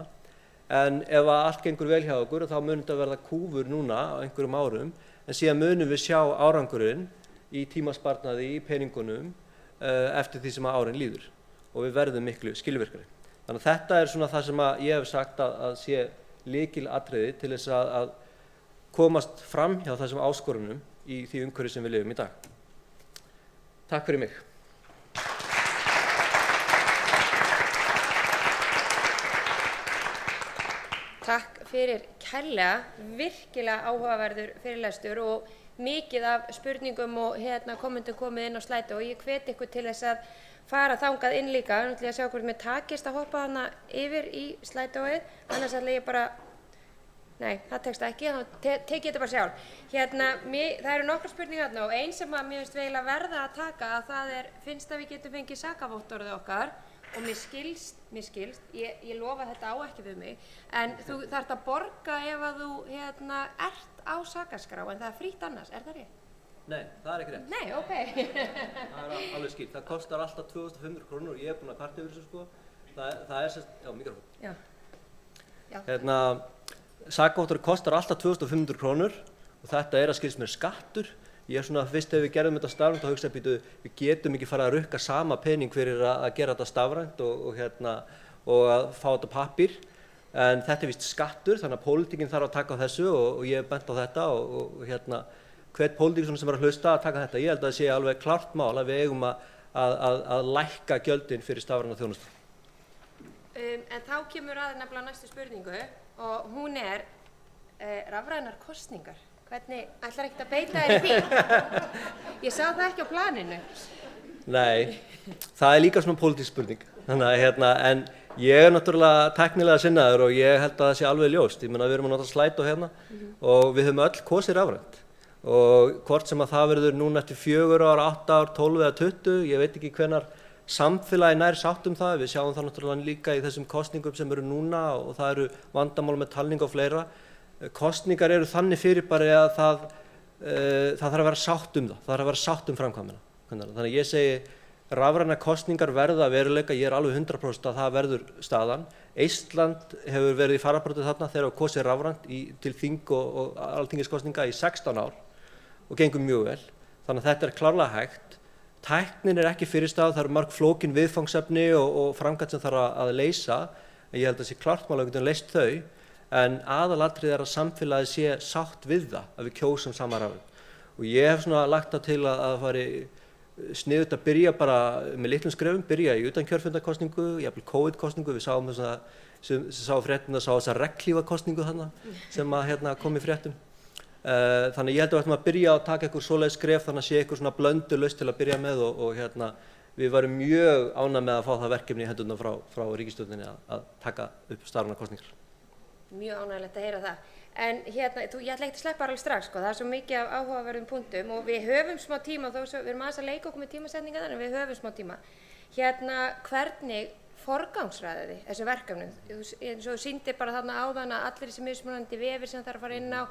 en ef allt gengur vel hjá okkur þá mun þetta verða kúfur núna á einhverjum árum, en síðan munum við sjá árangurinn í tímasparnaði, í peningunum eftir því sem árin líður og við verðum miklu skilvirkari. Þannig að þetta svona það sem ég hef sagt að sé lykilatriði til þess að komast fram hjá þessum áskorunum í því umhverfi sem við lifum í dag. Takk fyrir mig. Takk fyrir kærlega, virkilega áhugaverður fyrirlestur og mikið af spurningum og kommentum komið inn á Slido og ég hvet ykkur til þess að fara þangað inn líka. Nú ætla ég að sjá hvort mér takist að hoppa hana yfir í Slidoið, annars ætla ég bara, nei, það tekst ekki, þá tek ég þetta bara sjálf. Það eru nokkrar spurningar þarna og ein sem að mér finnst eiginlega verða að taka að það finnst að við getum fengið sakavottorðið okkar og mér skilst, ég lofa þetta á ekki við mig, en þú þarft að borga ef að þú ert á sakaskrá en það frítt annars, það rétt? Nei, það ekki rétt. Nei, ok. Það alveg skýrt, það kostar alltaf 2.500 krónur og ég búinn að kvarta yfir þessu sko. Það sérst, já, mikrofón. Já. Sakavottorðið kostar alltaf 2.500 krónur og þetta að skilst mér skattur. Ég svona fyrst ef við gerðum þetta stafrænt þá hugsaði býtu við getum ekki farið að rukka sama pening fyrir að gera þetta stafrænt og að fá þetta pappír en þetta víst skattur þannig að pólitíkin þarf að taka á þessu og ég hef bent á þetta og hvet pólitík sem að hlusta að taka þetta. Ég held að það sé alveg klárt mál að við eigum að lækka gjöldin fyrir stafræna þjónustu. En þá kemur nefnilega næstu spurningu og hún rafrænar kosningar. Hvernig, ætlar ekkert að beita þér í því? Ég sá það ekki á planinu. Nei, það líka svona pólitísk spurning. Þannig en ég náttúrulega tæknilega sinnaður og ég held að það sé alveg ljóst. Ég meina við erum að nota Slido og við höfum öll kosið rafrænt. og hvort sem að það verður núna eftir 4 ár, 8 ár, 12 eða 20, ég veit ekki hvenær samfélagi nær sátt það, við sjáum það náttúrulega líka í þessum kosningum sem eru núna og það eru vandamál með talningu og fleira. Kosningar eru þannig fyrirbæri að það þarf að vera sátt það þarf að vera sátt framkvæmdina. Þannig að ég segi rafrænar kosningar verða veruleika, ég alveg 100% að það verður staðan. Eistland hefur verið í fararbroddi þarna þegar það kosið rafrænt til þing og alþingiskosninga í 16 ár og gengur mjög vel. Þannig að þetta klárlega hægt. Tæknin ekki fyrirstað, það eru marg flókin viðfangsefni og framkvæmd sem þarf að leysa. Ég held að sé klart mál að við getum leyst þau, en aðalatriðið að samfélagið sé sátt við það, að við kjósum sama rafrænt. Og ég hef svona lagt það til að fari sniðugt að byrja bara með litlum skrefum, byrja í utankjörfundarkosningu, jafnvel COVID-kosningu, við sáum þessa regnhlífakosningu þarna sem kom í fréttum. Þannig ég held að við ættum að byrja að taka eitthvað svoleiðis skref, þannig að sé eitthvað svona blöndu lausn til að byrja með og við varum mjög ánægð með að fá það verkefni í hendurnar frá ríkisstjórninni að taka upp stafrænar kosningar. Mjög ánægilegt að heyra það. En ég ætla ekki að sleppa alveg strax, það er svo mikið af áhugaverðum punktum og við höfum smá tíma, þó við erum aðeins að leika okkur með tímasetninga þannig, við höfum smá tíma. Hvernig forgangsraðið þið þessu verkefnum? Eins og þú sýndir bara þarna áðan að allir þessi mismunandi vefir sem þarf að fara inn á,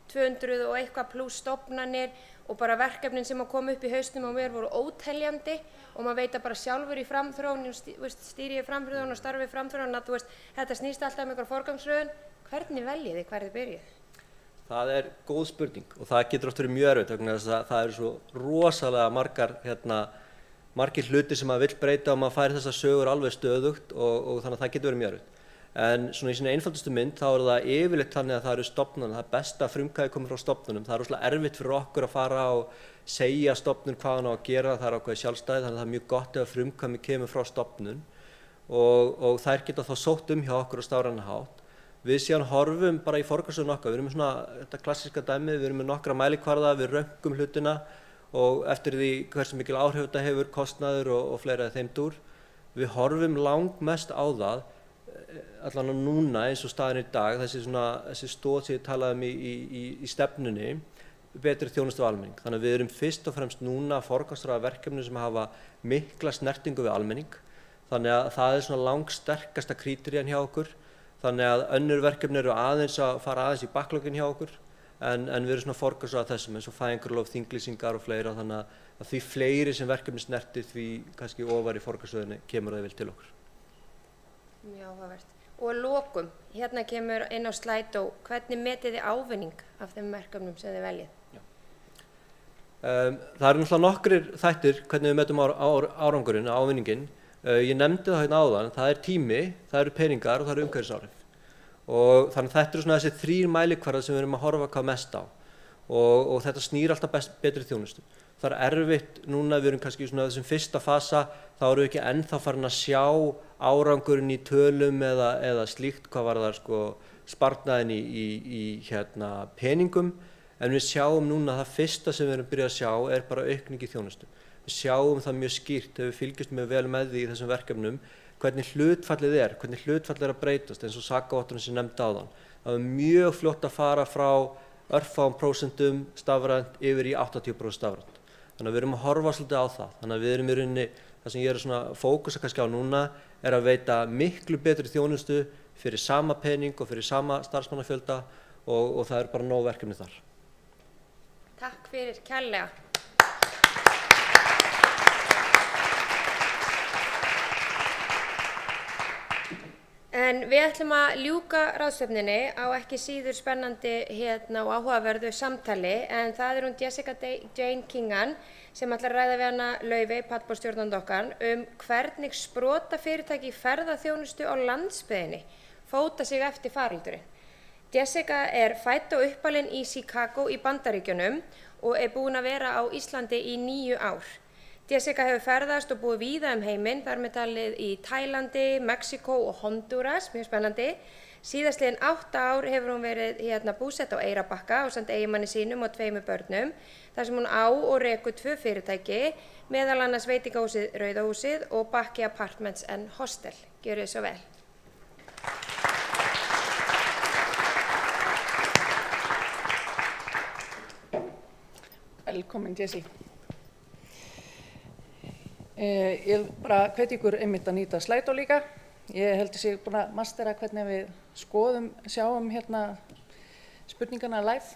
200 og eitthvað pluss stofnanir og bara verkefnin sem kom upp í hausnum á mér voru óteljandi og maður veit að bara sjálfur í framþróun, stýri í framþróun og starfi í framþróun að þetta snýst alltaf um einhver forgangsröðun. Hvernig veljið þið, hvar þið byrjið? Það góð spurning og það getur oft verið mjög erfitt vegna þess að það eru svo rosalega margir hlutir sem maður vill breyta og maður fær þessar sögur alveg stöðugt og þannig að það getur verið mjög erfitt. En svona í sinni einföldustu mynd þá það yfirleitt þannig að það eru stofnanir, það besta frumkvæði komið frá stofnunum. Það rosalega erfitt fyrir okkur að fara og segja stofnun hvað hann á að gera, það ákveðið sjálfstæði, þannig að það mjög gott ef frumkvæði kemur frá stofnun og þær geta þá sótt hjá okkur á stafrænan hátt. Við síðan horfum bara í forgangsröðun okkar, við erum með svona þetta klassíska dæmi, við erum með nokkra mælikvarða, við röngum hlutina og eftir því hversu mikil áhrif þetta hefur, kostnaður og fleira þeim dúr. Við horfum langmest á það, allan á núna eins og staðin í dag, þessi stoð sem ég talaði í stefnunni, betri þjónustu af almenning. Þannig að við erum fyrst og fremst núna að forgangsraða verkefni sem hafa mikla snertingu við almenning. Þannig að það svona langsterkasta kríterían hjá okkur. Þannig að önnur verkefni eru aðeins að fara aðeins í backlogin hjá okkur en við erum svona forgangsraða þessum eins og fæðingarorlof, þinglýsingar og fleira þannig að því fleiri sem verkefni snerti því kannski ofar í forgangsröðinni kemur það vel til okkur. Mjög áhugavert. Og að lokum, kemur inn á Slido, hvernig metið þið ávinning af þeim verkefnum sem þið veljið? Það eru náttúrulega nokkrir þættir hvernig við metum árangurinn, ávinninginn. Ég nefndi það hérna áðan, það tími, það eru peningar og það eru umhverfisáhrif. Og þannig að þetta eru svona þessi 3 mælikvarðar sem við erum að horfa hvað mest á. Og þetta snýr alltaf betri þjónustu. Það erfitt núna, við erum kannski í svona þessum fyrsta fasa, þá erum við ekki ennþá farin að sjá árangurinn í tölum eða slíkt hvað var það sparnaðin í peningum, en við sjáum núna að það fyrsta sem við erum byrjað að sjá bara aukning í þjónustu. Við sjáum það mjög skýrt ef við fylgjumst mjög vel með því í þessum verkefnum, hvernig hlutfallið hvernig hlutfallið að breytast eins og sakavotturinn sem nefndi áðan. Það mjög fljótt að fara frá örfáum prósentum stafrænt yfir í 80% stafrænt. Þannig að við erum að horfa svolítið á það. Þannig að við erum í rauninni, það sem ég svona fókusa kannski á núna, að veita miklu betri þjónustu fyrir sama pening og fyrir sama starfsmannafjölda og það bara nóg verkefni þar. Takk fyrir kærlega. En við ætlum að ljúka ráðstefnunni á ekki síður spennandi og áhugaverðu samtali en það hún Jessica Jane Kingan sem ætlar að ræða við hana Laufey, pallborðsstjórnandi okkar, hvernig sprotafyrirtæki í ferðaþjónustu á landsbyggðinni fóta sig eftir faraldurinn. Jessica fædd og uppalin í Chicago í Bandaríkjunum og búin að vera á Íslandi í 9 ár. Jessica hefur ferðast og búið víða heiminn, þar með talið í Tælandi, Mexíkó og Honduras, mjög spennandi. Síðastliðin 8 ár hefur hún verið búsett á Eyrarbakka ásamt eiginmanni sínum og 2 börnum, þar sem hún á og rekur 2 fyrirtæki, meðal annars veitingahúsið Rauða húsið og Bakki Apartments and Hostel. Gjörið svo vel. Velkomin, Jessie. Ég vil bara hvetja ykkur einmitt að nýta Slido líka. Ég held að sé búin að mastera hvernig við sjáum hérna spurningana live.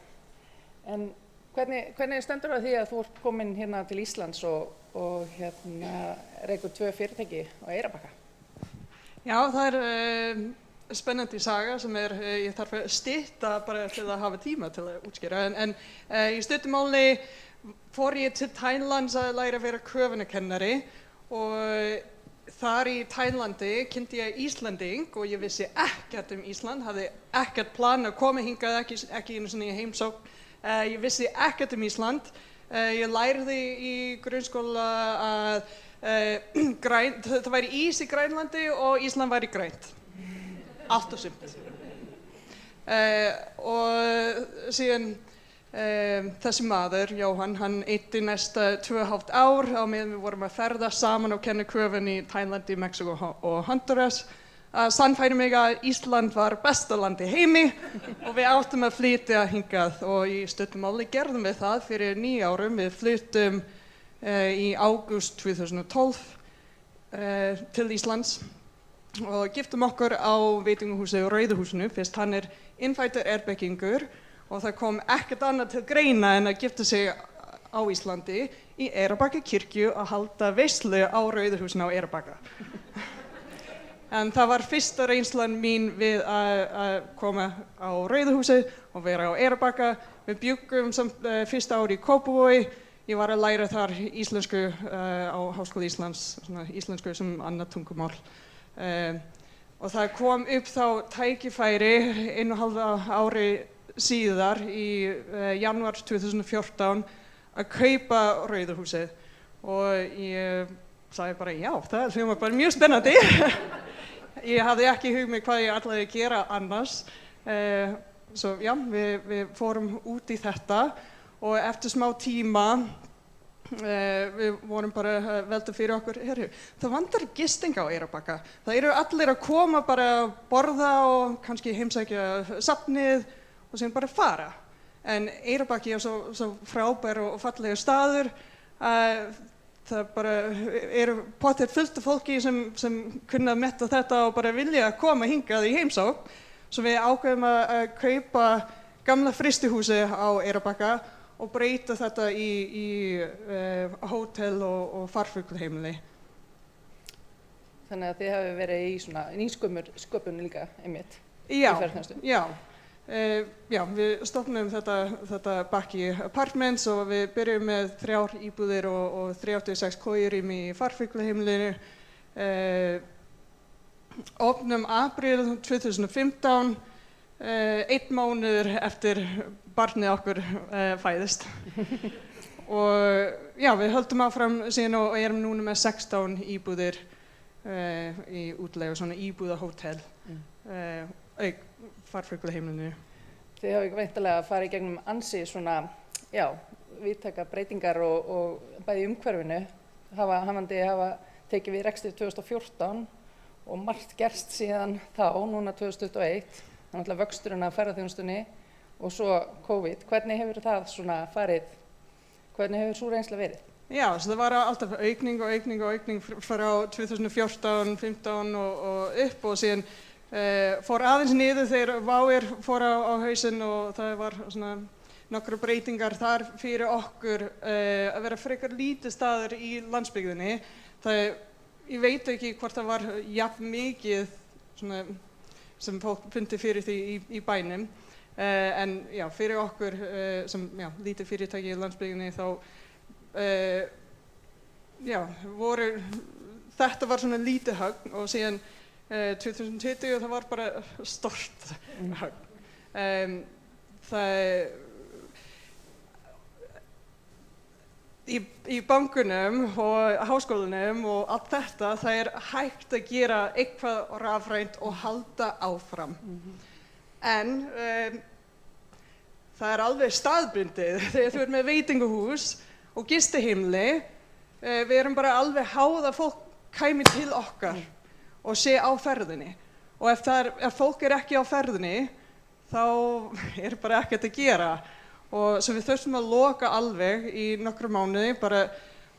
En hvernig stendur það því að þú ert komin hérna til Íslands og hérna rekur 2 fyrirtæki á Eyrarbakka? Já, það spennandi saga sem ég þarf að stytta bara til að hafa tíma til að útskýra. En í stuttu máli fór ég til Thailands að læra að vera köfunarkennari og þar í Tælandi kynnti ég Íslanding og ég vissi ekkert Ísland, hafði ekkert plan að koma hingað, ekki einu sinni í heimsókn. Ég vissi ekkert Ísland. Ég lærði í grunnskóla að það væri ís í Grænlandi og Ísland væri grænt. Allt og sumt. Og síðan þessi maður, Jóhann, hann eyddi næsta 2,5 ár á meðan við vorum að ferðast saman og kenna köfun í Tælandi, Mexíkó og Honduras. Sannfærði mig að Ísland var besta land í heimi og við áttum að flytja hingað og í stuttu máli gerðum við það fyrir 9 árum. Við flyttum í ágúst 2012 til Íslands og giftum okkur á veitingahúsi Rauða húsinu fyrst hann innfæddur Eyrbergingur og það kom ekkert annað til greina en að gifta sig á Íslandi í Eyrarbakka kirkju að halda veislu á Rauða húsinu á Eyrarbakka. En það var fyrsta reynslan mín við að koma á Rauða húsið og vera á Eyrarbakka. Við bjuggum fyrsta ári í Kópavogi. Ég var að læra þar íslensku á Háskóla Íslands, íslensku sem annað tungumál. Og það kom upp þá tækifæri 1,5 ári síðar í janúar 2014 að kaupa Rauða húsið. Og ég sagði bara já, það hljómar bara mjög spennandi. Ég hafði ekki hugmynd hvað ég ætlaði að gera annars. Svo já, við fórum út í þetta og eftir smá tíma við vorum bara að velta fyrir okkur, það vantar gisting á Eyrarbakka. Það eru allir að koma bara að borða og kannski heimsækja safnið og síðan bara fara. En Eyrarbakki svo frábær og fallegur staður. Það bara pottet fullt af fólki sem kunna metta þetta og bara vilja koma hingað í heimsókn. Svo við ákveðum að kaupa gamla frystihúsi á Eyrarbakka og breyta þetta í hótel og farfuglaheimili. Þannig að þið hafi verið í svona nýsköpun líka einmitt í ferðaþjónustu. Já, við stofnum þetta Bakki Apartments og við byrjum með 3 íbúðir og 36 kojurými í farfuglaheimilinu. Opnum apríl 2015, 1 mánuður eftir barnið okkur fæðist. Og já, við höldum áfram síðan og erum núna með 16 íbúðir í útleigu, svona íbúðahótel, auk farfuglaheimilinu. Þið hafið væntanlega farið í gegnum ansi svona, já, víðtækar breytingar og bæði í umhverfinu. Hafandi hafa tekið við rekstri 2014 og margt gerst síðan þá, núna 2021. Þannig að vöxturinn af ferðaþjónustunni og svo COVID. Hvernig hefur það svona farið, hvernig hefur sú reynsla verið? Já, það var alltaf aukning frá 2014, 15 og upp og síðan fór aðeins niður þegar WOW fór á hausinn og það var svona nokkra breytingar þar fyrir okkur að vera frekar lítið staður í landsbyggðinni. Ég veit ekki hvort það var jafn mikið svona, sem fólk fundi fyrir því í bænum. En já, fyrir okkur sem lítið fyrirtæki í landsbyggðinni þá þetta var svona lítið högg og síðan 2020 það var bara stort högg. Í bankunum og háskólanum og allt þetta, það hægt að gera eitthvað rafrænt og halda áfram. En það alveg staðbundið þegar þú með veitingahús og gistiheimili, við erum bara alveg háð að fólk kæmi til okkar og sé á ferðinni. Og ef fólk ekki á ferðinni, þá bara ekkert að gera. og sem við þurftum að loka alveg í nokkra mánuði bara,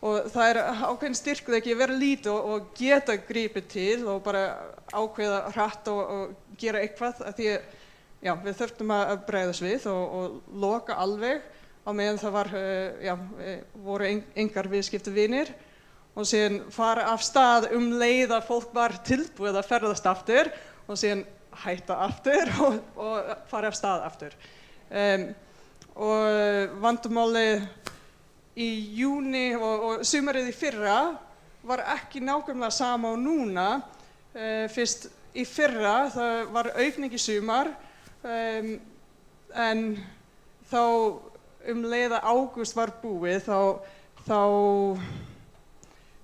og það ákveðin styrkur ekki að vera lítið og geta gripið til og bara ákveða hratt og gera eitthvað af því við þurftum að bregðast við og loka alveg á meðan það voru engar viðskiptavinir og síðan fara af stað leið að fólk var tilbúið að ferðast aftur og síðan hætta aftur og fara af stað aftur. Og vandamálið í júni og sumarið í fyrra var ekki nákvæmlega sama og núna. Fyrst í fyrra það var aukning í sumar en þá leið að ágúst var búið þá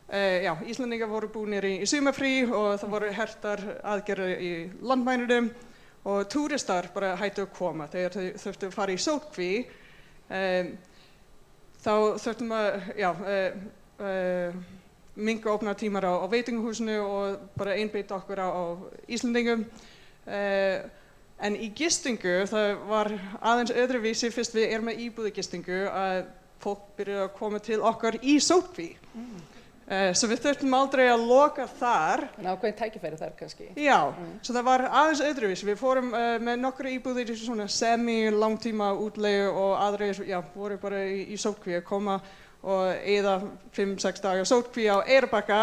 Íslendingar voru búnir í sumarfrí og það voru hertar aðgerðir í landmænunum og túristar bara hættu að koma þegar þau þurftu að fara í sóttkví. Þá þurftum að minnka opnunartímar á veitingahúsinu og bara einbeita okkur á Íslendingum. En í gistingu það var aðeins öðruvísi fyrst við erum með íbúðagistingu að fólk byrjuðu að koma til okkar í sóttkví. Svo við þurftum aldrei að loka þar. En ákveðin tækifæri þar kannski. Já, svo það var aðeins öðruvísi. Við fórum með nokkra íbúðir í svona semi-langtíma útleigu og aðrir voru bara í sóttkví að koma og eyða 5-6 daga sóttkví á Eyrarbakka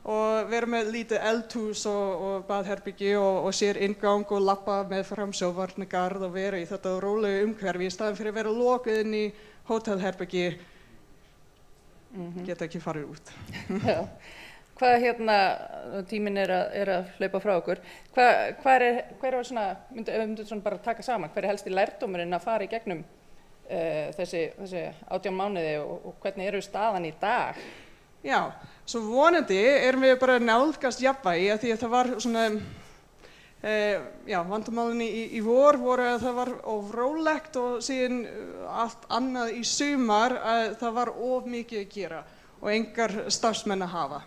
og vera með lítið eldhús og baðherbyggi og sér inngang og labba með fram sjóvarnargarð og vera í þetta rólegu umhverfi í staðinn fyrir að vera lokuð inn í hótelherbyggi. Geta ekki farið út. Já. Hvað tíminn er að hlaupa frá okkur. Hver var svona, myndu svona bara taka saman, hver helsti lærdómurinn að fara í gegnum þessi 18 mánuði og hvernig eru staðan í dag? Já, svo vonandi erum við bara nálgast jafnvægi því að það var svona vandamálin í vor voru að það var of rólegt og síðan allt annað í sumar að það var of mikið að gera og engar starfsmenn að hafa.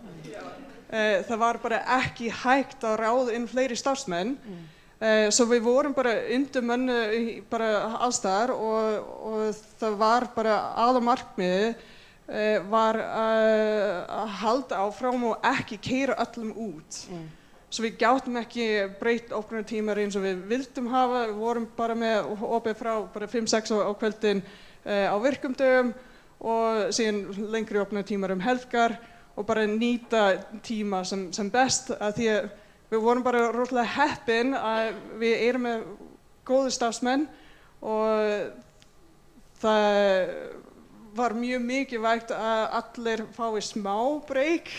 Það var bara ekki hægt að ráða inn fleiri starfsmenn, svo við vorum bara undirmönnu bara allstaðar og það var bara aðalmarkmiðið var að halda áfram og ekki keyra öllum út. Svo við gátum ekki breytt opnunartímar eins og við vildum hafa, við vorum bara með opið frá bara 5-6 á kvöldin á virkum dögum og síðan lengri opnunartímar helgar og bara nýta tíma sem best að því að við vorum bara rosalega heppin að við erum með góðu starfsmenn og það var mjög mikilvægt að allir fái smá break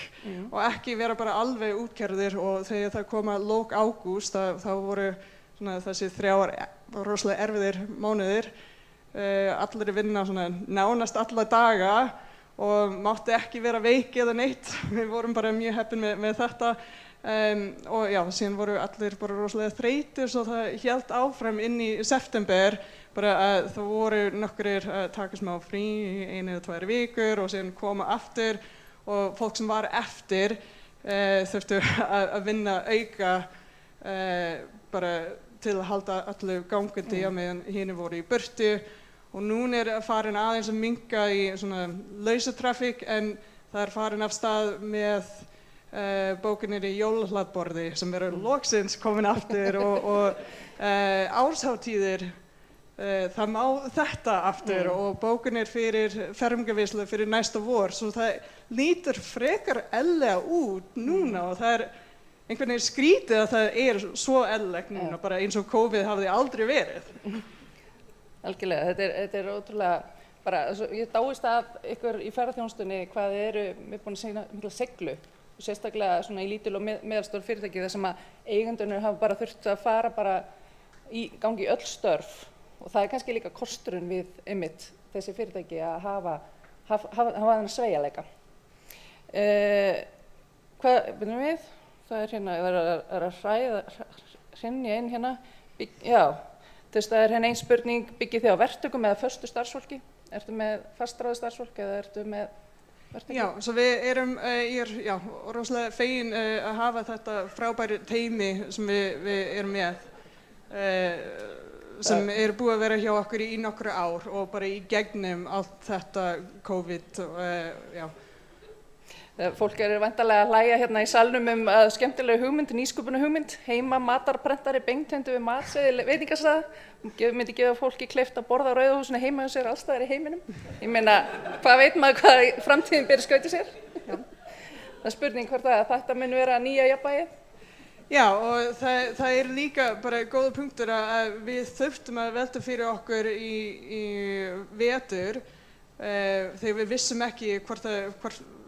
og ekki vera bara alveg útkerðir og þegar það kom að lok ágúst þá voru svona þessi 3 rosalega erfiðir mánuðir. Allir vinna svona nánast alla daga og mátti ekki vera veik eða neitt. Við vorum bara mjög heppin með þetta og síðan voru allir bara rosalega þreytir svo það hélt áfram inn í september bara að það voru nokkrir að taka smá frí í 1 eða 2 vikur og síðan koma aftur og fólk sem var eftir þurftu að vinna auka bara til að halda öllu gangandi á meðan hinir voru í burtu og núna farin aðeins að minnka í svona lausatrafík en það farin af stað með bókinir í jólahlaðborði sem eru loksins komin aftur og árshátíðir það má þetta aftur og bókinir fyrir fermingarveislu fyrir næsta vor svo það lítur frekar eðlilega út núna og það einhvern veginn skrítið að það svo eðlilegt núna bara eins og COVID hafði aldrei verið. Algjörlega, þetta ótrúlega bara, ég dáist að ykkur í ferðaþjónustunni hvað eru búin að segja mikla seglu og sérstaklega svona í lítil og meðalstór fyrirtæki þar sem að eigendurnir hafa bara þurft að fara bara í gangi öll störf og það kannski líka kosturinn við einmitt þessi fyrirtæki að hafa þennan sveigjanleika. Hvað byrjum við? Það hérna, það að hrynja inn hérna. Já, það hérna ein spurning, byggið þið á verktökum eða föstu starfsfólki? Ertu með fastráðið starfsfólk eða ertu með verktökum? Já, svo við ég rosalega fegin að hafa þetta frábæri teymi sem við erum með. sem eru búið að vera hjá okkur í nokkru ár og bara í gegnum allt þetta COVID, já. Fólk væntanlega að hlæja hérna í salnum skemmtilega hugmynd, nýsköpuna hugmynd, heima matarprentari beintendu við matseðil veitingastaða, myndi gefa fólki kleift að borða á Rauða húsinu heima hjá sér allstaðar í heiminum. Ég meina, hvað veit maður hvað framtíðin ber skauti sér? Það er spurning hvort að þetta mun vera nýja jafnvægið. Já, og það líka bara góða punktur að við þurftum að velta fyrir okkur í vetur þegar við vissum ekki hvort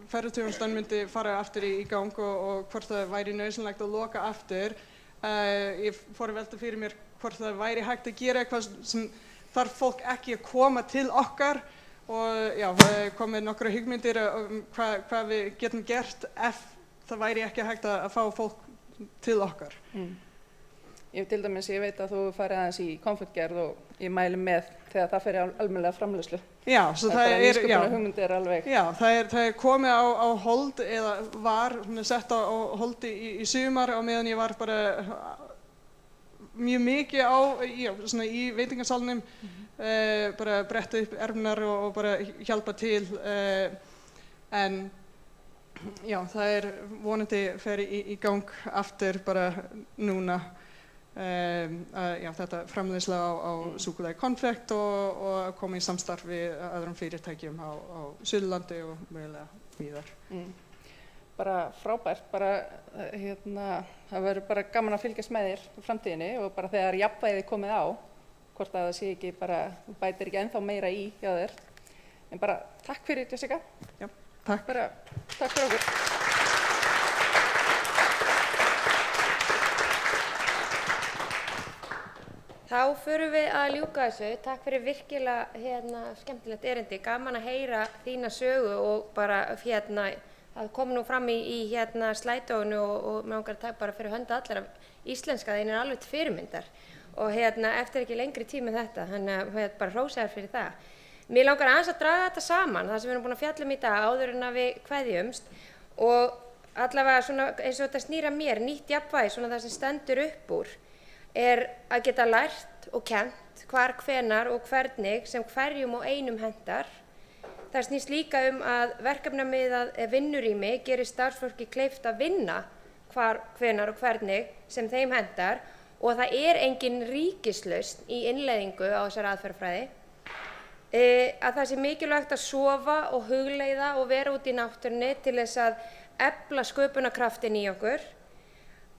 ferðaþjónustan myndi fara aftur í gang og hvort það væri nauðsynlegt að loka aftur. Ég fór að velta fyrir mér hvort það væri hægt að gera eitthvað sem þarf fólk ekki að koma til okkar og já, það komið nokkra hugmyndir hvað við getum gert ef það væri ekki hægt að fá fólk til okkar. Ég til dæmis, ég veit að þú farið aðeins í konfektgerð og ég mæli með þegar það fer í almennilega framleiðslu. Já, svo nýsköpunar hugmyndir alveg. Já, það komið á hold eða var sett á holdi í sumar á meðan ég var bara mjög mikið í veitingasalnum, bara bretta upp ermar og bara hjálpa til, en já, það vonandi fer í gang aftur bara núna. Já, þetta framleiðsla á súkkulaði konfekt og koma í samstarf við öðrum fyrirtækjum á Suðurlandi og mögulega víðar. Bara frábært, það verður bara gaman að fylgjast með þér í framtíðinni og bara þegar jafnvægið komið á, hvort að það sé ekki bara, bætir ekki ennþá meira í hjá þér. En bara takk fyrir Jessica. Já, takk. Bara takk fyrir okkur. Þá förum við að ljúka þessu. Takk fyrir virkilega skemmtilegt erindi. Gaman að heyra þína sögu og bara það kom nú fram í slædóinu og mig langar að taka bara fyrir hönd allir að íslenska þín alveg til fyrirmyndar og eftir ekki lengri tíma þetta, þannig að bara hrósa þér fyrir það. Mér langar aðeins að draga þetta saman, það sem við erum búin að fjalla í dag áður en að við kveðjumst og allavega svona eins og þetta snýr að mér, nýtt jafnvægi, svona það sem stendur upp úr að geta lært og kennt hvar, hvenar og hvernig sem hverjum og einum hentar. Það snýst líka að verkefnamiðað vinnurými gerir starfsfólki kleift að vinna hvar, hvenar og hvernig sem þeim hentar og það engin ríkislausn í innleiðingu á þessari aðferðafræði. Að það sé mikilvægt að sofa og hugleiða og vera út í náttúrunni til þess að efla sköpunarkraftin í okkur.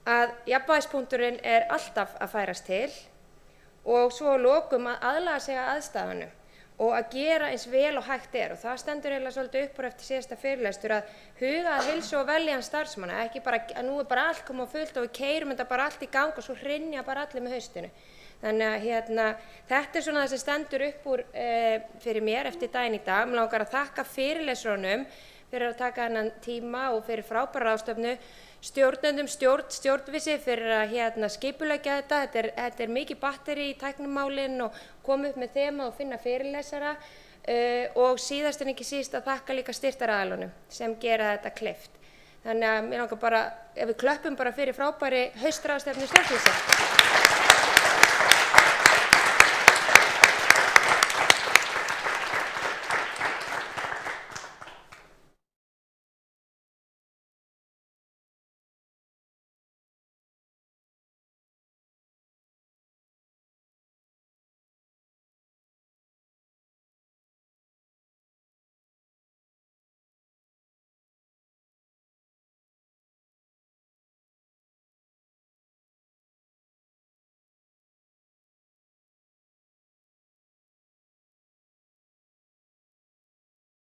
Að jafnvægispunkturinn alltaf að færast til og svo að lokum að aðlaga sig að aðstæðunum og að gera eins vel og hægt og það stendur eiginlega svolítið upp úr eftir síðasta fyrirlestur að huga að heilsu og veljan starfsmanna, ekki bara að nú bara allt koma á fullt og við keyrum þetta bara allt í gang og svo hrynja bara allir með haustinu. Þannig að þetta svona það sem stendur upp úr fyrir mér eftir daginn í dag. Mér langar að þakka fyrirlesurunum fyrir að taka þennan tíma og fyrir frábæra ráðstefnu, stjórnendum stjórnvísi fyrir að skipuleggja þetta. Þetta mikið batteri í tæknimálinn og koma upp með þema og finna fyrirlesara og síðast en ekki síst að þakka líka styrktaraðilunum sem gera þetta kleift. Þannig að mér langar bara, ef við klöppum bara fyrir frábæri haustráðstefnu stjórnvísi.